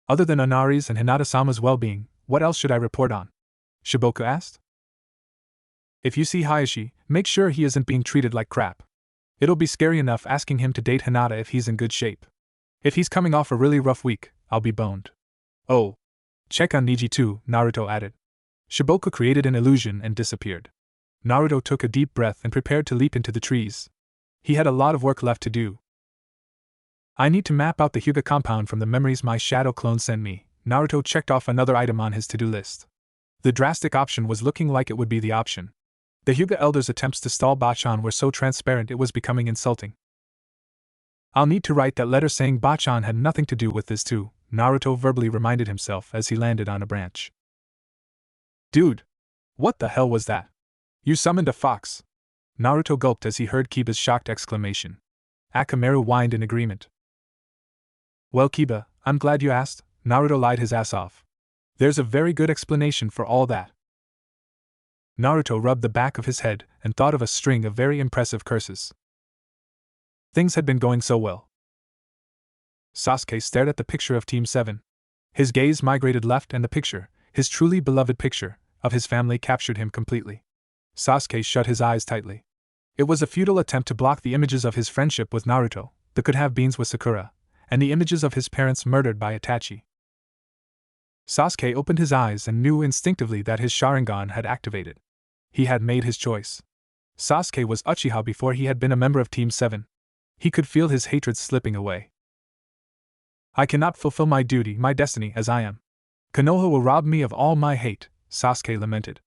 Other than Inari's and Hinata-sama's well-being, what else should I report on? Shiboku asked. If you see Hayashi, make sure he isn't being treated like crap. It'll be scary enough asking him to date Hinata if he's in good shape. If he's coming off a really rough week, I'll be boned. Oh. Check on Niji too, Naruto added. Shiboku created an illusion and disappeared. Naruto took a deep breath and prepared to leap into the trees. He had a lot of work left to do. I need to map out the Hyuga compound from the memories my shadow clone sent me. Naruto checked off another item on his to-do list. The drastic option was looking like it would be the option. The Hyuga elders' attempts to stall Bachan were so transparent it was becoming insulting. I'll need to write that letter saying Bachan had nothing to do with this too, Naruto verbally reminded himself as he landed on a branch. Dude! What the hell was that? You summoned a fox! Naruto gulped as he heard Kiba's shocked exclamation. Akamaru whined in agreement. Well Kiba, I'm glad you asked, Naruto lied his ass off. There's a very good explanation for all that. Naruto rubbed the back of his head and thought of a string of very impressive curses. Things had been going so well. Sasuke stared at the picture of Team 7. His gaze migrated left and the picture, his truly beloved picture, of his family captured him completely. Sasuke shut his eyes tightly. It was a futile attempt to block the images of his friendship with Naruto, the could-have-beens with Sakura, and the images of his parents murdered by Itachi. Sasuke opened his eyes and knew instinctively that his Sharingan had activated. He had made his choice. Sasuke was Uchiha before he had been a member of Team 7. He could feel his hatred slipping away. I cannot fulfill my duty, my destiny, as I am. Konoha will rob me of all my hate, Sasuke lamented.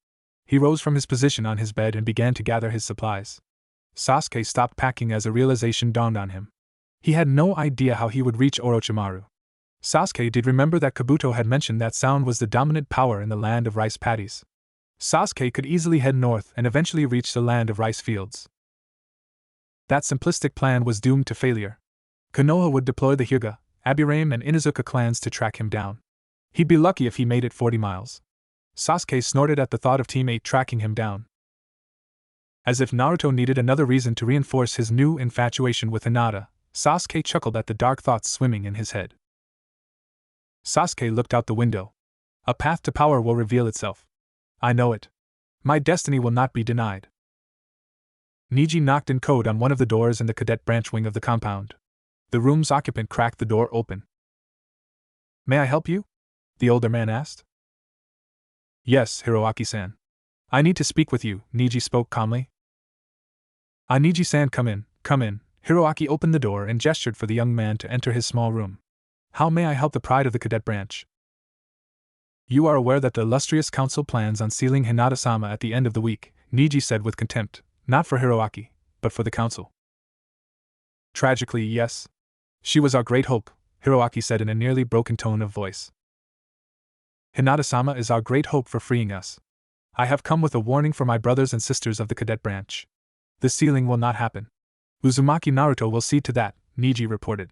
He rose from his position on his bed and began to gather his supplies. Sasuke stopped packing as a realization dawned on him. He had no idea how he would reach Orochimaru. Sasuke did remember that Kabuto had mentioned that sound was the dominant power in the land of rice paddies. Sasuke could easily head north and eventually reach the land of rice fields. That simplistic plan was doomed to failure. Konoha would deploy the Hyuga, Aburame, and Inuzuka clans to track him down. He'd be lucky if he made it 40 miles. Sasuke snorted at the thought of Team 8 tracking him down. As if Naruto needed another reason to reinforce his new infatuation with Hinata, Sasuke chuckled at the dark thoughts swimming in his head. Sasuke looked out the window. A path to power will reveal itself. I know it. My destiny will not be denied. Neji knocked in code on one of the doors in the cadet branch wing of the compound. The room's occupant cracked the door open. May I help you? The older man asked. Yes, Hiroaki-san. I need to speak with you, Neji spoke calmly. Neji-san, come in, come in. Hiroaki opened the door and gestured for the young man to enter his small room. How may I help the pride of the cadet branch? You are aware that the illustrious council plans on sealing Hinata-sama at the end of the week, Neji said with contempt, not for Hiroaki, but for the council. Tragically, yes. She was our great hope, Hiroaki said in a nearly broken tone of voice. Hinata-sama is our great hope for freeing us. I have come with a warning for my brothers and sisters of the cadet branch. The sealing will not happen. Uzumaki Naruto will see to that, Neji reported.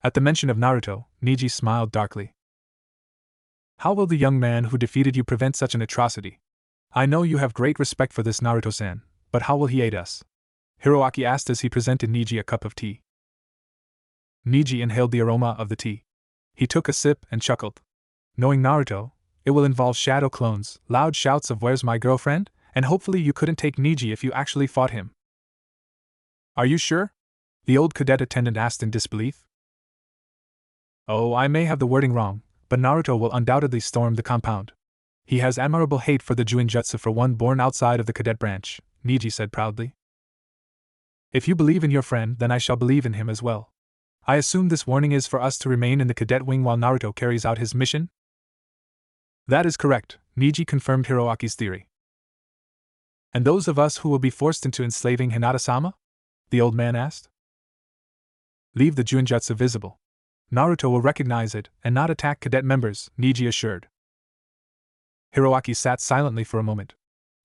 At the mention of Naruto, Neji smiled darkly. How will the young man who defeated you prevent such an atrocity? I know you have great respect for this Naruto-san, but how will he aid us? Hiroaki asked as he presented Neji a cup of tea. Neji inhaled the aroma of the tea. He took a sip and chuckled. Knowing Naruto, it will involve shadow clones, loud shouts of "Where's my girlfriend?" and hopefully you couldn't take Neji if you actually fought him. Are you sure? The old cadet attendant asked in disbelief. Oh, I may have the wording wrong, but Naruto will undoubtedly storm the compound. He has admirable hate for the Juinjutsu for one born outside of the cadet branch, Neji said proudly. If you believe in your friend, then I shall believe in him as well. I assume this warning is for us to remain in the cadet wing while Naruto carries out his mission? That is correct, Neji confirmed Hiroaki's theory. And those of us who will be forced into enslaving Hinata-sama? The old man asked. Leave the Juinjutsu visible. Naruto will recognize it and not attack cadet members, Neji assured. Hiroaki sat silently for a moment.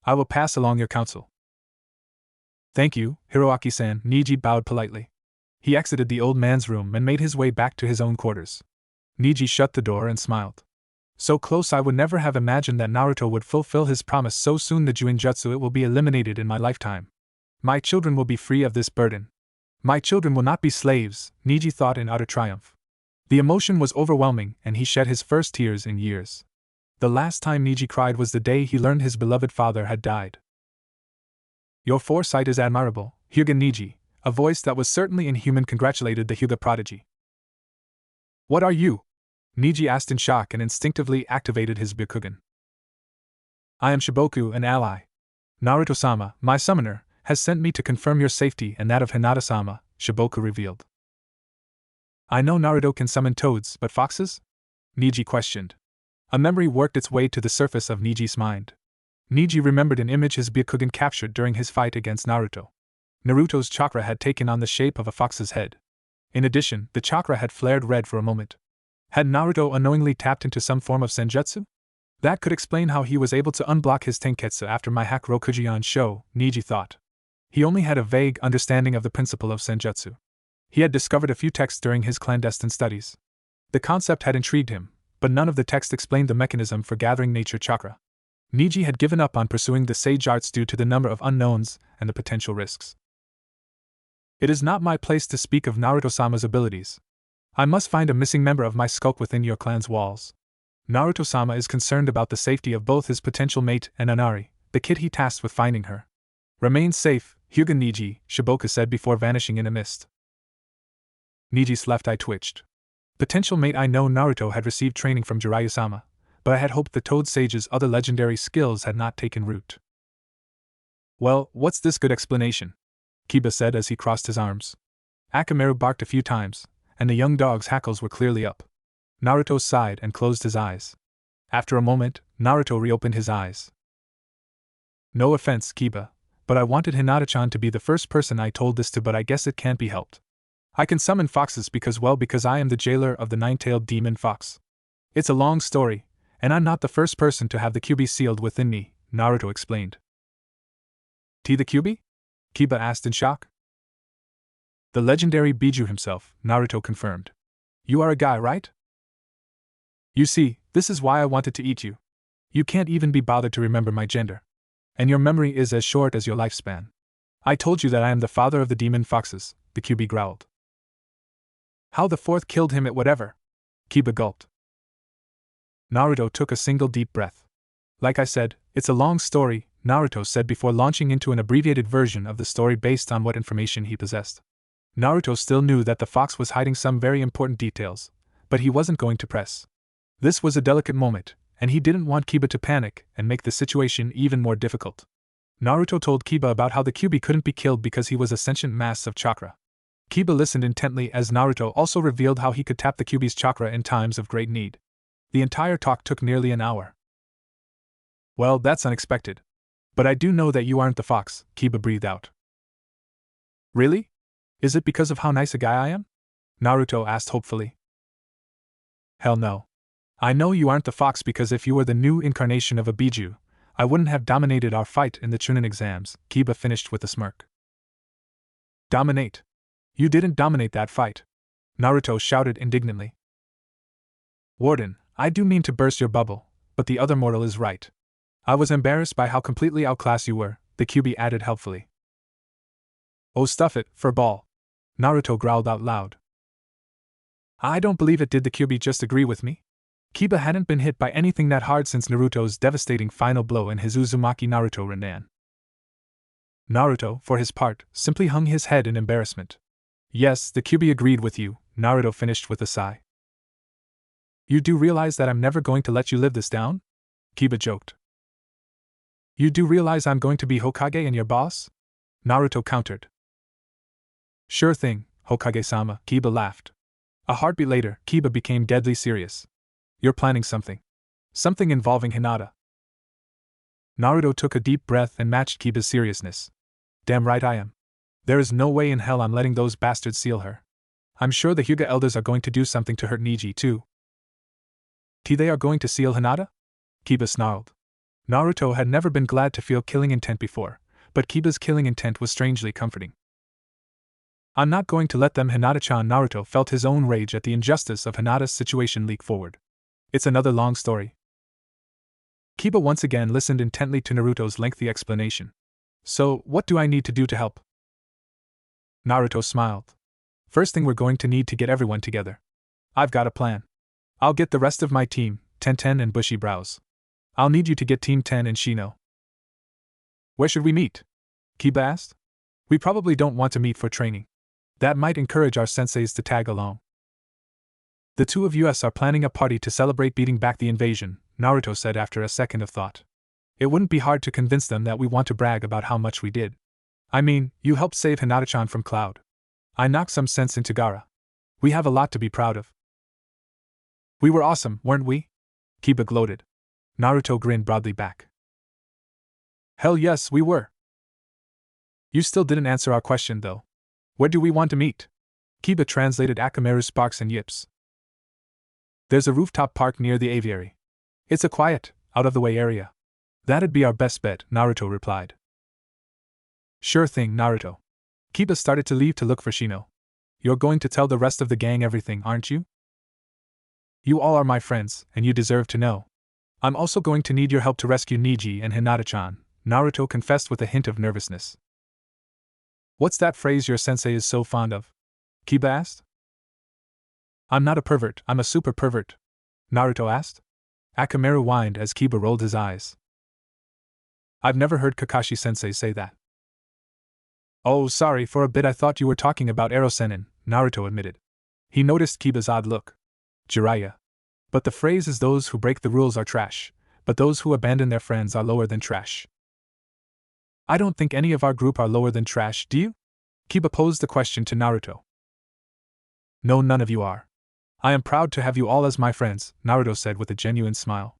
I will pass along your counsel. Thank you, Hiroaki-san, Neji bowed politely. He exited the old man's room and made his way back to his own quarters. Neji shut the door and smiled. So close, I would never have imagined that Naruto would fulfill his promise so soon. The Juinjutsu, it will be eliminated in my lifetime. My children will be free of this burden. My children will not be slaves, Neji thought in utter triumph. The emotion was overwhelming and he shed his first tears in years. The last time Neji cried was the day he learned his beloved father had died. Your foresight is admirable, Hyuga Neji, a voice that was certainly inhuman congratulated the Hyuga prodigy. What are you? Neji asked in shock and instinctively activated his Byakugan. I am Shiboku, an ally. Naruto-sama, my summoner, has sent me to confirm your safety and that of Hinata-sama, Shiboku revealed. I know Naruto can summon toads, but foxes? Neji questioned. A memory worked its way to the surface of Neji's mind. Neji remembered an image his Byakugan captured during his fight against Naruto. Naruto's chakra had taken on the shape of a fox's head. In addition, the chakra had flared red for a moment. Had Naruto unknowingly tapped into some form of senjutsu? That could explain how he was able to unblock his tenketsu after my Hack Rokujian show, Neji thought. He only had a vague understanding of the principle of senjutsu. He had discovered a few texts during his clandestine studies. The concept had intrigued him, but none of the texts explained the mechanism for gathering nature chakra. Niji had given up on pursuing the sage arts due to the number of unknowns and the potential risks. It is not my place to speak of Naruto-sama's abilities. I must find a missing member of my skulk within your clan's walls. Naruto-sama is concerned about the safety of both his potential mate and Anari, the kid he tasked with finding her. Remain safe, Hyuga Niji, Shiboka said before vanishing in a mist. Niji's left eye twitched. Potential mate, I know Naruto had received training from Jiraiya-sama, but I had hoped the Toad Sage's other legendary skills had not taken root. Well, what's this good explanation? Kiba said as he crossed his arms. Akamaru barked a few times, and the young dog's hackles were clearly up. Naruto sighed and closed his eyes. After a moment, Naruto reopened his eyes. No offense, Kiba, but I wanted Hinata-chan to be the first person I told this to, but I guess it can't be helped. I can summon foxes because I am the jailer of the nine-tailed demon fox. It's a long story, and I'm not the first person to have the Kyuubi sealed within me, Naruto explained. The Kyuubi? Kiba asked in shock. The legendary Biju himself, Naruto confirmed. You are a guy, right? You see, this is why I wanted to eat you. You can't even be bothered to remember my gender. And your memory is as short as your lifespan. I told you that I am the father of the demon foxes, the Kyuubi growled. How the fourth killed him at whatever? Kiba gulped. Naruto took a single deep breath. Like I said, it's a long story, Naruto said before launching into an abbreviated version of the story based on what information he possessed. Naruto still knew that the fox was hiding some very important details, but he wasn't going to press. This was a delicate moment, and he didn't want Kiba to panic and make the situation even more difficult. Naruto told Kiba about how the Kyuubi couldn't be killed because he was a sentient mass of chakra. Kiba listened intently as Naruto also revealed how he could tap the Kyuubi's chakra in times of great need. The entire talk took nearly an hour. Well, that's unexpected. But I do know that you aren't the fox, Kiba breathed out. Really? Is it because of how nice a guy I am? Naruto asked hopefully. Hell no. I know you aren't the fox because if you were the new incarnation of a Biju, I wouldn't have dominated our fight in the Chunin exams, Kiba finished with a smirk. Dominate? You didn't dominate that fight, Naruto shouted indignantly. Warden, I do mean to burst your bubble, but the other mortal is right. I was embarrassed by how completely outclassed you were, the Kyuubi added helpfully. Oh, stuff it, furball, Naruto growled out loud. I don't believe it. Did the Kyuubi just agree with me? Kiba hadn't been hit by anything that hard since Naruto's devastating final blow in his Uzumaki Naruto Rinnan. Naruto, for his part, simply hung his head in embarrassment. Yes, the Kyuubi agreed with you, Naruto finished with a sigh. You do realize that I'm never going to let you live this down? Kiba joked. You do realize I'm going to be Hokage and your boss? Naruto countered. Sure thing, Hokage-sama, Kiba laughed. A heartbeat later, Kiba became deadly serious. You're planning something. Something involving Hinata. Naruto took a deep breath and matched Kiba's seriousness. Damn right I am. There is no way in hell I'm letting those bastards seal her. I'm sure the Hyuga elders are going to do something to hurt Niji too. They are going to seal Hinata? Kiba snarled. Naruto had never been glad to feel killing intent before, but Kiba's killing intent was strangely comforting. I'm not going to let them. Hinata-chan. Naruto felt his own rage at the injustice of Hinata's situation leak forward. It's another long story. Kiba once again listened intently to Naruto's lengthy explanation. So, what do I need to do to help? Naruto smiled. First thing, we're going to need to get everyone together. I've got a plan. I'll get the rest of my team, Tenten and Bushy Brows. I'll need you to get Team 10 and Shino. Where should we meet? Kiba asked. We probably don't want to meet for training. That might encourage our senseis to tag along. The two of us are planning a party to celebrate beating back the invasion, Naruto said after a second of thought. It wouldn't be hard to convince them that we want to brag about how much we did. I mean, you helped save Hinata-chan from Cloud. I knocked some sense into Gaara. We have a lot to be proud of. We were awesome, weren't we? Kiba gloated. Naruto grinned broadly back. Hell yes, we were. You still didn't answer our question though. Where do we want to meet? Kiba translated Akamaru's sparks and yips. There's a rooftop park near the aviary. It's a quiet, out-of-the-way area. That'd be our best bet, Naruto replied. Sure thing, Naruto. Kiba started to leave to look for Shino. You're going to tell the rest of the gang everything, aren't you? You all are my friends, and you deserve to know. I'm also going to need your help to rescue Niji and Hinata-chan, Naruto confessed with a hint of nervousness. What's that phrase your sensei is so fond of? Kiba asked. I'm not a pervert, I'm a super pervert, Naruto asked. Akamaru whined as Kiba rolled his eyes. I've never heard Kakashi-sensei say that. Oh, sorry, for a bit I thought you were talking about Erosenin, Naruto admitted. He noticed Kiba's odd look. Jiraiya. But the phrase is those who break the rules are trash, but those who abandon their friends are lower than trash. I don't think any of our group are lower than trash, do you? Kiba posed the question to Naruto. No, none of you are. I am proud to have you all as my friends, Naruto said with a genuine smile.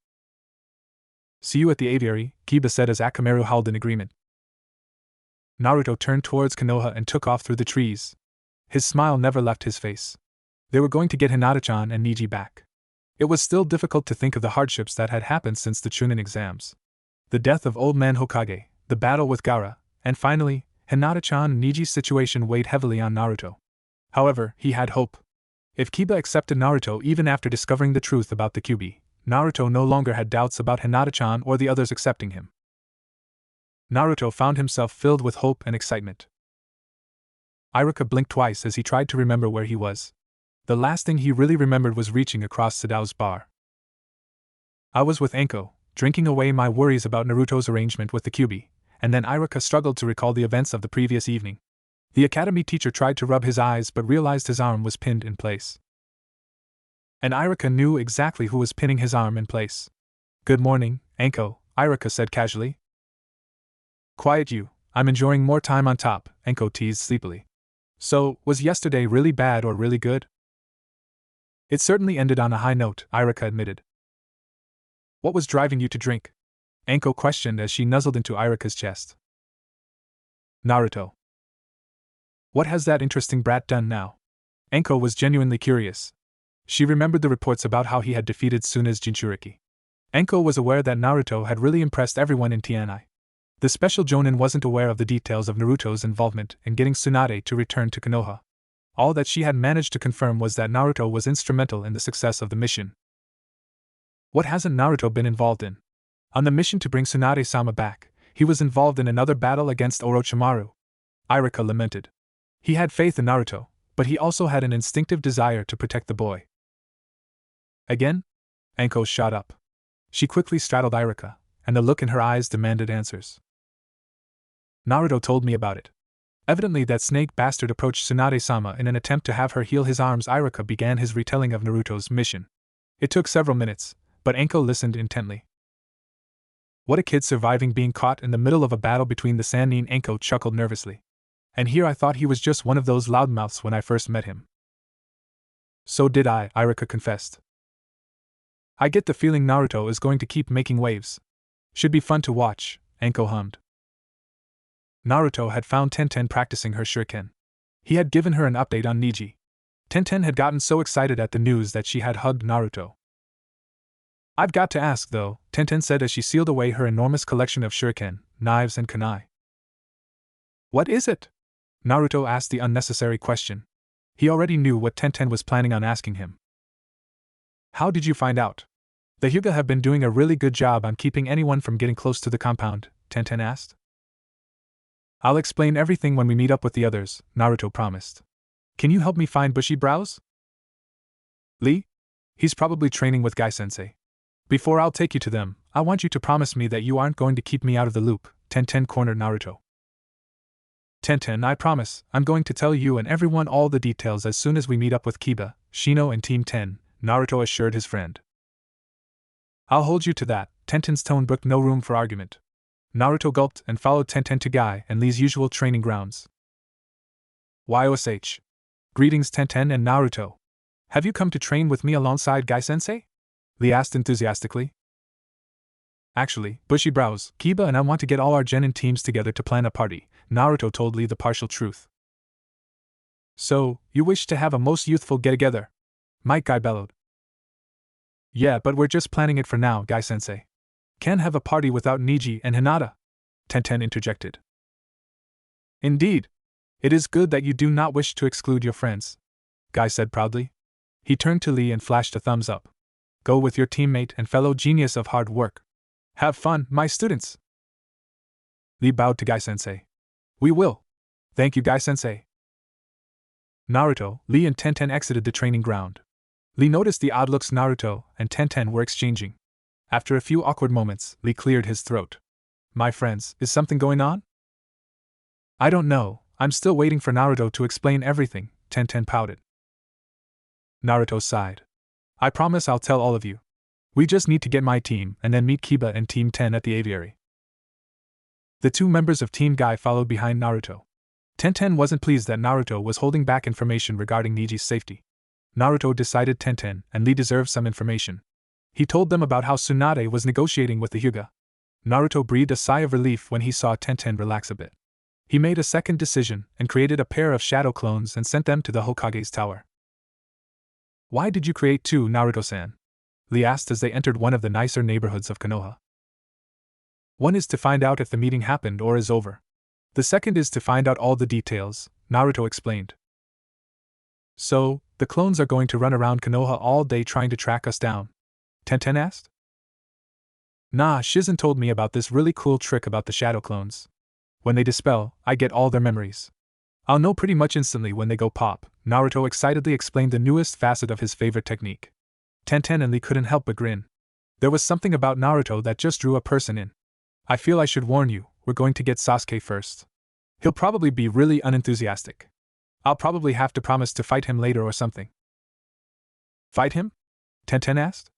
See you at the aviary, Kiba said as Akamaru howled in agreement. Naruto turned towards Konoha and took off through the trees. His smile never left his face. They were going to get Hinata-chan and Niji back. It was still difficult to think of the hardships that had happened since the Chunin exams. The death of Old Man Hokage, the battle with Gaara, and finally, Hinata-chan and Niji's situation weighed heavily on Naruto. However, he had hope. If Kiba accepted Naruto even after discovering the truth about the Kyuubi, Naruto no longer had doubts about Hinata-chan or the others accepting him. Naruto found himself filled with hope and excitement. Iruka blinked twice as he tried to remember where he was. The last thing he really remembered was reaching across Sadao's bar. I was with Anko, drinking away my worries about Naruto's arrangement with the Kyuubi, and then Iruka struggled to recall the events of the previous evening. The academy teacher tried to rub his eyes but realized his arm was pinned in place. And Iruka knew exactly who was pinning his arm in place. Good morning, Anko, Iruka said casually. Quiet you, I'm enjoying more time on top, Anko teased sleepily. So, was yesterday really bad or really good? It certainly ended on a high note, Iruka admitted. What was driving you to drink? Anko questioned as she nuzzled into Iruka's chest. Naruto. What has that interesting brat done now? Anko was genuinely curious. She remembered the reports about how he had defeated Tsuna's Jinchuriki. Anko was aware that Naruto had really impressed everyone in Tianai. The special Jonin wasn't aware of the details of Naruto's involvement in getting Tsunade to return to Konoha. All that she had managed to confirm was that Naruto was instrumental in the success of the mission. What hasn't Naruto been involved in? On the mission to bring Tsunade-sama back, he was involved in another battle against Orochimaru. Iruka lamented. He had faith in Naruto, but he also had an instinctive desire to protect the boy. Again? Anko shot up. She quickly straddled Iruka, and the look in her eyes demanded answers. Naruto told me about it. Evidently that snake bastard approached Tsunade-sama in an attempt to have her heal his arms. Iruka began his retelling of Naruto's mission. It took several minutes, but Anko listened intently. What a kid surviving being caught in the middle of a battle between the Sannin. Anko chuckled nervously. And here I thought he was just one of those loudmouths when I first met him. So did I, Iruka confessed. I get the feeling Naruto is going to keep making waves. Should be fun to watch, Anko hummed. Naruto had found Tenten practicing her shuriken. He had given her an update on Niji. Tenten had gotten so excited at the news that she had hugged Naruto. I've got to ask though, Tenten said as she sealed away her enormous collection of shuriken, knives and kunai. What is it? Naruto asked the unnecessary question. He already knew what Tenten was planning on asking him. How did you find out? The Hyuga have been doing a really good job on keeping anyone from getting close to the compound, Tenten asked. I'll explain everything when we meet up with the others, Naruto promised. Can you help me find Bushy Brows? Lee? He's probably training with Gai-sensei. Before I'll take you to them, I want you to promise me that you aren't going to keep me out of the loop, Tenten cornered Naruto. Tenten, I promise, I'm going to tell you and everyone all the details as soon as we meet up with Kiba, Shino and Team 10, Naruto assured his friend. I'll hold you to that, Tenten's tone brooked no room for argument. Naruto gulped and followed Tenten to Gai and Lee's usual training grounds. YOSH. Greetings Tenten and Naruto. Have you come to train with me alongside Gai-sensei? Lee asked enthusiastically. Actually, Bushy Brows, Kiba and I want to get all our genin teams together to plan a party, Naruto told Lee the partial truth. So, you wish to have a most youthful get-together? Might Gai bellowed. Yeah, but we're just planning it for now, Gai-sensei. Can't have a party without Niji and Hinata, Tenten interjected. Indeed. It is good that you do not wish to exclude your friends, Gai said proudly. He turned to Lee and flashed a thumbs up. Go with your teammate and fellow genius of hard work. Have fun, my students! Lee bowed to Guy-sensei. We will. Thank you, Guy-sensei. Naruto, Lee and Tenten exited the training ground. Lee noticed the odd looks Naruto and Tenten were exchanging. After a few awkward moments, Lee cleared his throat. My friends, is something going on? I don't know, I'm still waiting for Naruto to explain everything, Tenten pouted. Naruto sighed. I promise I'll tell all of you. We just need to get my team and then meet Kiba and Team 10 at the aviary. The two members of Team Guy followed behind Naruto. Tenten wasn't pleased that Naruto was holding back information regarding Niji's safety. Naruto decided Tenten and Lee deserved some information. He told them about how Tsunade was negotiating with the Hyuga. Naruto breathed a sigh of relief when he saw Tenten relax a bit. He made a second decision and created a pair of shadow clones and sent them to the Hokage's tower. Why did you create two, Naruto-san? Lee asked as they entered one of the nicer neighborhoods of Konoha. One is to find out if the meeting happened or is over. The second is to find out all the details, Naruto explained. So, the clones are going to run around Konoha all day trying to track us down? Tenten asked. Nah, Shizen told me about this really cool trick about the shadow clones. When they dispel, I get all their memories. I'll know pretty much instantly when they go pop, Naruto excitedly explained the newest facet of his favorite technique. Tenten and Lee couldn't help but grin. There was something about Naruto that just drew a person in. I feel I should warn you, we're going to get Sasuke first. He'll probably be really unenthusiastic. I'll probably have to promise to fight him later or something. Fight him? Tenten asked.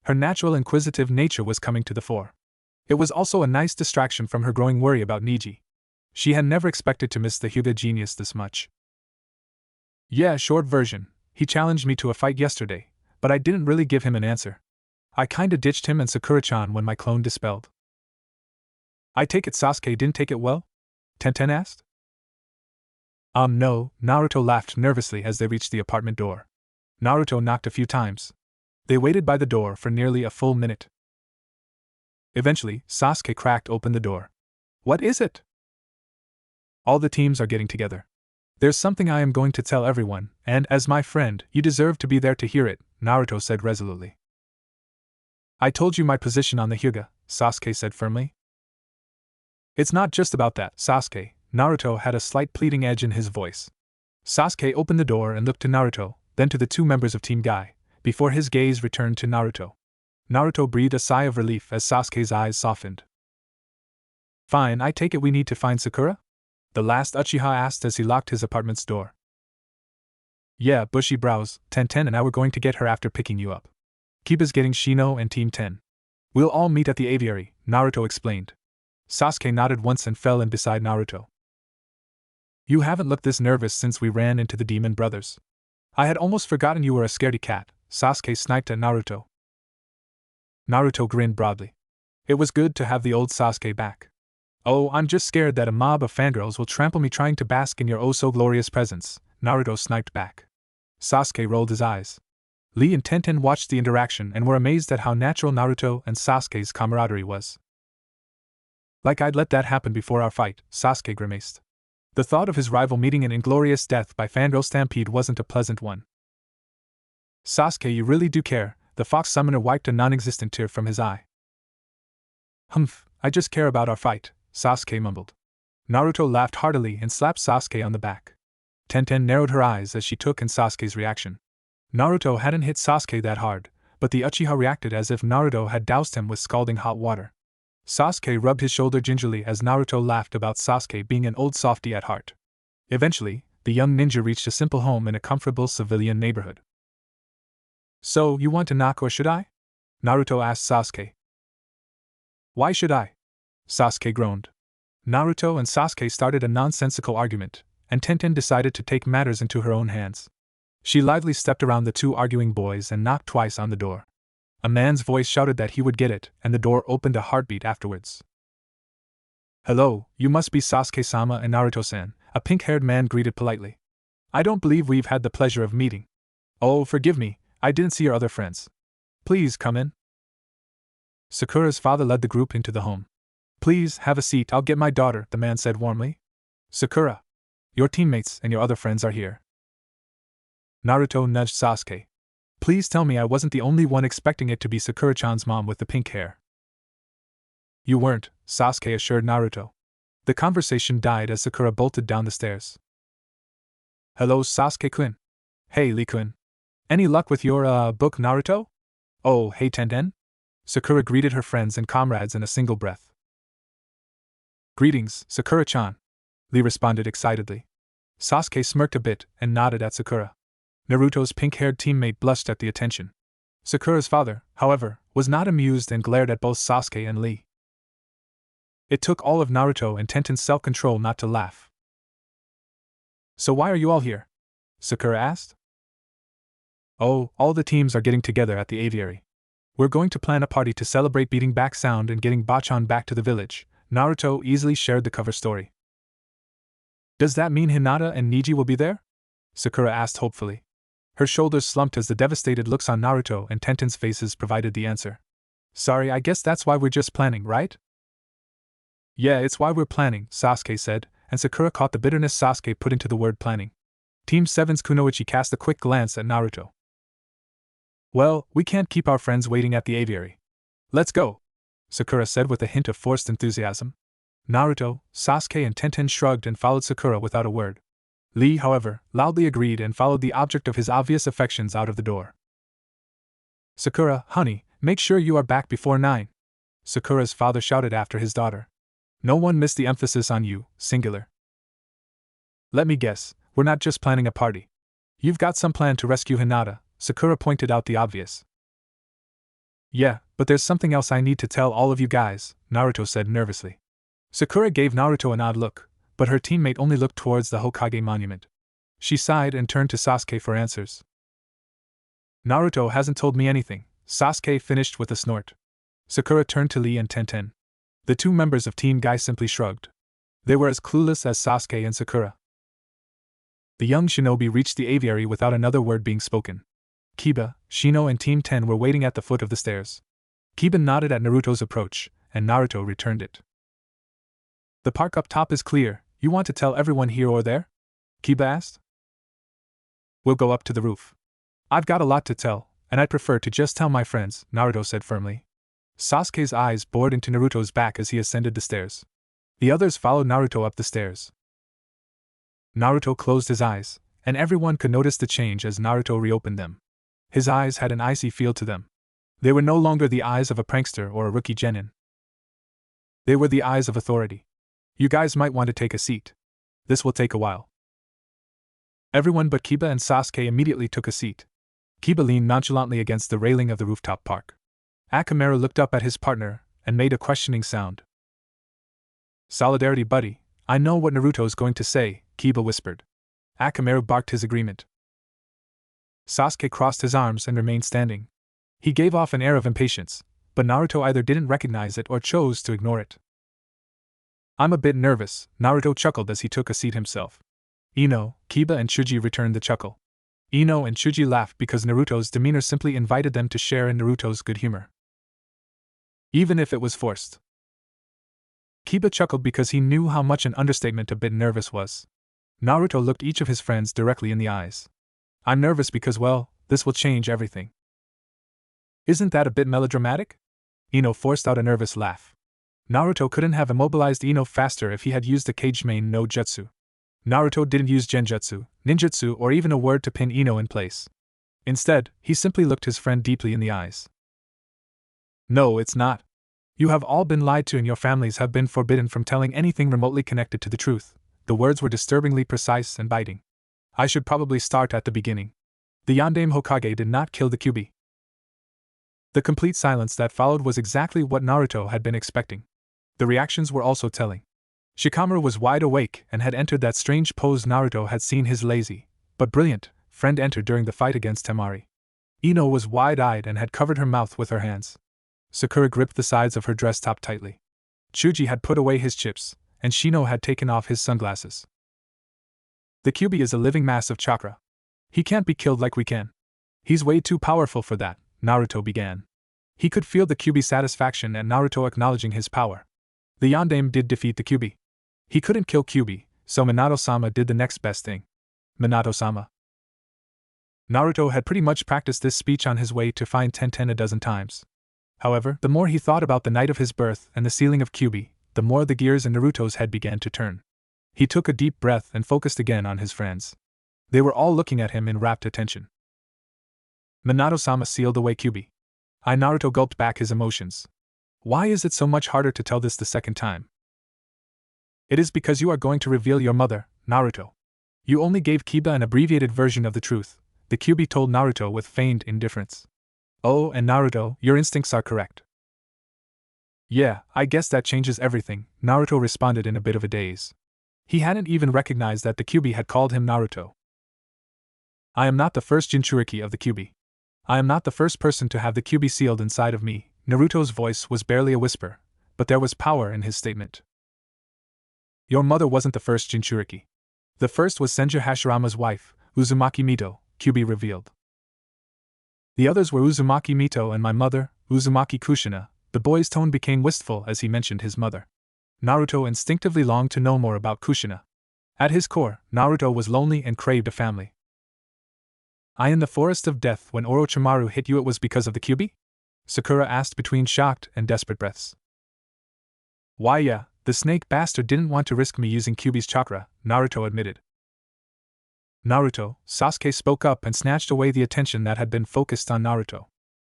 Her natural inquisitive nature was coming to the fore. It was also a nice distraction from her growing worry about Niji. She had never expected to miss the Hyuga genius this much. Yeah, short version, he challenged me to a fight yesterday, but I didn't really give him an answer. I kinda ditched him and Sakura-chan when my clone dispelled. I take it Sasuke didn't take it well? Tenten asked. No, Naruto laughed nervously as they reached the apartment door. Naruto knocked a few times. They waited by the door for nearly a full minute. Eventually, Sasuke cracked open the door. What is it? All the teams are getting together. There's something I am going to tell everyone, and as my friend, you deserve to be there to hear it, Naruto said resolutely. I told you my position on the Hyuga, Sasuke said firmly. It's not just about that, Sasuke. Naruto had a slight pleading edge in his voice. Sasuke opened the door and looked to Naruto, then to the two members of Team Guy, before his gaze returned to Naruto. Naruto breathed a sigh of relief as Sasuke's eyes softened. Fine, I take it we need to find Sakura? The last Uchiha asked as he locked his apartment's door. Yeah, bushy brows, Tenten and I were going to get her after picking you up. Kiba's getting Shino and Team 10. We'll all meet at the aviary, Naruto explained. Sasuke nodded once and fell in beside Naruto. You haven't looked this nervous since we ran into the demon brothers. I had almost forgotten you were a scaredy cat, Sasuke sniped at Naruto. Naruto grinned broadly. It was good to have the old Sasuke back. Oh, I'm just scared that a mob of fangirls will trample me trying to bask in your oh-so-glorious presence, Naruto sniped back. Sasuke rolled his eyes. Lee and Tenten watched the interaction and were amazed at how natural Naruto and Sasuke's camaraderie was. Like I'd let that happen before our fight, Sasuke grimaced. The thought of his rival meeting an inglorious death by fangirl stampede wasn't a pleasant one. Sasuke, you really do care, the fox summoner wiped a non-existent tear from his eye. Humph, I just care about our fight, Sasuke mumbled. Naruto laughed heartily and slapped Sasuke on the back. Tenten narrowed her eyes as she took in Sasuke's reaction. Naruto hadn't hit Sasuke that hard, but the Uchiha reacted as if Naruto had doused him with scalding hot water. Sasuke rubbed his shoulder gingerly as Naruto laughed about Sasuke being an old softy at heart. Eventually, the young ninja reached a simple home in a comfortable civilian neighborhood. So, you want to knock or should I? Naruto asked Sasuke. Why should I? Sasuke groaned. Naruto and Sasuke started a nonsensical argument, and Tenten decided to take matters into her own hands. She lively stepped around the two arguing boys and knocked twice on the door. A man's voice shouted that he would get it, and the door opened a heartbeat afterwards. Hello, you must be Sasuke-sama and Naruto-san, a pink-haired man greeted politely. I don't believe we've had the pleasure of meeting. Oh, forgive me, I didn't see your other friends. Please come in. Sakura's father led the group into the home. Please, have a seat, I'll get my daughter, the man said warmly. Sakura. Your teammates and your other friends are here. Naruto nudged Sasuke. Please tell me I wasn't the only one expecting it to be Sakura-chan's mom with the pink hair. You weren't, Sasuke assured Naruto. The conversation died as Sakura bolted down the stairs. Hello, Sasuke-kun. Hey, Lee-kun. Any luck with your, book Naruto? Oh, hey Tenten? Sakura greeted her friends and comrades in a single breath. Greetings, Sakura-chan, Lee responded excitedly. Sasuke smirked a bit and nodded at Sakura. Naruto's pink-haired teammate blushed at the attention. Sakura's father, however, was not amused and glared at both Sasuke and Lee. It took all of Naruto and Tenten's self-control not to laugh. So why are you all here? Sakura asked. Oh, all the teams are getting together at the aviary. We're going to plan a party to celebrate beating back Sound and getting Bachan back to the village, Naruto easily shared the cover story. Does that mean Hinata and Neji will be there? Sakura asked hopefully. Her shoulders slumped as the devastated looks on Naruto and Tenten's faces provided the answer. Sorry, I guess that's why we're just planning, right? Yeah, it's why we're planning, Sasuke said, and Sakura caught the bitterness Sasuke put into the word planning. Team 7's Kunoichi cast a quick glance at Naruto. Well, we can't keep our friends waiting at the aviary. Let's go, Sakura said with a hint of forced enthusiasm. Naruto, Sasuke and Tenten shrugged and followed Sakura without a word. Lee, however, loudly agreed and followed the object of his obvious affections out of the door. Sakura, honey, make sure you are back before 9. Sakura's father shouted after his daughter. No one missed the emphasis on you, singular. Let me guess, we're not just planning a party. You've got some plan to rescue Hinata, Sakura pointed out the obvious. Yeah, but there's something else I need to tell all of you guys, Naruto said nervously. Sakura gave Naruto an odd look, but her teammate only looked towards the Hokage monument. She sighed and turned to Sasuke for answers. Naruto hasn't told me anything, Sasuke finished with a snort. Sakura turned to Lee and Tenten. The two members of Team Guy simply shrugged. They were as clueless as Sasuke and Sakura. The young shinobi reached the aviary without another word being spoken. Kiba, Shino and Team 10 were waiting at the foot of the stairs. Kiba nodded at Naruto's approach, and Naruto returned it. The park up top is clear, you want to tell everyone here or there? Kiba asked. We'll go up to the roof. I've got a lot to tell, and I'd prefer to just tell my friends, Naruto said firmly. Sasuke's eyes bored into Naruto's back as he ascended the stairs. The others followed Naruto up the stairs. Naruto closed his eyes, and everyone could notice the change as Naruto reopened them. His eyes had an icy feel to them. They were no longer the eyes of a prankster or a rookie genin. They were the eyes of authority. You guys might want to take a seat. This will take a while. Everyone but Kiba and Sasuke immediately took a seat. Kiba leaned nonchalantly against the railing of the rooftop park. Akamaru looked up at his partner and made a questioning sound. Solidarity, buddy. I know what Naruto's going to say, Kiba whispered. Akamaru barked his agreement. Sasuke crossed his arms and remained standing. He gave off an air of impatience, but Naruto either didn't recognize it or chose to ignore it. I'm a bit nervous, Naruto chuckled as he took a seat himself. Ino, Kiba and Chuji returned the chuckle. Ino and Chuji laughed because Naruto's demeanor simply invited them to share in Naruto's good humor. Even if it was forced. Kiba chuckled because he knew how much an understatement a bit nervous was. Naruto looked each of his friends directly in the eyes. I'm nervous because, well, this will change everything. Isn't that a bit melodramatic? Ino forced out a nervous laugh. Naruto couldn't have immobilized Ino faster if he had used the Kage main no jutsu. Naruto didn't use genjutsu, ninjutsu or even a word to pin Ino in place. Instead, he simply looked his friend deeply in the eyes. No, it's not. You have all been lied to and your families have been forbidden from telling anything remotely connected to the truth. The words were disturbingly precise and biting. I should probably start at the beginning. The Yondaime Hokage did not kill the Kyuubi. The complete silence that followed was exactly what Naruto had been expecting. The reactions were also telling. Shikamaru was wide awake and had entered that strange pose Naruto had seen his lazy, but brilliant, friend enter during the fight against Temari. Ino was wide-eyed and had covered her mouth with her hands. Sakura gripped the sides of her dress top tightly. Chuji had put away his chips, and Shino had taken off his sunglasses. The Kyuubi is a living mass of chakra. He can't be killed like we can. He's way too powerful for that, Naruto began. He could feel the Kyuubi's satisfaction at Naruto acknowledging his power. The Yondaime did defeat the Kyuubi. He couldn't kill Kyuubi, so Minato-sama did the next best thing. Minato-sama. Naruto had pretty much practiced this speech on his way to find Tenten a dozen times. However, the more he thought about the night of his birth and the sealing of Kyuubi, the more the gears in Naruto's head began to turn. He took a deep breath and focused again on his friends. They were all looking at him in rapt attention. Minato-sama sealed away Kyuubi. Naruto gulped back his emotions. Why is it so much harder to tell this the second time? It is because you are going to reveal your mother, Naruto. You only gave Kiba an abbreviated version of the truth, the Kyuubi told Naruto with feigned indifference. Oh, and Naruto, your instincts are correct. Yeah, I guess that changes everything, Naruto responded in a bit of a daze. He hadn't even recognized that the Kyuubi had called him Naruto. I am not the first Jinchuriki of the Kyuubi. I am not the first person to have the Kyuubi sealed inside of me. Naruto's voice was barely a whisper, but there was power in his statement. Your mother wasn't the first Jinchuriki. The first was Senju Hashirama's wife, Uzumaki Mito, Kyuubi revealed. The others were Uzumaki Mito and my mother, Uzumaki Kushina. The boy's tone became wistful as he mentioned his mother. Naruto instinctively longed to know more about Kushina. At his core, Naruto was lonely and craved a family. In the forest of death when Orochimaru hit you, it was because of the Kyuubi? Sakura asked between shocked and desperate breaths. Why yeah, the snake bastard didn't want to risk me using Kyuubi's chakra, Naruto admitted. Naruto, Sasuke spoke up and snatched away the attention that had been focused on Naruto.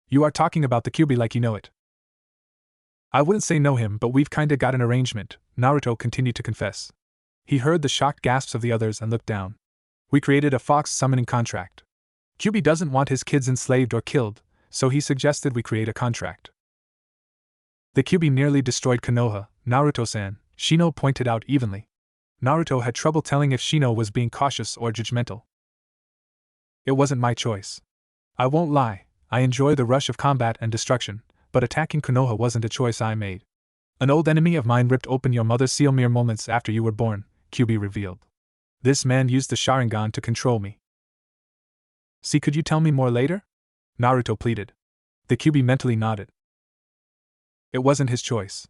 You are talking about the Kyuubi like you know it. I wouldn't say know him, but we've kinda got an arrangement, Naruto continued to confess. He heard the shocked gasps of the others and looked down. We created a fox summoning contract. Kyuubi doesn't want his kids enslaved or killed, so he suggested we create a contract. The Kyuubi nearly destroyed Konoha, Naruto-san, Shino pointed out evenly. Naruto had trouble telling if Shino was being cautious or judgmental. It wasn't my choice. I won't lie, I enjoy the rush of combat and destruction, but attacking Konoha wasn't a choice I made. An old enemy of mine ripped open your mother's seal mere moments after you were born, Kyuubi revealed. This man used the Sharingan to control me. See, could you tell me more later? Naruto pleaded. The Kyuubi mentally nodded. It wasn't his choice.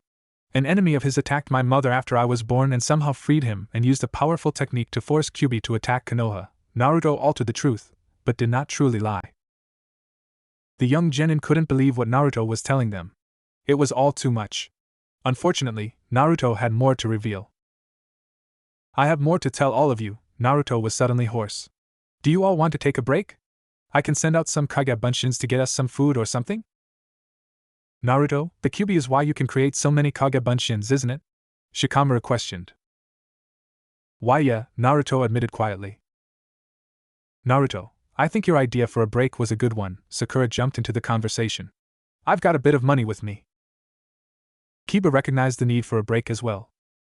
An enemy of his attacked my mother after I was born and somehow freed him and used a powerful technique to force Kyuubi to attack Konoha. Naruto altered the truth, but did not truly lie. The young genin couldn't believe what Naruto was telling them. It was all too much. Unfortunately, Naruto had more to reveal. I have more to tell all of you, Naruto was suddenly hoarse. Do you all want to take a break? I can send out some Kage Bunshins to get us some food or something? Naruto, the Kyuubi is why you can create so many Kage Bunshins, isn't it? Shikamaru questioned. Why yeah, Naruto admitted quietly. Naruto, I think your idea for a break was a good one, Sakura jumped into the conversation. I've got a bit of money with me. Kiba recognized the need for a break as well.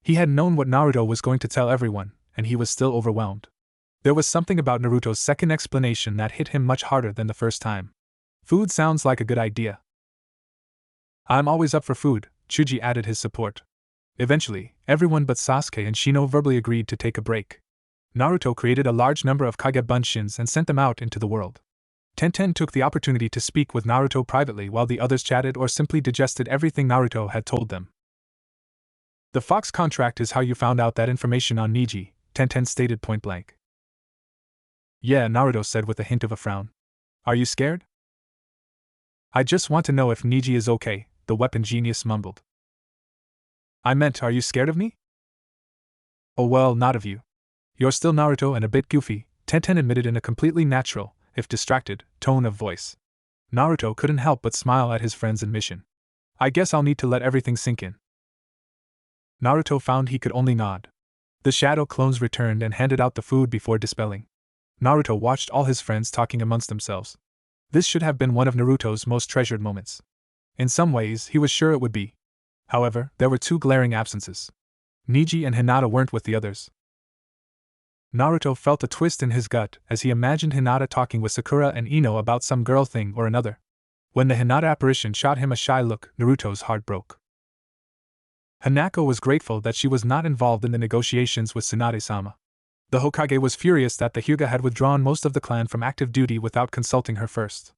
He had known what Naruto was going to tell everyone, and he was still overwhelmed. There was something about Naruto's second explanation that hit him much harder than the first time. Food sounds like a good idea. I'm always up for food, Chuji added his support. Eventually, everyone but Sasuke and Shino verbally agreed to take a break. Naruto created a large number of Kage Bunshins and sent them out into the world. Tenten took the opportunity to speak with Naruto privately while the others chatted or simply digested everything Naruto had told them. The Fox contract is how you found out that information on Niji, Tenten stated point blank. Yeah, Naruto said with a hint of a frown. Are you scared? I just want to know if Niji is okay, the weapon genius mumbled. I meant, are you scared of me? Oh well, not of you. You're still Naruto and a bit goofy, Tenten admitted in a completely natural, if distracted, tone of voice. Naruto couldn't help but smile at his friend's admission. I guess I'll need to let everything sink in. Naruto found he could only nod. The shadow clones returned and handed out the food before dispelling. Naruto watched all his friends talking amongst themselves. This should have been one of Naruto's most treasured moments. In some ways, he was sure it would be. However, there were two glaring absences. Niji and Hinata weren't with the others. Naruto felt a twist in his gut as he imagined Hinata talking with Sakura and Ino about some girl thing or another. When the Hinata apparition shot him a shy look, Naruto's heart broke. Hanako was grateful that she was not involved in the negotiations with Tsunade-sama. The Hokage was furious that the Hyuga had withdrawn most of the clan from active duty without consulting her first.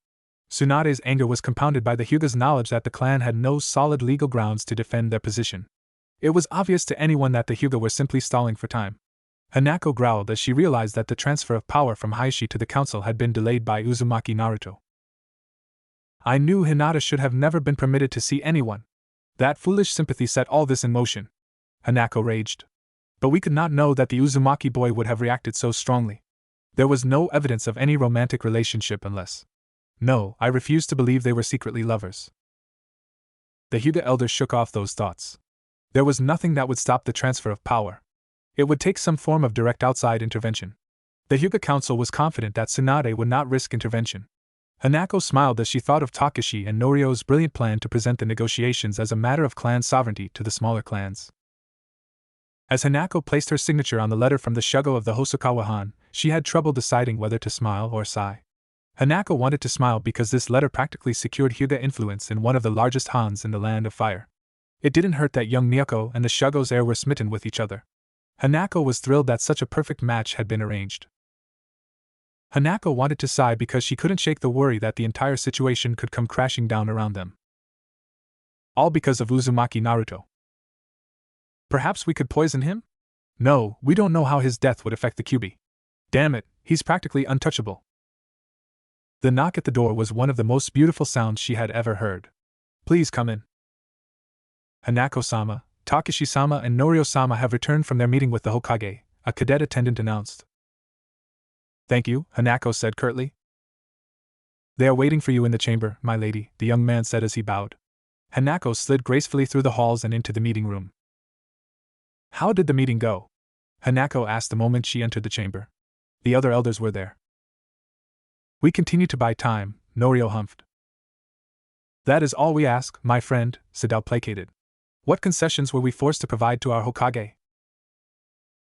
Tsunade's anger was compounded by the Hyuga's knowledge that the clan had no solid legal grounds to defend their position. It was obvious to anyone that the Hyuga were simply stalling for time. Hanako growled as she realized that the transfer of power from Heishi to the council had been delayed by Uzumaki Naruto. I knew Hinata should have never been permitted to see anyone. That foolish sympathy set all this in motion. Hanako raged. But we could not know that the Uzumaki boy would have reacted so strongly. There was no evidence of any romantic relationship unless... No, I refused to believe they were secretly lovers. The Hyuga elder shook off those thoughts. There was nothing that would stop the transfer of power. It would take some form of direct outside intervention. The Hyuga Council was confident that Tsunade would not risk intervention. Hanako smiled as she thought of Takashi and Norio's brilliant plan to present the negotiations as a matter of clan sovereignty to the smaller clans. As Hanako placed her signature on the letter from the Shugo of the Hosokawa Han, she had trouble deciding whether to smile or sigh. Hanako wanted to smile because this letter practically secured Hyuga influence in one of the largest Hans in the Land of Fire. It didn't hurt that young Miyako and the Shugo's heir were smitten with each other. Hanako was thrilled that such a perfect match had been arranged. Hanako wanted to sigh because she couldn't shake the worry that the entire situation could come crashing down around them. All because of Uzumaki Naruto. Perhaps we could poison him? No, we don't know how his death would affect the Kyuubi. Damn it, he's practically untouchable. The knock at the door was one of the most beautiful sounds she had ever heard. Please come in. Hanako-sama, Takashi-sama and Norio-sama have returned from their meeting with the Hokage, a cadet attendant announced. Thank you, Hanako said curtly. They are waiting for you in the chamber, my lady, the young man said as he bowed. Hanako slid gracefully through the halls and into the meeting room. How did the meeting go? Hanako asked the moment she entered the chamber. The other elders were there. We continue to buy time, Norio humphed. That is all we ask, my friend, Sadao placated. What concessions were we forced to provide to our Hokage?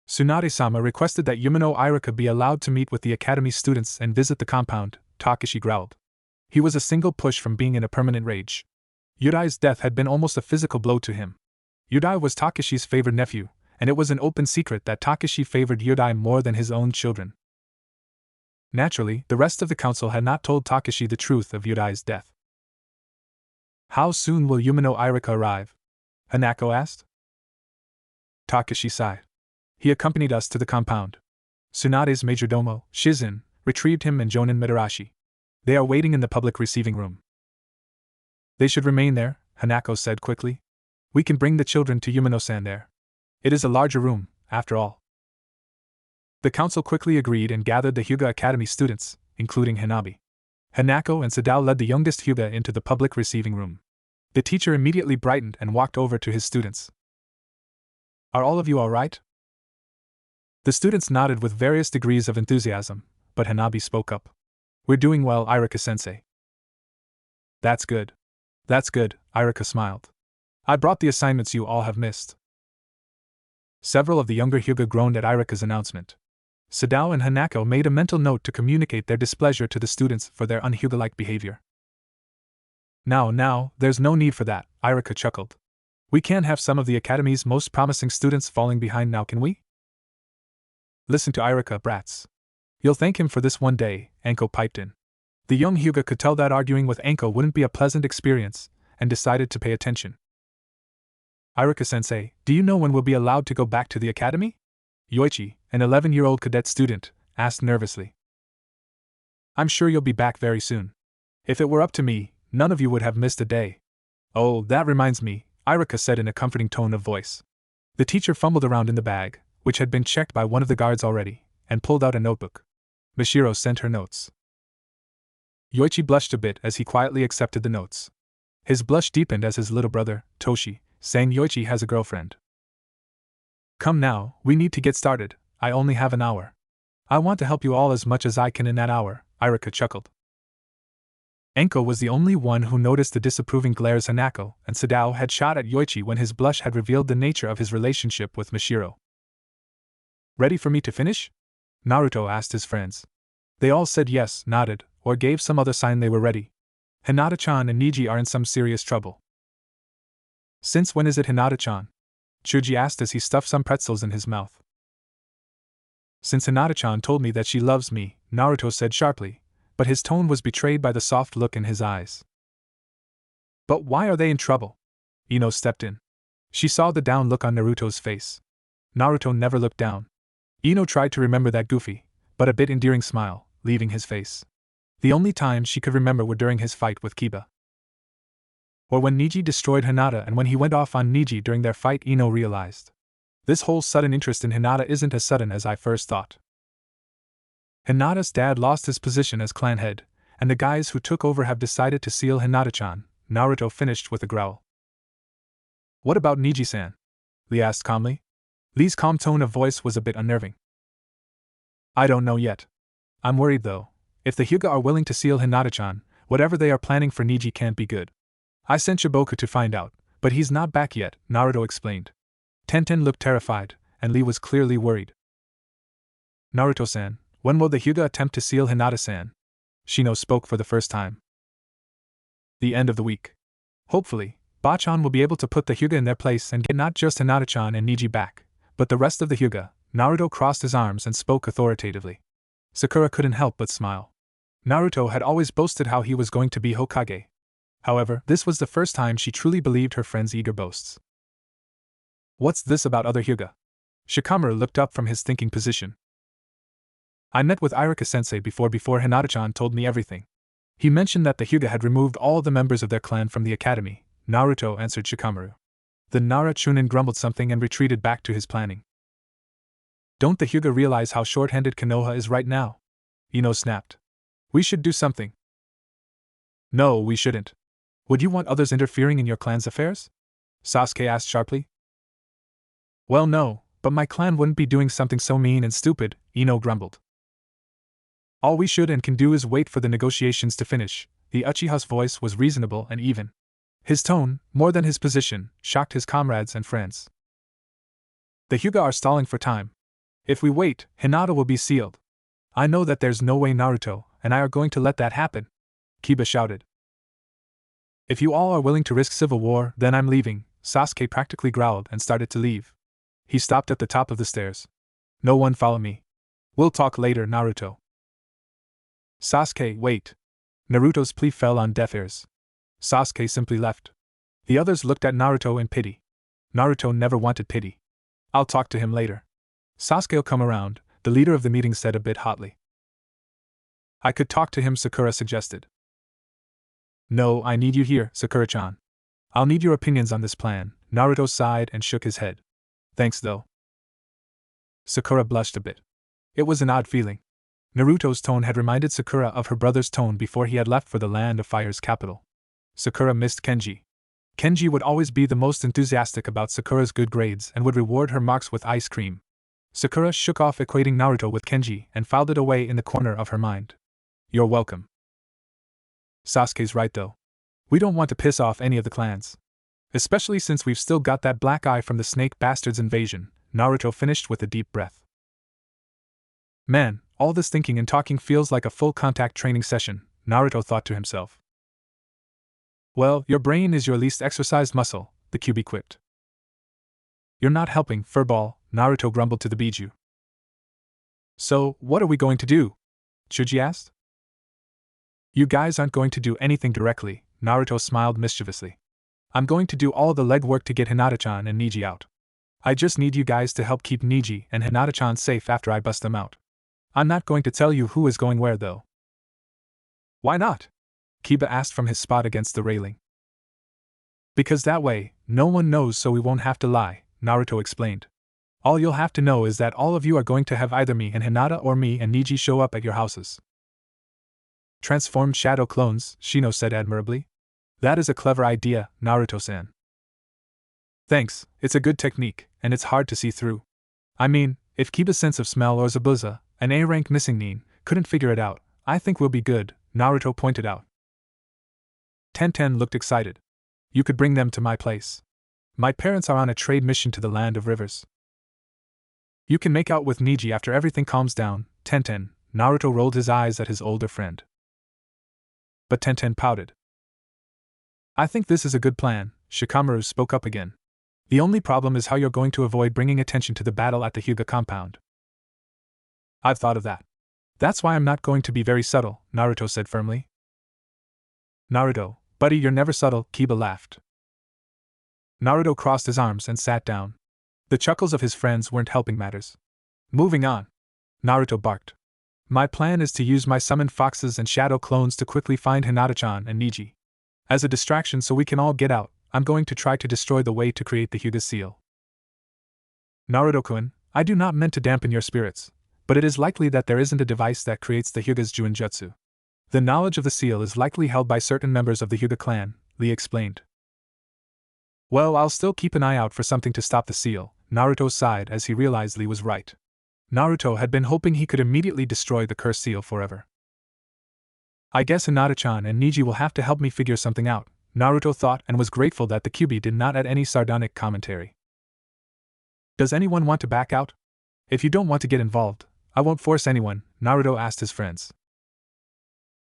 Tsunade-sama requested that Yumino Irika be allowed to meet with the academy students and visit the compound, Takashi growled. He was a single push from being in a permanent rage. Yudai's death had been almost a physical blow to him. Yudai was Takashi's favored nephew, and it was an open secret that Takashi favored Yudai more than his own children. Naturally, the rest of the council had not told Takashi the truth of Yudai's death. How soon will Yumino Irika arrive? Hanako asked. Takashi sighed. He accompanied us to the compound. Tsunade's majordomo, Shizun, retrieved him and Jonin Midarashi. They are waiting in the public receiving room. They should remain there, Hanako said quickly. We can bring the children to Yumino-san there. It is a larger room, after all. The council quickly agreed and gathered the Hyuga Academy students, including Hanabi. Hanako and Sadao led the youngest Hyuga into the public receiving room. The teacher immediately brightened and walked over to his students. Are all of you all right? The students nodded with various degrees of enthusiasm, but Hanabi spoke up. We're doing well, Irika-sensei. That's good. That's good, Irika smiled. I brought the assignments you all have missed. Several of the younger Hyuga groaned at Irika's announcement. Sadao and Hanako made a mental note to communicate their displeasure to the students for their un-Hyuga-like behavior. Now, there's no need for that, Irika chuckled. We can't have some of the academy's most promising students falling behind now, can we? Listen to Irika, brats. You'll thank him for this one day, Anko piped in. The young Hyuga could tell that arguing with Anko wouldn't be a pleasant experience, and decided to pay attention. Irika-sensei, do you know when we'll be allowed to go back to the academy? Yoichi, an 11-year-old cadet student, asked nervously. I'm sure you'll be back very soon. If it were up to me, none of you would have missed a day. Oh, that reminds me, Irika said in a comforting tone of voice. The teacher fumbled around in the bag, which had been checked by one of the guards already, and pulled out a notebook. Mishiro sent her notes. Yoichi blushed a bit as he quietly accepted the notes. His blush deepened as his little brother, Toshi, saying Yoichi has a girlfriend. Come now, we need to get started, I only have an hour. I want to help you all as much as I can in that hour, Irika chuckled. Anko was the only one who noticed the disapproving glares Hanako and Sadao had shot at Yoichi when his blush had revealed the nature of his relationship with Mishiro. Ready for me to finish? Naruto asked his friends. They all said yes, nodded, or gave some other sign they were ready. Hinata-chan and Niji are in some serious trouble. Since when is it Hinata-chan? Chuji asked as he stuffed some pretzels in his mouth. Since Hinata-chan told me that she loves me, Naruto said sharply, but his tone was betrayed by the soft look in his eyes. But why are they in trouble? Ino stepped in. She saw the down look on Naruto's face. Naruto never looked down. Ino tried to remember that goofy, but a bit endearing smile, leaving his face. The only times she could remember were during his fight with Kiba. Or when Niji destroyed Hinata and when he went off on Niji during their fight. Ino realized. This whole sudden interest in Hinata isn't as sudden as I first thought. Hinata's dad lost his position as clan head, and the guys who took over have decided to seal Hinata-chan, Naruto finished with a growl. What about Niji-san? Lee asked calmly. Lee's calm tone of voice was a bit unnerving. I don't know yet. I'm worried though. If the Hyuga are willing to seal Hinata-chan, whatever they are planning for Niji can't be good. I sent Shiboku to find out, but he's not back yet, Naruto explained. Tenten looked terrified, and Lee was clearly worried. Naruto-san, when will the Hyuga attempt to seal Hinata-san? Shino spoke for the first time. The end of the week. Hopefully, Bachan will be able to put the Hyuga in their place and get not just Hinata-chan and Niji back, but the rest of the Hyuga. Naruto crossed his arms and spoke authoritatively. Sakura couldn't help but smile. Naruto had always boasted how he was going to be Hokage. However, this was the first time she truly believed her friend's eager boasts. What's this about other Hyuga? Shikamaru looked up from his thinking position. I met with Iruka-sensei before Hinata-chan told me everything. He mentioned that the Hyuga had removed all the members of their clan from the academy, Naruto answered Shikamaru. The Nara Chunin grumbled something and retreated back to his planning. Don't the Hyuga realize how short-handed Konoha is right now? Ino snapped. We should do something. No, we shouldn't. Would you want others interfering in your clan's affairs? Sasuke asked sharply. Well, no, but my clan wouldn't be doing something so mean and stupid, Ino grumbled. All we should and can do is wait for the negotiations to finish. The Uchiha's voice was reasonable and even. His tone, more than his position, shocked his comrades and friends. The Hyuga are stalling for time. If we wait, Hinata will be sealed. I know that there's no way Naruto and I are going to let that happen, Kiba shouted. If you all are willing to risk civil war, then I'm leaving, Sasuke practically growled and started to leave. He stopped at the top of the stairs. No one follow me. We'll talk later, Naruto. Sasuke, wait. Naruto's plea fell on deaf ears. Sasuke simply left. The others looked at Naruto in pity. Naruto never wanted pity. I'll talk to him later. Sasuke'll come around, the leader of the meeting said a bit hotly. I could talk to him, Sakura suggested. No, I need you here, Sakura-chan. I'll need your opinions on this plan, Naruto sighed and shook his head. Thanks though. Sakura blushed a bit. It was an odd feeling. Naruto's tone had reminded Sakura of her brother's tone before he had left for the Land of Fire's capital. Sakura missed Kenji. Kenji would always be the most enthusiastic about Sakura's good grades and would reward her marks with ice cream. Sakura shook off equating Naruto with Kenji and filed it away in the corner of her mind. You're welcome. Sasuke's right though. We don't want to piss off any of the clans. Especially since we've still got that black eye from the snake bastards invasion, Naruto finished with a deep breath. Man, all this thinking and talking feels like a full contact training session, Naruto thought to himself. Well, your brain is your least exercised muscle, the Kyuubi quipped. You're not helping, furball, Naruto grumbled to the Biju. So, what are we going to do? Chuji asked. You guys aren't going to do anything directly, Naruto smiled mischievously. I'm going to do all the legwork to get Hinata-chan and Niji out. I just need you guys to help keep Niji and Hinata-chan safe after I bust them out. I'm not going to tell you who is going where though. Why not? Kiba asked from his spot against the railing. Because that way, no one knows so we won't have to lie, Naruto explained. All you'll have to know is that all of you are going to have either me and Hinata or me and Niji show up at your houses. Transformed shadow clones, Shino said admirably. That is a clever idea, Naruto-san. Thanks, it's a good technique, and it's hard to see through. I mean, if Kiba's sense of smell or Zabuza, an A-rank missing nin, couldn't figure it out, I think we'll be good, Naruto pointed out. Tenten looked excited. You could bring them to my place. My parents are on a trade mission to the Land of Rivers. You can make out with Niji after everything calms down, Tenten, Naruto rolled his eyes at his older friend. But Tenten pouted. I think this is a good plan, Shikamaru spoke up again. The only problem is how you're going to avoid bringing attention to the battle at the Hyuga compound. I've thought of that. That's why I'm not going to be very subtle, Naruto said firmly. Naruto, buddy, you're never subtle, Kiba laughed. Naruto crossed his arms and sat down. The chuckles of his friends weren't helping matters. Moving on. Naruto barked. My plan is to use my summoned foxes and shadow clones to quickly find Hinata-chan and Niji. As a distraction so we can all get out, I'm going to try to destroy the way to create the Hyuga seal. Naruto-kun, I do not mean to dampen your spirits, but it is likely that there isn't a device that creates the Hyuga's Juinjutsu. The knowledge of the seal is likely held by certain members of the Hyuga clan, Lee explained. Well, I'll still keep an eye out for something to stop the seal, Naruto sighed as he realized Lee was right. Naruto had been hoping he could immediately destroy the cursed seal forever. I guess Hinata-chan and Niji will have to help me figure something out, Naruto thought and was grateful that the Kyuubi did not add any sardonic commentary. Does anyone want to back out? If you don't want to get involved, I won't force anyone, Naruto asked his friends.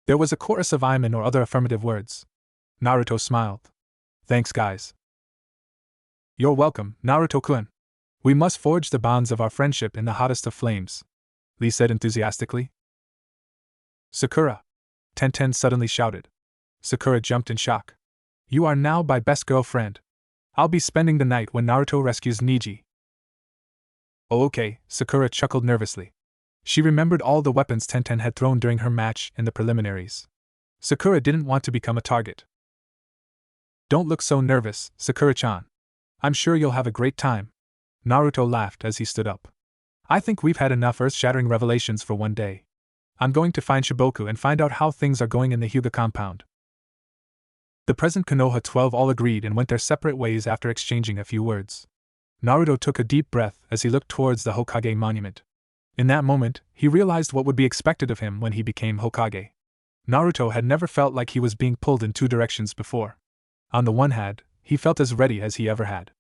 There was a chorus of amen or other affirmative words. Naruto smiled. Thanks, guys. You're welcome, Naruto-kun. We must forge the bonds of our friendship in the hottest of flames, Lee said enthusiastically. Sakura! Tenten suddenly shouted. Sakura jumped in shock. You are now my best girlfriend. I'll be spending the night when Naruto rescues Niji. Oh, okay, Sakura chuckled nervously. She remembered all the weapons Tenten had thrown during her match in the preliminaries. Sakura didn't want to become a target. Don't look so nervous, Sakura-chan. I'm sure you'll have a great time. Naruto laughed as he stood up. I think we've had enough earth-shattering revelations for one day. I'm going to find Shiboku and find out how things are going in the Hyuga compound. The present Konoha 12 all agreed and went their separate ways after exchanging a few words. Naruto took a deep breath as he looked towards the Hokage monument. In that moment, he realized what would be expected of him when he became Hokage. Naruto had never felt like he was being pulled in two directions before. On the one hand, he felt as ready as he ever had.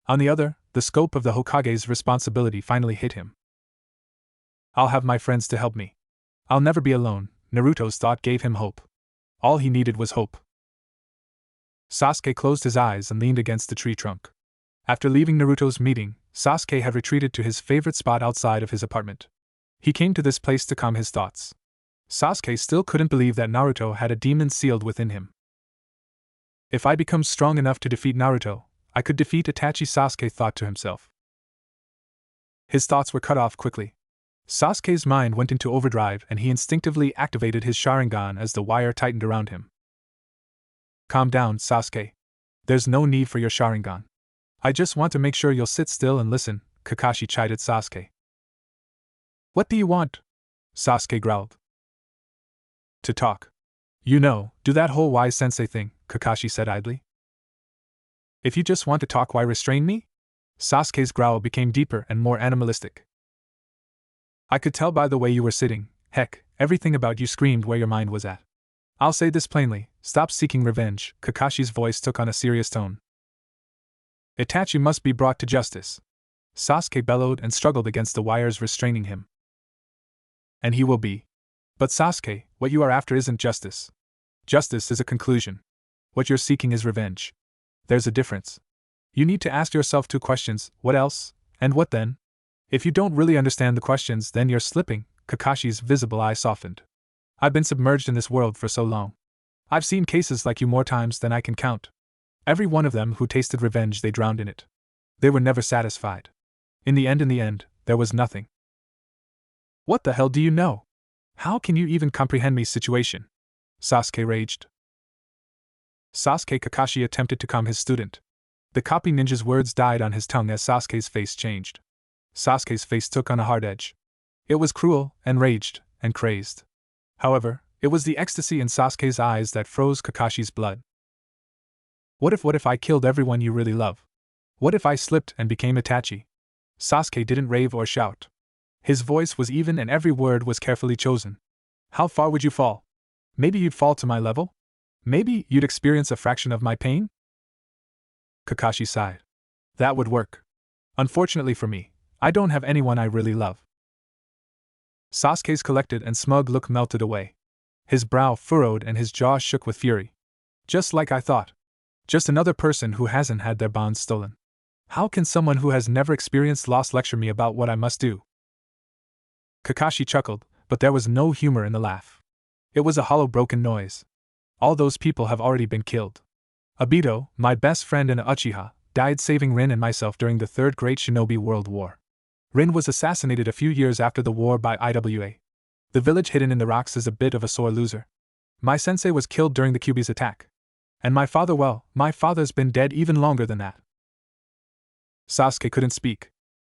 On the other, the scope of the Hokage's responsibility finally hit him. I'll have my friends to help me. I'll never be alone, Naruto's thought gave him hope. All he needed was hope. Sasuke closed his eyes and leaned against the tree trunk. After leaving Naruto's meeting, Sasuke had retreated to his favorite spot outside of his apartment. He came to this place to calm his thoughts. Sasuke still couldn't believe that Naruto had a demon sealed within him. If I become strong enough to defeat Naruto, I could defeat Itachi, Sasuke thought to himself. His thoughts were cut off quickly. Sasuke's mind went into overdrive and he instinctively activated his Sharingan as the wire tightened around him. Calm down, Sasuke. There's no need for your Sharingan. I just want to make sure you'll sit still and listen, Kakashi chided Sasuke. What do you want? Sasuke growled. To talk. You know, do that whole wise sensei thing, Kakashi said idly. If you just want to talk, why restrain me? Sasuke's growl became deeper and more animalistic. I could tell by the way you were sitting, heck, everything about you screamed where your mind was at. I'll say this plainly, stop seeking revenge, Kakashi's voice took on a serious tone. Itachi must be brought to justice. Sasuke bellowed and struggled against the wires restraining him. And he will be. But Sasuke, what you are after isn't justice. Justice is a conclusion. What you're seeking is revenge. There's a difference. You need to ask yourself two questions, what else, and what then? If you don't really understand the questions, then you're slipping, Kakashi's visible eye softened. I've been submerged in this world for so long. I've seen cases like you more times than I can count. Every one of them who tasted revenge, they drowned in it. They were never satisfied. In the end, there was nothing. What the hell do you know? How can you even comprehend my situation? Sasuke raged. Kakashi attempted to calm his student. The copy ninja's words died on his tongue as Sasuke's face changed. Sasuke's face took on a hard edge. It was cruel, enraged, and crazed. However, it was the ecstasy in Sasuke's eyes that froze Kakashi's blood. What if I killed everyone you really love? What if I slipped and became Itachi? Sasuke didn't rave or shout. His voice was even and every word was carefully chosen. How far would you fall? Maybe you'd fall to my level? Maybe you'd experience a fraction of my pain? Kakashi sighed. That would work. Unfortunately for me, I don't have anyone I really love. Sasuke's collected and smug look melted away. His brow furrowed and his jaw shook with fury. Just like I thought. Just another person who hasn't had their bonds stolen. How can someone who has never experienced loss lecture me about what I must do? Kakashi chuckled, but there was no humor in the laugh. It was a hollow, broken noise. All those people have already been killed. Obito, my best friend and Uchiha, died saving Rin and myself during the Third Great Shinobi World War. Rin was assassinated a few years after the war by IWA. The village hidden in the rocks is a bit of a sore loser. My sensei was killed during the Kyuubi's attack. And my father, well, my father's been dead even longer than that. Sasuke couldn't speak.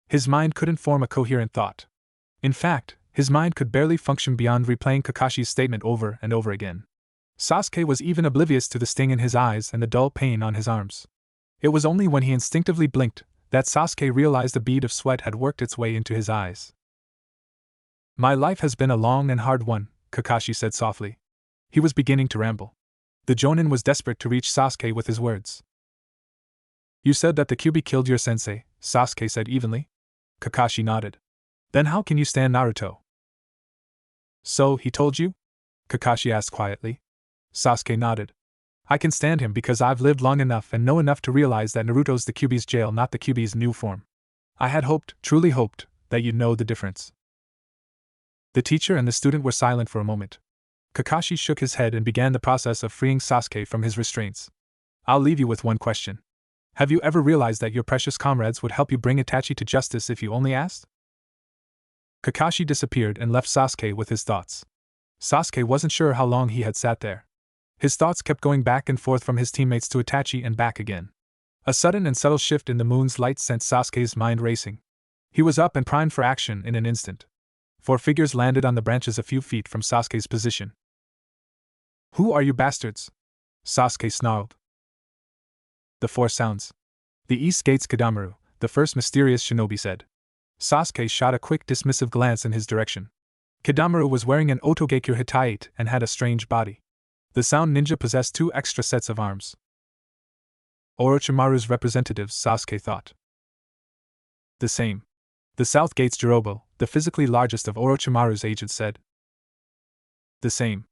His mind couldn't form a coherent thought. In fact, his mind could barely function beyond replaying Kakashi's statement over and over again. Sasuke was even oblivious to the sting in his eyes and the dull pain on his arms. It was only when he instinctively blinked that Sasuke realized a bead of sweat had worked its way into his eyes. My life has been a long and hard one, Kakashi said softly. He was beginning to ramble. The Jonin was desperate to reach Sasuke with his words. You said that the Kyuubi killed your sensei, Sasuke said evenly. Kakashi nodded. Then how can you stand Naruto? So, he told you? Kakashi asked quietly. Sasuke nodded. I can stand him because I've lived long enough and know enough to realize that Naruto's the Kyuubi's jail, not the Kyuubi's new form. I had hoped, truly hoped, that you'd know the difference. The teacher and the student were silent for a moment. Kakashi shook his head and began the process of freeing Sasuke from his restraints. I'll leave you with one question. Have you ever realized that your precious comrades would help you bring Itachi to justice if you only asked? Kakashi disappeared and left Sasuke with his thoughts. Sasuke wasn't sure how long he had sat there. His thoughts kept going back and forth from his teammates to Itachi and back again. A sudden and subtle shift in the moon's light sent Sasuke's mind racing. He was up and primed for action in an instant. 4 figures landed on the branches a few feet from Sasuke's position. Who are you bastards? Sasuke snarled. The 4 sounds. The East Gate's Kidamaru, the first mysterious shinobi said. Sasuke shot a quick dismissive glance in his direction. Kidamaru was wearing an Otogekyo Hitite and had a strange body. The sound ninja possessed 2 extra sets of arms. Orochimaru's representatives, Sasuke thought. The same. The South Gate's Jirobo, the physically largest of Orochimaru's agents, said. The same.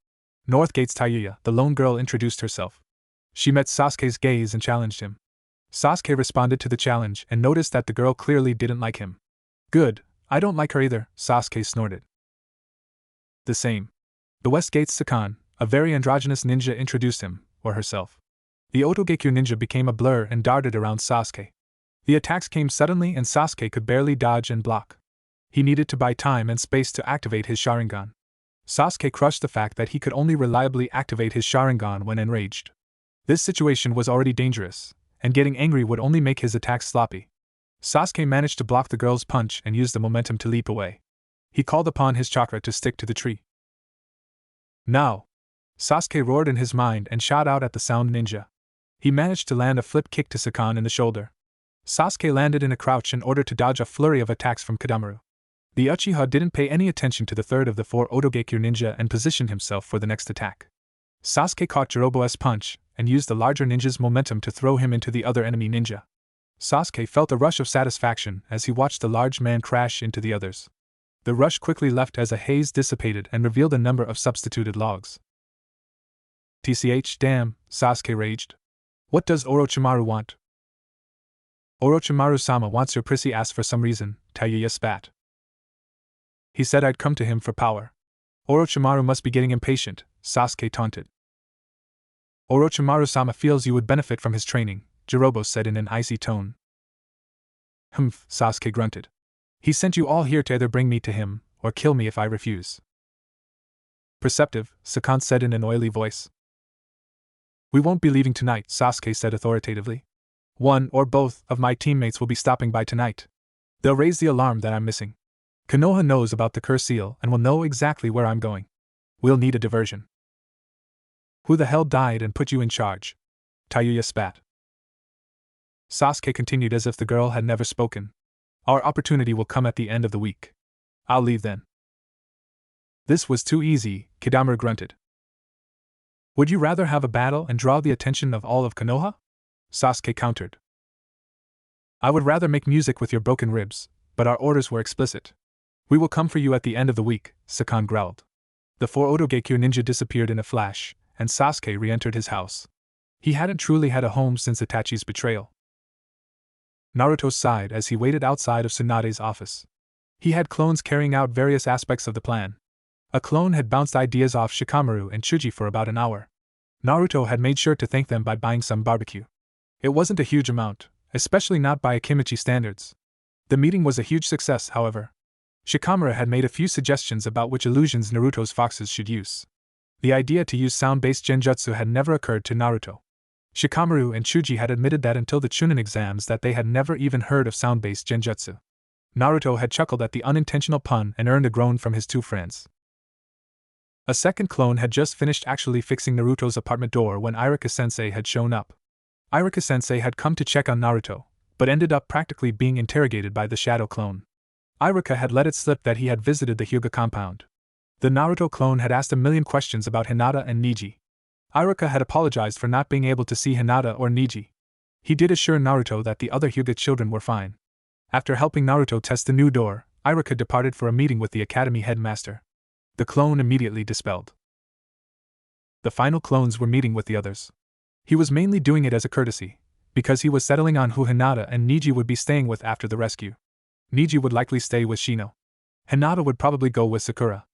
North Gate's Tayuya, the lone girl, introduced herself. She met Sasuke's gaze and challenged him. Sasuke responded to the challenge and noticed that the girl clearly didn't like him. Good, I don't like her either, Sasuke snorted. The same. The West Gate's Sakan, a very androgynous ninja, introduced him, or herself. The Otogekyo ninja became a blur and darted around Sasuke. The attacks came suddenly and Sasuke could barely dodge and block. He needed to buy time and space to activate his Sharingan. Sasuke crushed the fact that he could only reliably activate his Sharingan when enraged. This situation was already dangerous, and getting angry would only make his attacks sloppy. Sasuke managed to block the girl's punch and used the momentum to leap away. He called upon his chakra to stick to the tree. Now! Sasuke roared in his mind and shot out at the sound ninja. He managed to land a flip kick to Sakan in the shoulder. Sasuke landed in a crouch in order to dodge a flurry of attacks from Kidamaru. The Uchiha didn't pay any attention to the third of the 4 Otogekyo ninja and positioned himself for the next attack. Sasuke caught Jirobo's punch and used the larger ninja's momentum to throw him into the other enemy ninja. Sasuke felt a rush of satisfaction as he watched the large man crash into the others. The rush quickly left as a haze dissipated and revealed a number of substituted logs. TCH, damn, Sasuke raged. What does Orochimaru want? Orochimaru-sama wants your prissy ass for some reason, Tayuya spat. He said I'd come to him for power. Orochimaru must be getting impatient, Sasuke taunted. Orochimaru-sama feels you would benefit from his training, Jirobo said in an icy tone. Humph, Sasuke grunted. He sent you all here to either bring me to him, or kill me if I refuse. Perceptive, Sakan said in an oily voice. We won't be leaving tonight, Sasuke said authoritatively. One or both of my teammates will be stopping by tonight. They'll raise the alarm that I'm missing. Konoha knows about the curse seal and will know exactly where I'm going. We'll need a diversion. Who the hell died and put you in charge? Tayuya spat. Sasuke continued as if the girl had never spoken. Our opportunity will come at the end of the week. I'll leave then. This was too easy, Kidamaru grunted. Would you rather have a battle and draw the attention of all of Konoha? Sasuke countered. I would rather make music with your broken ribs, but our orders were explicit. We will come for you at the end of the week, Sakan growled. The 4 Otogekyo ninja disappeared in a flash, and Sasuke re-entered his house. He hadn't truly had a home since Itachi's betrayal. Naruto sighed as he waited outside of Tsunade's office. He had clones carrying out various aspects of the plan. A clone had bounced ideas off Shikamaru and Chuji for about an hour. Naruto had made sure to thank them by buying some barbecue. It wasn't a huge amount, especially not by Akimichi standards. The meeting was a huge success, however. Shikamaru had made a few suggestions about which illusions Naruto's foxes should use. The idea to use sound-based genjutsu had never occurred to Naruto. Shikamaru and Chuji had admitted that until the Chunin exams that they had never even heard of sound-based genjutsu. Naruto had chuckled at the unintentional pun and earned a groan from his two friends. A second clone had just finished actually fixing Naruto's apartment door when Iruka-sensei had shown up. Iruka-sensei had come to check on Naruto, but ended up practically being interrogated by the shadow clone. Iruka had let it slip that he had visited the Hyuga compound. The Naruto clone had asked a million questions about Hinata and Neji. Iruka had apologized for not being able to see Hinata or Neji. He did assure Naruto that the other Hyuga children were fine. After helping Naruto test the new door, Iruka departed for a meeting with the academy headmaster. The clone immediately dispelled. The final clones were meeting with the others. He was mainly doing it as a courtesy, because he was settling on who Hinata and Neji would be staying with after the rescue. Neji would likely stay with Shino. Hinata would probably go with Sakura.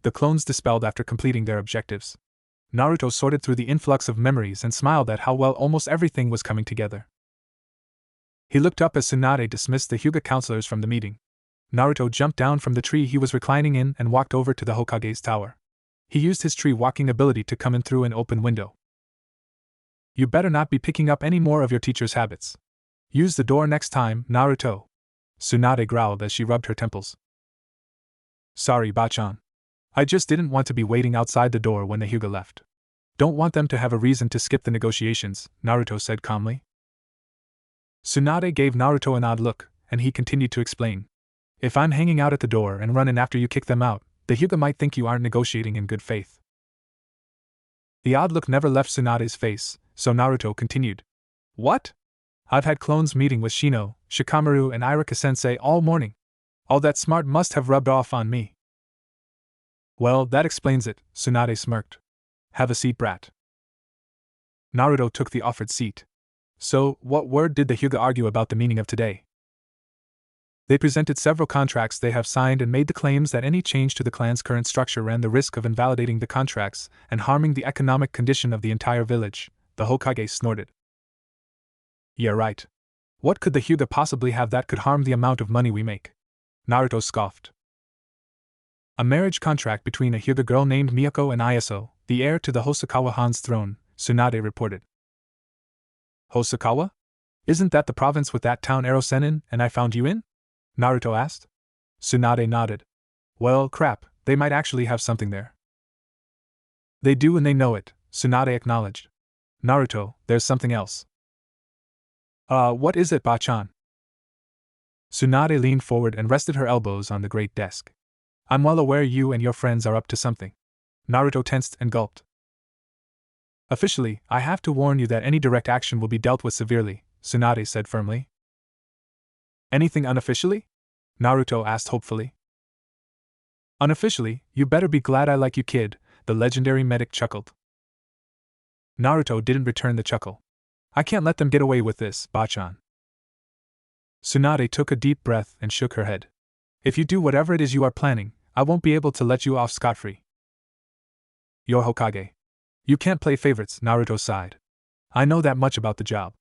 The clones dispelled after completing their objectives. Naruto sorted through the influx of memories and smiled at how well almost everything was coming together. He looked up as Tsunade dismissed the Hyuga counselors from the meeting. Naruto jumped down from the tree he was reclining in and walked over to the Hokage's tower. He used his tree walking ability to come in through an open window. You better not be picking up any more of your teacher's habits. Use the door next time, Naruto. Tsunade growled as she rubbed her temples. Sorry, Bachan. I just didn't want to be waiting outside the door when the Hyuga left. Don't want them to have a reason to skip the negotiations, Naruto said calmly. Tsunade gave Naruto an odd look, and he continued to explain. If I'm hanging out at the door and run in after you kick them out, the Hyuga might think you aren't negotiating in good faith. The odd look never left Tsunade's face, so Naruto continued. What? I've had clones meeting with Shino, Shikamaru and Iruka-sensei all morning. All that smart must have rubbed off on me. Well, that explains it, Tsunade smirked. Have a seat, brat. Naruto took the offered seat. So, what word did the Hyuga argue about the meaning of today? They presented several contracts they have signed and made the claims that any change to the clan's current structure ran the risk of invalidating the contracts and harming the economic condition of the entire village, the Hokage snorted. Yeah, right. What could the Hyuga possibly have that could harm the amount of money we make? Naruto scoffed. A marriage contract between a Hyuga girl named Miyako and Ayaso, the heir to the Hosokawa Han's throne, Tsunade reported. Hosokawa? Isn't that the province with that town Erosen and I found you in? Naruto asked. Tsunade nodded. Well, crap, they might actually have something there. They do and they know it, Tsunade acknowledged. Naruto, there's something else. What is it, Bachan? Tsunade leaned forward and rested her elbows on the great desk. I'm well aware you and your friends are up to something. Naruto tensed and gulped. Officially, I have to warn you that any direct action will be dealt with severely, Tsunade said firmly. Anything unofficially? Naruto asked hopefully. Unofficially, you better be glad I like you, kid, the legendary medic chuckled. Naruto didn't return the chuckle. I can't let them get away with this, Bachan. Tsunade took a deep breath and shook her head. If you do whatever it is you are planning, I won't be able to let you off scot-free. You're Hokage. You can't play favorites, Naruto sighed. I know that much about the job.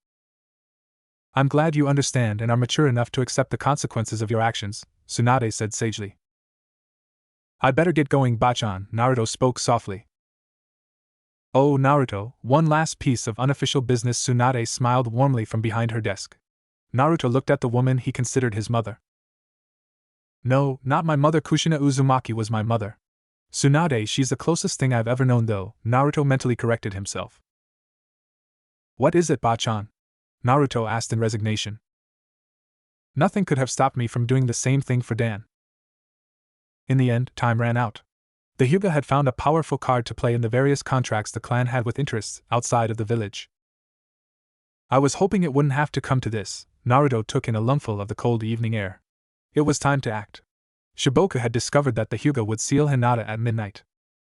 I'm glad you understand and are mature enough to accept the consequences of your actions, Tsunade said sagely. I better get going, Bachan, Naruto spoke softly. Oh, Naruto, one last piece of unofficial business, Tsunade smiled warmly from behind her desk. Naruto looked at the woman he considered his mother. No, not my mother. Kushina Uzumaki was my mother. Tsunade, she's the closest thing I've ever known though, Naruto mentally corrected himself. What is it, Bachan? Naruto asked in resignation. Nothing could have stopped me from doing the same thing for Dan. In the end, time ran out. The Hyuga had found a powerful card to play in the various contracts the clan had with interests outside of the village. I was hoping it wouldn't have to come to this. Naruto took in a lungful of the cold evening air. It was time to act. Shiboka had discovered that the Hyuga would seal Hinata at midnight.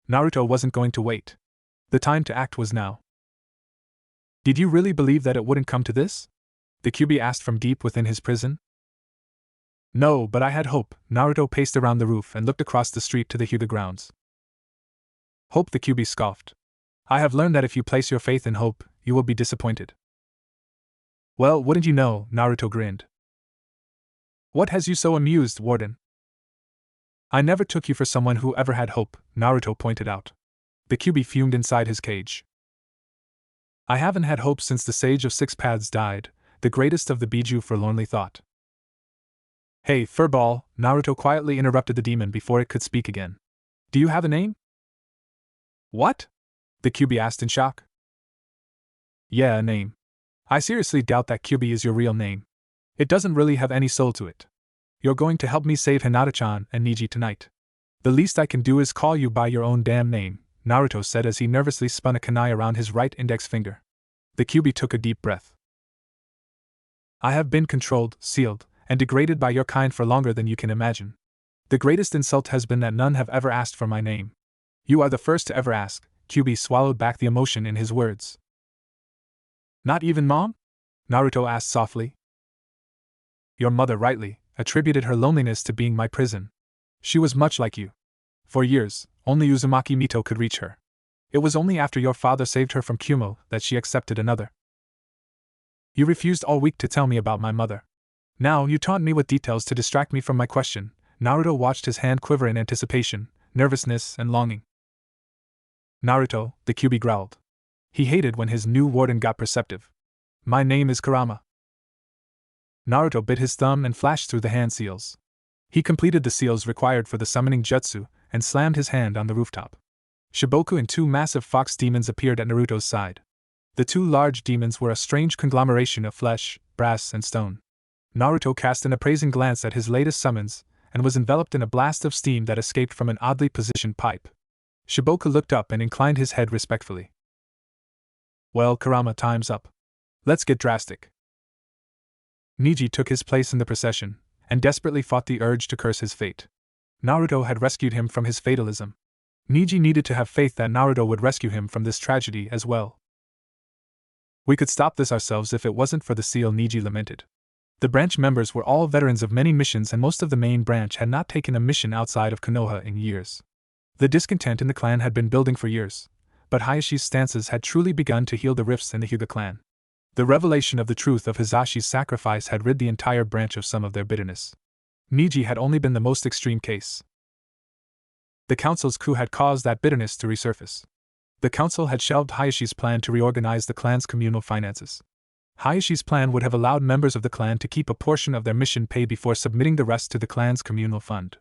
Naruto wasn't going to wait. The time to act was now. Did you really believe that it wouldn't come to this? The Kyuubi asked from deep within his prison. No, but I had hope. Naruto paced around the roof and looked across the street to the Hyuga grounds. Hope, the Kyuubi scoffed. I have learned that if you place your faith in hope, you will be disappointed. Well, wouldn't you know, Naruto grinned. What has you so amused, Warden? I never took you for someone who ever had hope, Naruto pointed out. The Kyuubi fumed inside his cage. I haven't had hope since the Sage of Six Paths died, the greatest of the Biju forlornly thought. Hey, furball, Naruto quietly interrupted the demon before it could speak again. Do you have a name? What? The Kyuubi asked in shock. Yeah, a name. I seriously doubt that Kyuubi is your real name. It doesn't really have any soul to it. You're going to help me save Hinata-chan and Niji tonight. The least I can do is call you by your own damn name, Naruto said as he nervously spun a kunai around his right index finger. The Kyuubi took a deep breath. I have been controlled, sealed, and degraded by your kind for longer than you can imagine. The greatest insult has been that none have ever asked for my name. You are the first to ever ask. Kyuubi swallowed back the emotion in his words. Not even Mom? Naruto asked softly. Your mother rightly attributed her loneliness to being my prison. She was much like you. For years, only Uzumaki Mito could reach her. It was only after your father saved her from Kumo that she accepted another. You refused all week to tell me about my mother. Now you taunt me with details to distract me from my question. Naruto watched his hand quiver in anticipation, nervousness, and longing. Naruto, the Kyuubi growled. He hated when his new warden got perceptive. My name is Kurama. Naruto bit his thumb and flashed through the hand seals. He completed the seals required for the summoning jutsu and slammed his hand on the rooftop. Shiboku and two massive fox demons appeared at Naruto's side. The two large demons were a strange conglomeration of flesh, brass, and stone. Naruto cast an appraising glance at his latest summons and was enveloped in a blast of steam that escaped from an oddly positioned pipe. Shiboku looked up and inclined his head respectfully. Well, Kurama, time's up. Let's get drastic. Niji took his place in the procession, and desperately fought the urge to curse his fate. Naruto had rescued him from his fatalism. Niji needed to have faith that Naruto would rescue him from this tragedy as well. We could stop this ourselves if it wasn't for the seal, Niji lamented. The branch members were all veterans of many missions and most of the main branch had not taken a mission outside of Konoha in years. The discontent in the clan had been building for years, but Hayashi's stances had truly begun to heal the rifts in the Hyuga clan. The revelation of the truth of Hizashi's sacrifice had rid the entire branch of some of their bitterness. Niji had only been the most extreme case. The council's coup had caused that bitterness to resurface. The council had shelved Hayashi's plan to reorganize the clan's communal finances. Hayashi's plan would have allowed members of the clan to keep a portion of their mission pay before submitting the rest to the clan's communal fund.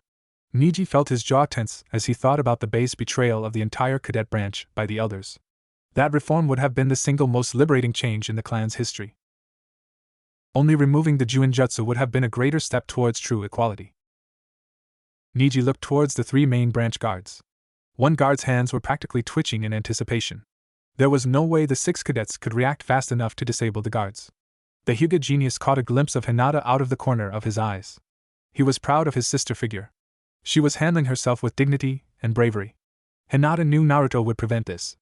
Niji felt his jaw tense as he thought about the base betrayal of the entire cadet branch by the elders. That reform would have been the single most liberating change in the clan's history. Only removing the Juinjutsu would have been a greater step towards true equality. Niji looked towards the three main branch guards. One guard's hands were practically twitching in anticipation. There was no way the 6 cadets could react fast enough to disable the guards. The Hyuga genius caught a glimpse of Hinata out of the corner of his eyes. He was proud of his sister figure. She was handling herself with dignity and bravery. Hinata knew Naruto would prevent this.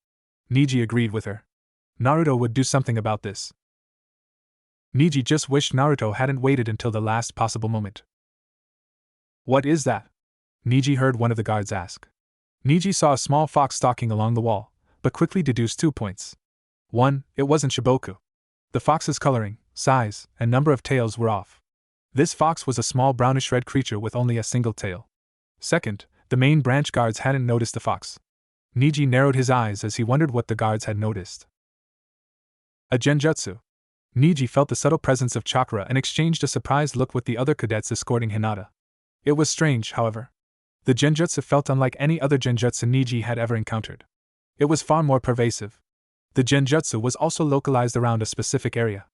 Niji agreed with her. Naruto would do something about this. Niji just wished Naruto hadn't waited until the last possible moment. What is that? Niji heard one of the guards ask. Niji saw a small fox stalking along the wall, but quickly deduced 2 points. 1. It wasn't Shiboku. The fox's coloring, size, and number of tails were off. This fox was a small brownish-red creature with only a single tail. 2nd, the main branch guards hadn't noticed the fox. Niji narrowed his eyes as he wondered what the guards had noticed. A genjutsu. Niji felt the subtle presence of chakra and exchanged a surprised look with the other cadets escorting Hinata. It was strange, however. The genjutsu felt unlike any other genjutsu Niji had ever encountered. It was far more pervasive. The genjutsu was also localized around a specific area.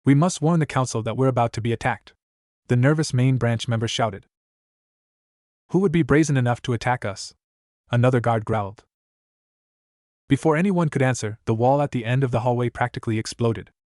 We must warn the council that we're about to be attacked. The nervous main branch member shouted. Who would be brazen enough to attack us? Another guard growled. Before anyone could answer, the wall at the end of the hallway practically exploded.